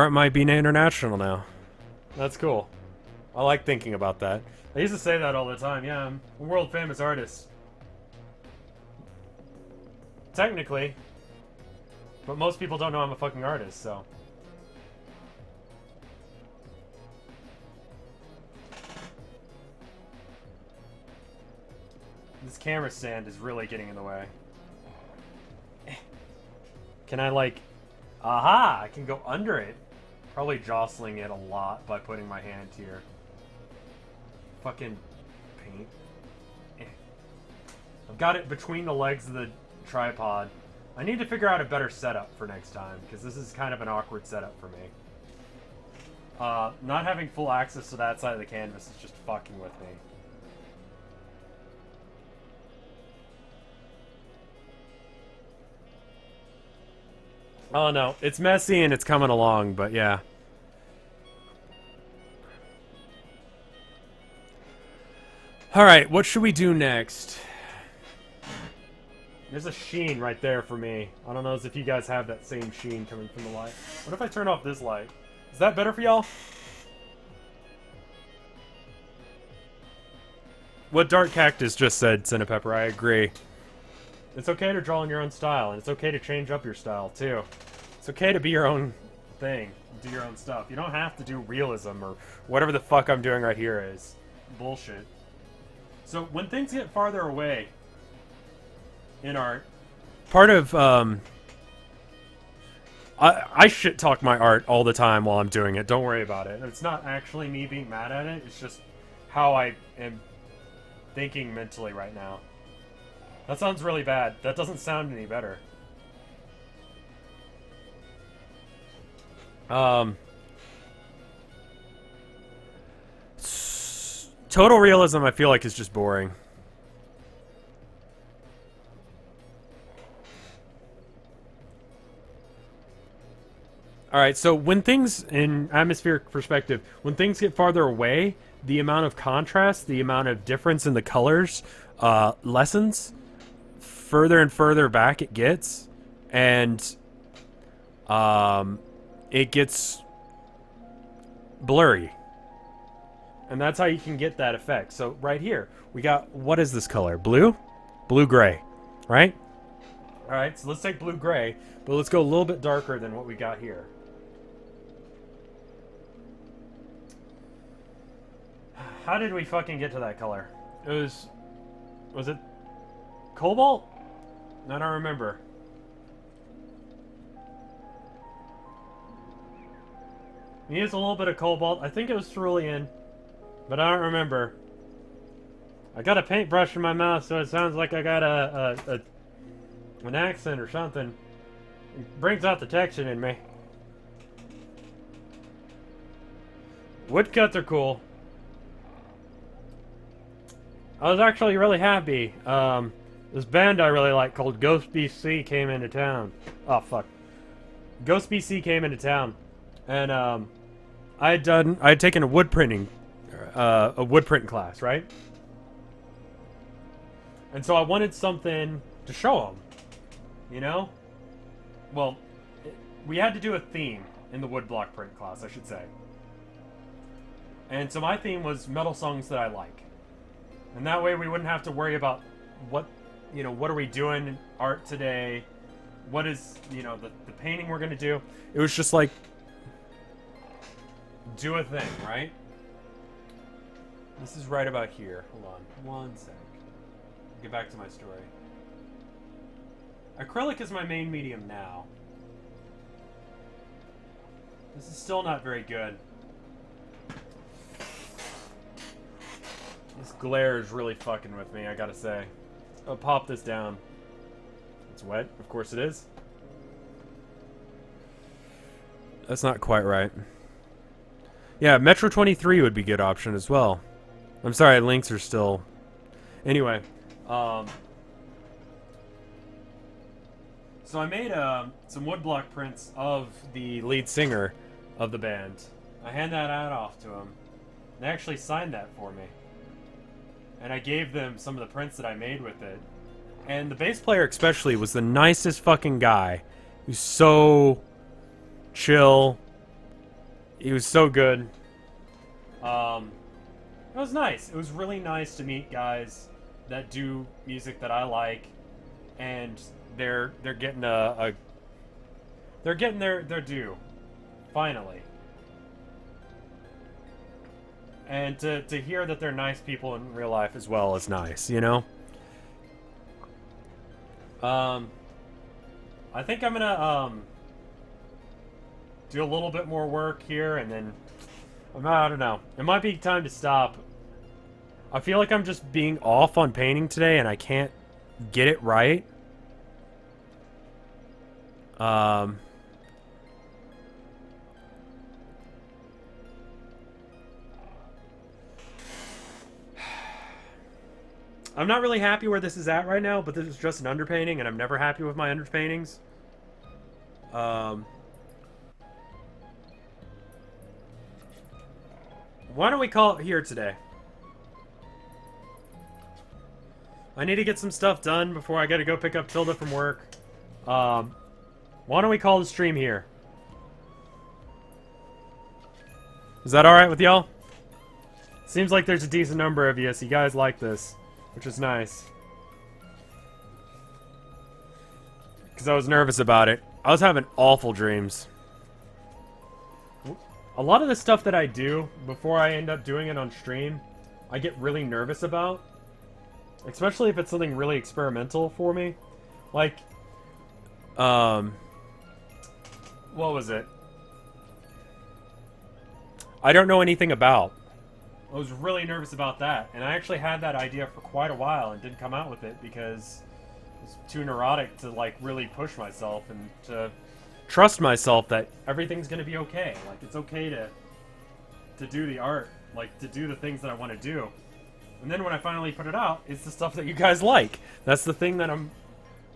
at my Bina International now. That's cool. I like thinking about that. I used to say that all the time. Yeah, I'm a world famous artist. Technically. But most people don't know I'm a fucking artist, so... This camera stand is really getting in the way. Can I, like... Aha! I can go under it. Probably jostling it a lot by putting my hand here. Fucking paint. I've got it between the legs of the tripod. I need to figure out a better setup for next time, because this is kind of an awkward setup for me. Not having full access to that side of the canvas is just fucking with me. Oh no, it's messy and it's coming along, but yeah. Alright, what should we do next? There's a sheen right there for me. I don't know if you guys have that same sheen coming from the light. What if I turn off this light? Is that better for y'all? What Dark Cactus just said, Cinepepper, I agree. It's okay to draw in your own style, and it's okay to change up your style, too. It's okay to be your own thing, do your own stuff. You don't have to do realism or whatever the fuck I'm doing right here is. Bullshit. So, when things get farther away in art, part of, I shit talk my art all the time while I'm doing it. Don't worry about it. It's not actually me being mad at it. It's just how I am thinking mentally right now. That sounds really bad. That doesn't sound any better. Total realism, I feel like, is just boring. Alright, so when things, in atmospheric perspective, when things get farther away, the amount of contrast, the amount of difference in the colors lessens. Further and further back it gets, and it gets blurry. And that's how you can get that effect. So right here, we got, what is this color? Blue? Blue-gray, right? Alright, so let's take blue-gray, but let's go a little bit darker than what we got here. How did we fucking get to that color? It was it cobalt? I don't remember. We used a little bit of cobalt. I think it was cerulean, but I don't remember. I got a paintbrush in my mouth, so it sounds like I got an accent or something. It brings out the Texan in me. Woodcuts are cool. I was actually really happy. This band I really like called Ghost BC came into town. Oh, fuck. Ghost BC came into town. And, I had taken a wood printing class, right? And so I wanted something to show them, you know? Well, we had to do a theme in the woodblock print class, I should say. And so my theme was metal songs that I like. And that way we wouldn't have to worry about what are we doing in art today? What is, the painting we're going to do? It was just like, do a thing, right? This is right about here. Hold on one sec. Get back to my story. Acrylic is my main medium now. This is still not very good. This glare is really fucking with me, I gotta say. I'll pop this down. It's wet, of course it is. That's not quite right. Yeah, Metro 23 would be a good option as well. I'm sorry, links are still... Anyway, so I made some woodblock prints of the lead singer of the band. I hand that out off to him. They actually signed that for me. And I gave them some of the prints that I made with it. And the bass player especially was the nicest fucking guy. He was so chill. He was so good. It was nice. It was really nice to meet guys that do music that I like, and they're getting they're getting their due, finally. And to hear that they're nice people in real life as well is nice, you know? I think I'm gonna, do a little bit more work here, and then... I don't know. It might be time to stop. I feel like I'm just being off on painting today, and I can't get it right. I'm not really happy where this is at right now, but this is just an underpainting, and I'm never happy with my underpaintings. Why don't we call it here today? I need to get some stuff done before I gotta go pick up Tilda from work. Why don't we call the stream here? Is that alright with y'all? Seems like there's a decent number of you, so you guys like this, which is nice. Because I was nervous about it. I was having awful dreams. A lot of the stuff that I do before I end up doing it on stream, I get really nervous about. Especially if it's something really experimental for me. Like, what was it? I don't know anything about. I was really nervous about that, and I actually had that idea for quite a while and didn't come out with it because I was too neurotic to like really push myself and to trust myself that everything's gonna be okay. Like it's okay to do the art, like to do the things that I want to do. And then when I finally put it out, it's the stuff that you guys like. That's the thing that I'm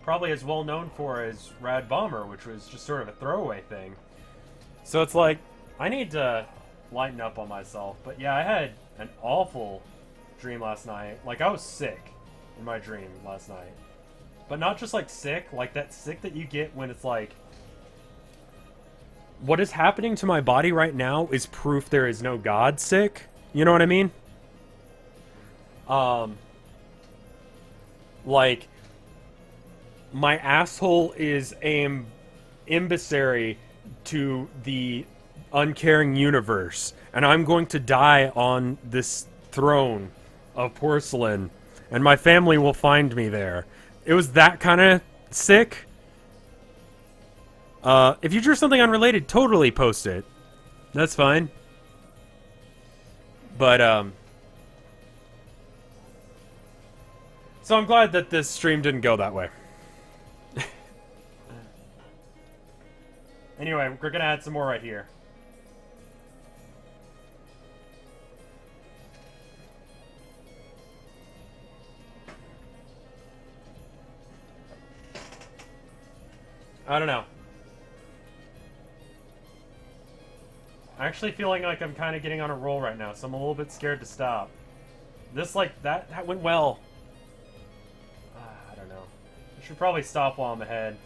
probably as well known for as Rad Bomber, which was just sort of a throwaway thing. So it's like I need to lighten up on myself. But yeah, I had an awful dream last night. Like I was sick in my dream last night. But not just like sick, like that sick that you get when it's like what is happening to my body right now is proof there is no God sick. You know what I mean? Like my asshole is an emissary to the uncaring universe, and I'm going to die on this throne of porcelain, and my family will find me there. It was that kind of sick. If you drew something unrelated, totally post it. That's fine. But, so I'm glad that this stream didn't go that way. Anyway, we're gonna add some more right here. I don't know. I'm actually feeling like I'm kind of getting on a roll right now, so I'm a little bit scared to stop. This, like, that went well. I don't know. I should probably stop while I'm ahead.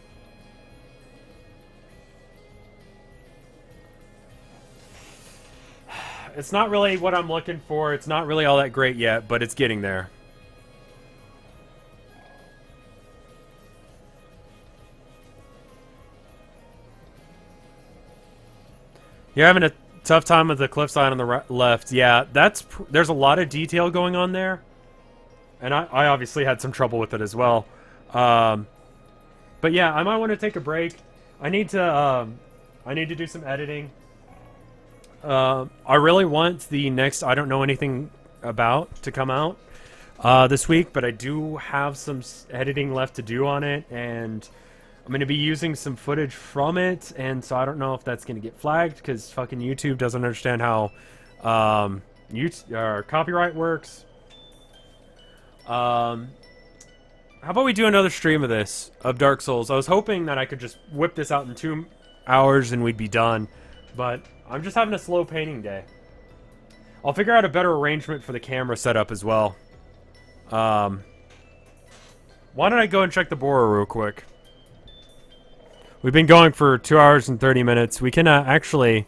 It's not really what I'm looking for. It's not really all that great yet, but it's getting there. You're having a tough time with the cliffside on the left. Yeah, there's a lot of detail going on there. And I obviously had some trouble with it as well. But yeah, I might want to take a break. I need to do some editing. I really want the next I don't know anything about to come out this week, but I do have some editing left to do on it, and I'm going to be using some footage from it, and so I don't know if that's going to get flagged, because fucking YouTube doesn't understand how copyright works. How about we do another stream of this, of Dark Souls? I was hoping that I could just whip this out in 2 hours and we'd be done, but I'm just having a slow painting day. I'll figure out a better arrangement for the camera setup as well. Why don't I go and check the Bora real quick? We've been going for 2 hours and 30 minutes. We can actually...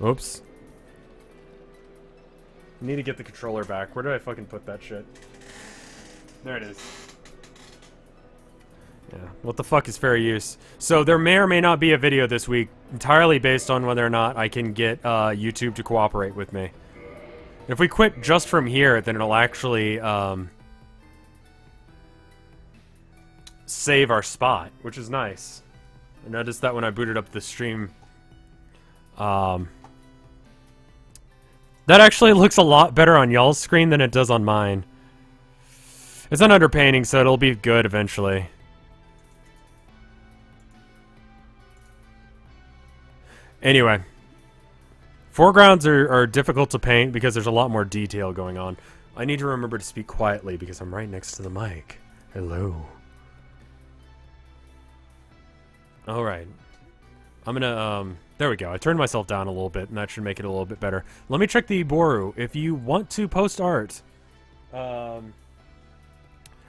Oops. I need to get the controller back. Where did I fucking put that shit? There it is. Yeah, what the fuck is fair use? So there may or may not be a video this week, entirely based on whether or not I can get YouTube to cooperate with me. If we quit just from here, then it'll actually save our spot, which is nice. I noticed that when I booted up the stream. That actually looks a lot better on y'all's screen than it does on mine. It's an underpainting, so it'll be good eventually. Anyway. Foregrounds are difficult to paint because there's a lot more detail going on. I need to remember to speak quietly because I'm right next to the mic. Hello. Alright. I'm gonna, there we go. I turned myself down a little bit, and that should make it a little bit better. Let me check the Boru. If you want to post art,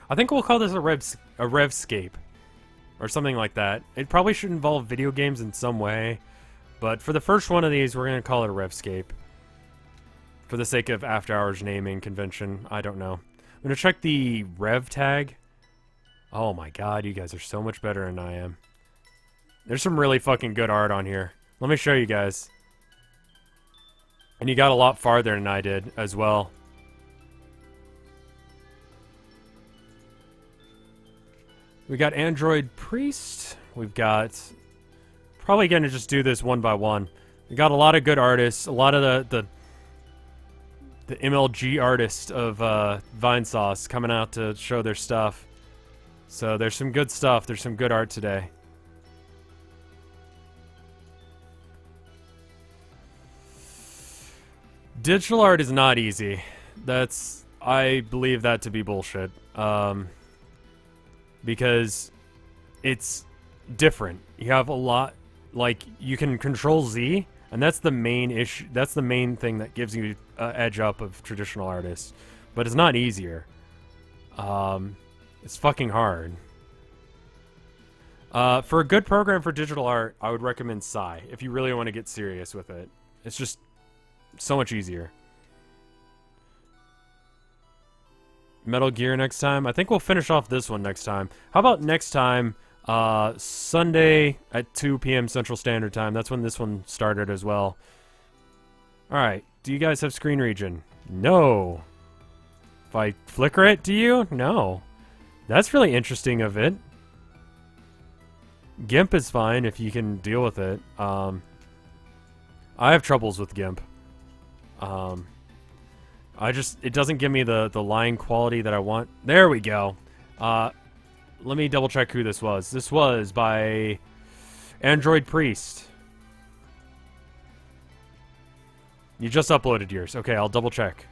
I think we'll call this a RevScape. Or something like that. It probably should involve video games in some way. But for the first one of these, we're going to call it a RevScape. For the sake of After Hours naming convention. I don't know. I'm going to check the Rev tag. Oh my god, you guys are so much better than I am. There's some really fucking good art on here. Let me show you guys. And you got a lot farther than I did as well. We got Android Priest. We've got... Probably going to just do this one by one. We got a lot of good artists. A lot of the MLG artists of Vinesauce coming out to show their stuff. So there's some good stuff. There's some good art today. Digital art is not easy. I believe that to be bullshit. Because it's different. You have a lot, like, you can control Z, and that's the main issue. That's the main thing that gives you an edge up of traditional artists. But it's not easier. It's fucking hard. For a good program for digital art, I would recommend Psy, if you really want to get serious with it. It's just so much easier. Metal Gear next time. I think we'll finish off this one next time. How about next time, Sunday at 2 p.m. Central Standard Time. That's when this one started as well. Alright, do you guys have screen region? No. If I flicker it, do you? No. That's really interesting of it. GIMP is fine if you can deal with it. I have troubles with GIMP. It doesn't give me the line quality that I want. There we go. Let me double check who this was. This was by Android Priest. You just uploaded yours. Okay, I'll double check.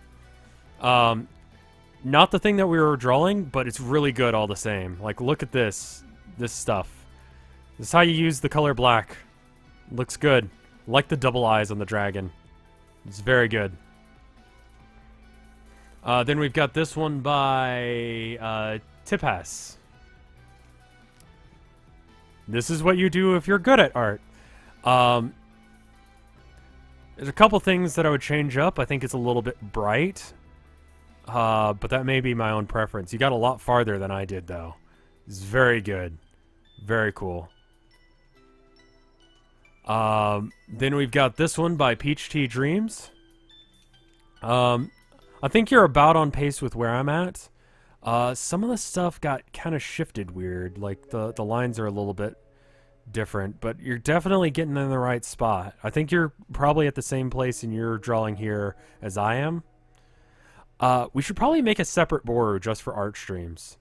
Not the thing that we were drawing, but it's really good all the same. Like, look at this stuff. This is how you use the color black. Looks good. Like the double eyes on the dragon. It's very good. Then we've got this one by Tipas. This is what you do if you're good at art. There's a couple things that I would change up. I think it's a little bit bright. But that may be my own preference. You got a lot farther than I did, though. It's very good. Very cool. Then we've got this one by Peach Tea Dreams. I think you're about on pace with where I'm at. Some of the stuff got kind of shifted weird. Like, the lines are a little bit different. But you're definitely getting in the right spot. I think you're probably at the same place in your drawing here as I am. We should probably make a separate board just for art streams.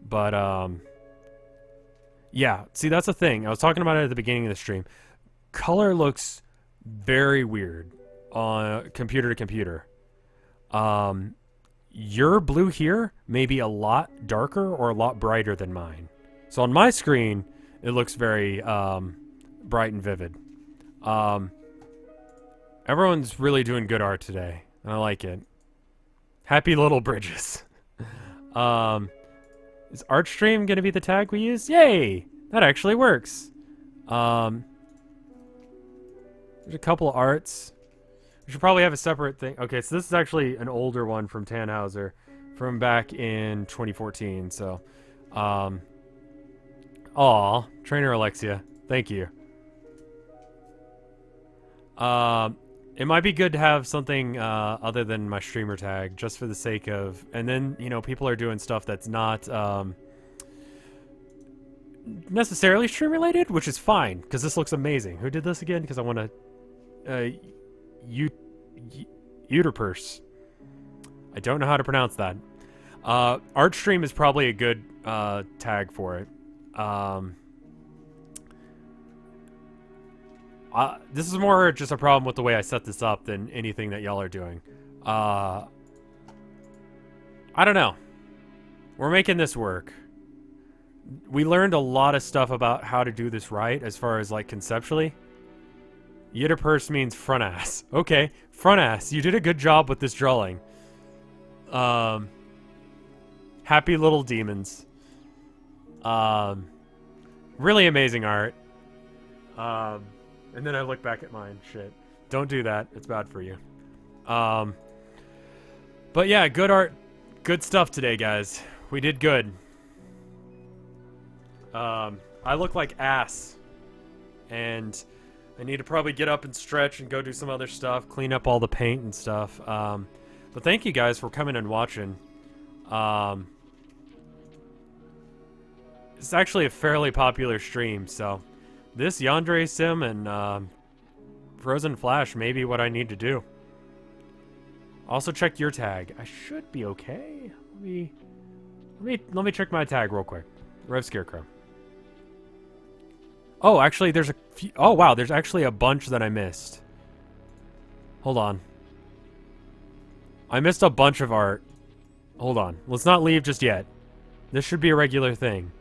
But, yeah. See, that's the thing. I was talking about it at the beginning of the stream. Color looks very weird on computer to computer. Your blue here may be a lot darker or a lot brighter than mine. So on my screen, it looks very bright and vivid. Everyone's really doing good art today. I like it. Happy little bridges. Is ArtStream going to be the tag we use? Yay! That actually works. There's a couple of arts. We should probably have a separate thing. Okay, so this is actually an older one from Tannhauser from back in 2014. So, aw, Trainer Alexia, thank you. It might be good to have something other than my streamer tag, just for the sake of, and then, you know, people are doing stuff that's not necessarily stream related, which is fine, because this looks amazing. Who did this again? Because I want to Uterpurse. I don't know how to pronounce that. Artstream is probably a good tag for it. This is more just a problem with the way I set this up than anything that y'all are doing. I don't know. We're making this work. We learned a lot of stuff about how to do this right, as far as, like, conceptually. Yitterpurse means front ass. Okay, front ass. You did a good job with this drawing. Hat Happy little demons. Really amazing art. And then I look back at mine. Shit. Don't do that. It's bad for you. But yeah, good art. Good stuff today, guys. We did good. I look like ass. And I need to probably get up and stretch and go do some other stuff. Clean up all the paint and stuff. But thank you guys for coming and watching. It's actually a fairly popular stream, so this Yandere Sim and Frozen Flash may be what I need to do. Also check your tag. I should be okay. Let me check my tag real quick. RevScarecrow. Oh, actually, there's a few. Oh wow, there's actually a bunch that I missed. Hold on. I missed a bunch of art. Hold on. Let's not leave just yet. This should be a regular thing.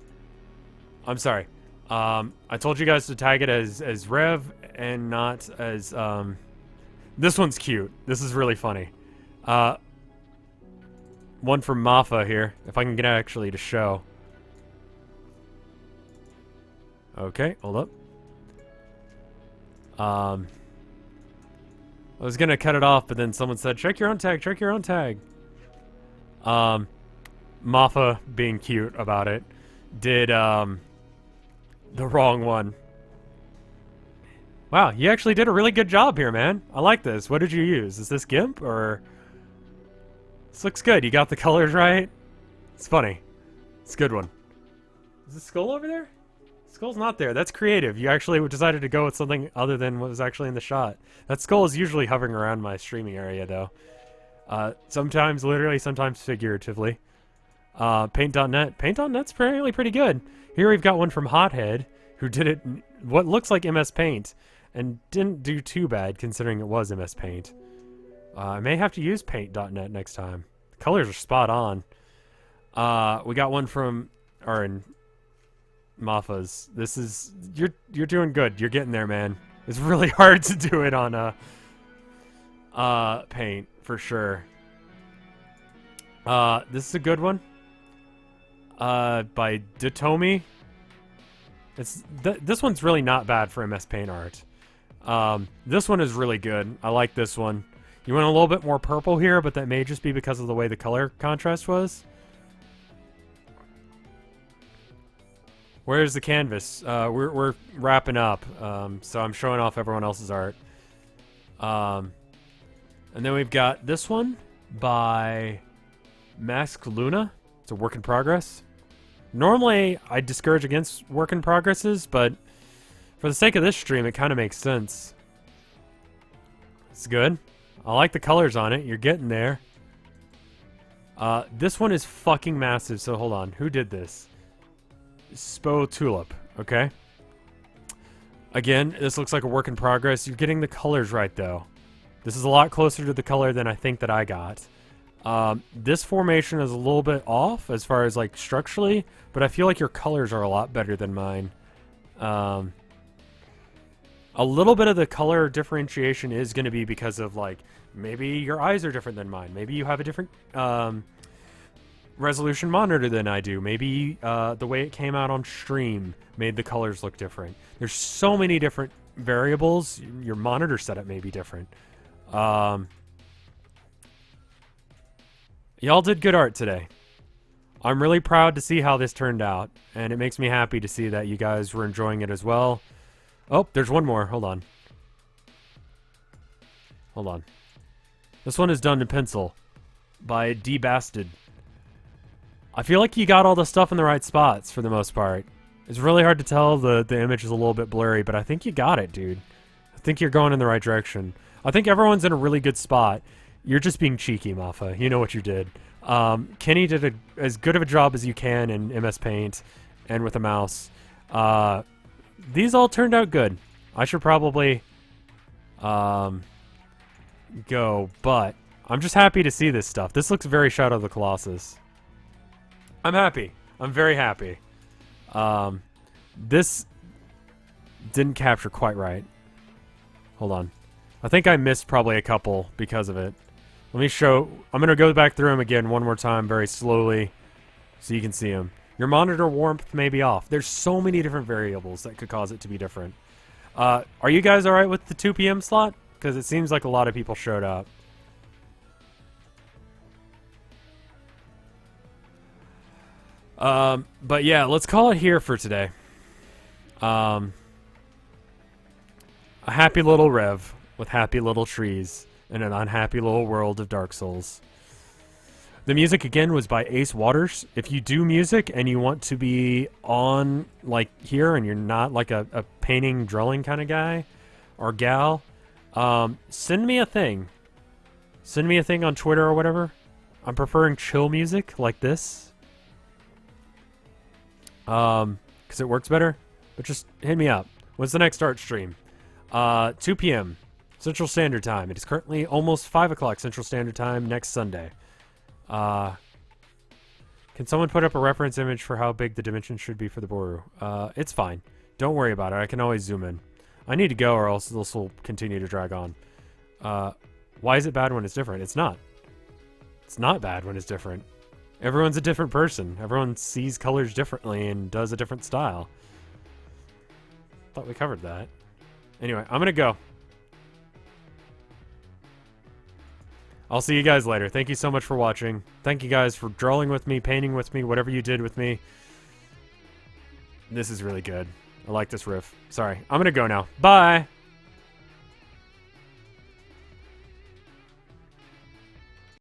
I'm sorry. I told you guys to tag it as Rev and not as this one's cute. This is really funny. One from Mafa here, if I can get it actually to show. Okay, hold up. I was gonna cut it off, but then someone said, check your own tag, check your own tag. Mafa, being cute about it, did the wrong one. Wow, you actually did a really good job here, man. I like this. What did you use? Is this GIMP or... This looks good. You got the colors right. It's funny. It's a good one. Is the skull over there? Skull's not there. That's creative. You actually decided to go with something other than what was actually in the shot. That skull is usually hovering around my streaming area, though. Sometimes literally, sometimes figuratively. Paint.net. Paint.net's apparently pretty good. Here we've got one from Hothead, who did it in what looks like MS Paint, and didn't do too bad considering it was MS Paint. I may have to use Paint.net next time. The colors are spot on. We got one from Mafa's. This is you're doing good. You're getting there, man. It's really hard to do it on Paint for sure. This is a good one. By Datomi. This one's really not bad for MS Paint art. This one is really good. I like this one. You went a little bit more purple here, but that may just be because of the way the color contrast was. Where's the canvas? We're wrapping up, so I'm showing off everyone else's art. And then we've got this one by Mask Luna. It's a work in progress. Normally, I discourage against work in progresses, but for the sake of this stream, it kind of makes sense. It's good. I like the colors on it. You're getting there. This one is fucking massive, so hold on. Who did this? Spo Tulip, okay? Again, this looks like a work in progress. You're getting the colors right, though. This is a lot closer to the color than I think that I got. This formation is a little bit off as far as like structurally, but I feel like your colors are a lot better than mine. A little bit of the color differentiation is going to be because of like maybe your eyes are different than mine. Maybe you have a different resolution monitor than I do. Maybe the way it came out on stream made the colors look different. There's so many different variables. Your monitor setup may be different. Y'all did good art today. I'm really proud to see how this turned out, and it makes me happy to see that you guys were enjoying it as well. Oh, there's one more. Hold on. Hold on. This one is done in pencil by D Bastard. I feel like you got all the stuff in the right spots for the most part. It's really hard to tell. The image is a little bit blurry, but I think you got it, dude. I think you're going in the right direction. I think everyone's in a really good spot. You're just being cheeky, Mafa. You know what you did. Kenny did as good of a job as you can in MS Paint and with a mouse. These all turned out good. I should probably go, but I'm just happy to see this stuff. This looks very Shadow of the Colossus. I'm happy. I'm very happy. This didn't capture quite right. Hold on. I think I missed probably a couple because of it. Let me show... I'm going to go back through them again one more time very slowly. so you can see them. Your monitor warmth may be off. There's so many different variables that could cause it to be different. Are you guys alright with the 2 p.m. slot? Because it seems like a lot of people showed up. But yeah, let's call it here for today. A happy little Rev with happy little trees in an unhappy little world of Dark Souls. The music again was by Ace Waters. If you do music and you want to be on like here and you're not like a painting, drawing kind of guy or gal, send me a thing. Send me a thing on Twitter or whatever. I'm preferring chill music like this. Because it works better. But just hit me up. When's the next art stream? 2 p.m. Central Standard Time. It is currently almost 5 o'clock Central Standard Time next Sunday. Can someone put up a reference image for how big the dimensions should be for the Boru? It's fine. Don't worry about it. I can always zoom in. I need to go or else this will continue to drag on. Why is it bad when it's different? It's not. It's not bad when it's different. Everyone's a different person. Everyone sees colors differently and does a different style. Thought we covered that. Anyway, I'm gonna go. I'll see you guys later. Thank you so much for watching. Thank you guys for drawing with me, painting with me, whatever you did with me. This is really good. I like this riff. Sorry. I'm gonna go now. Bye!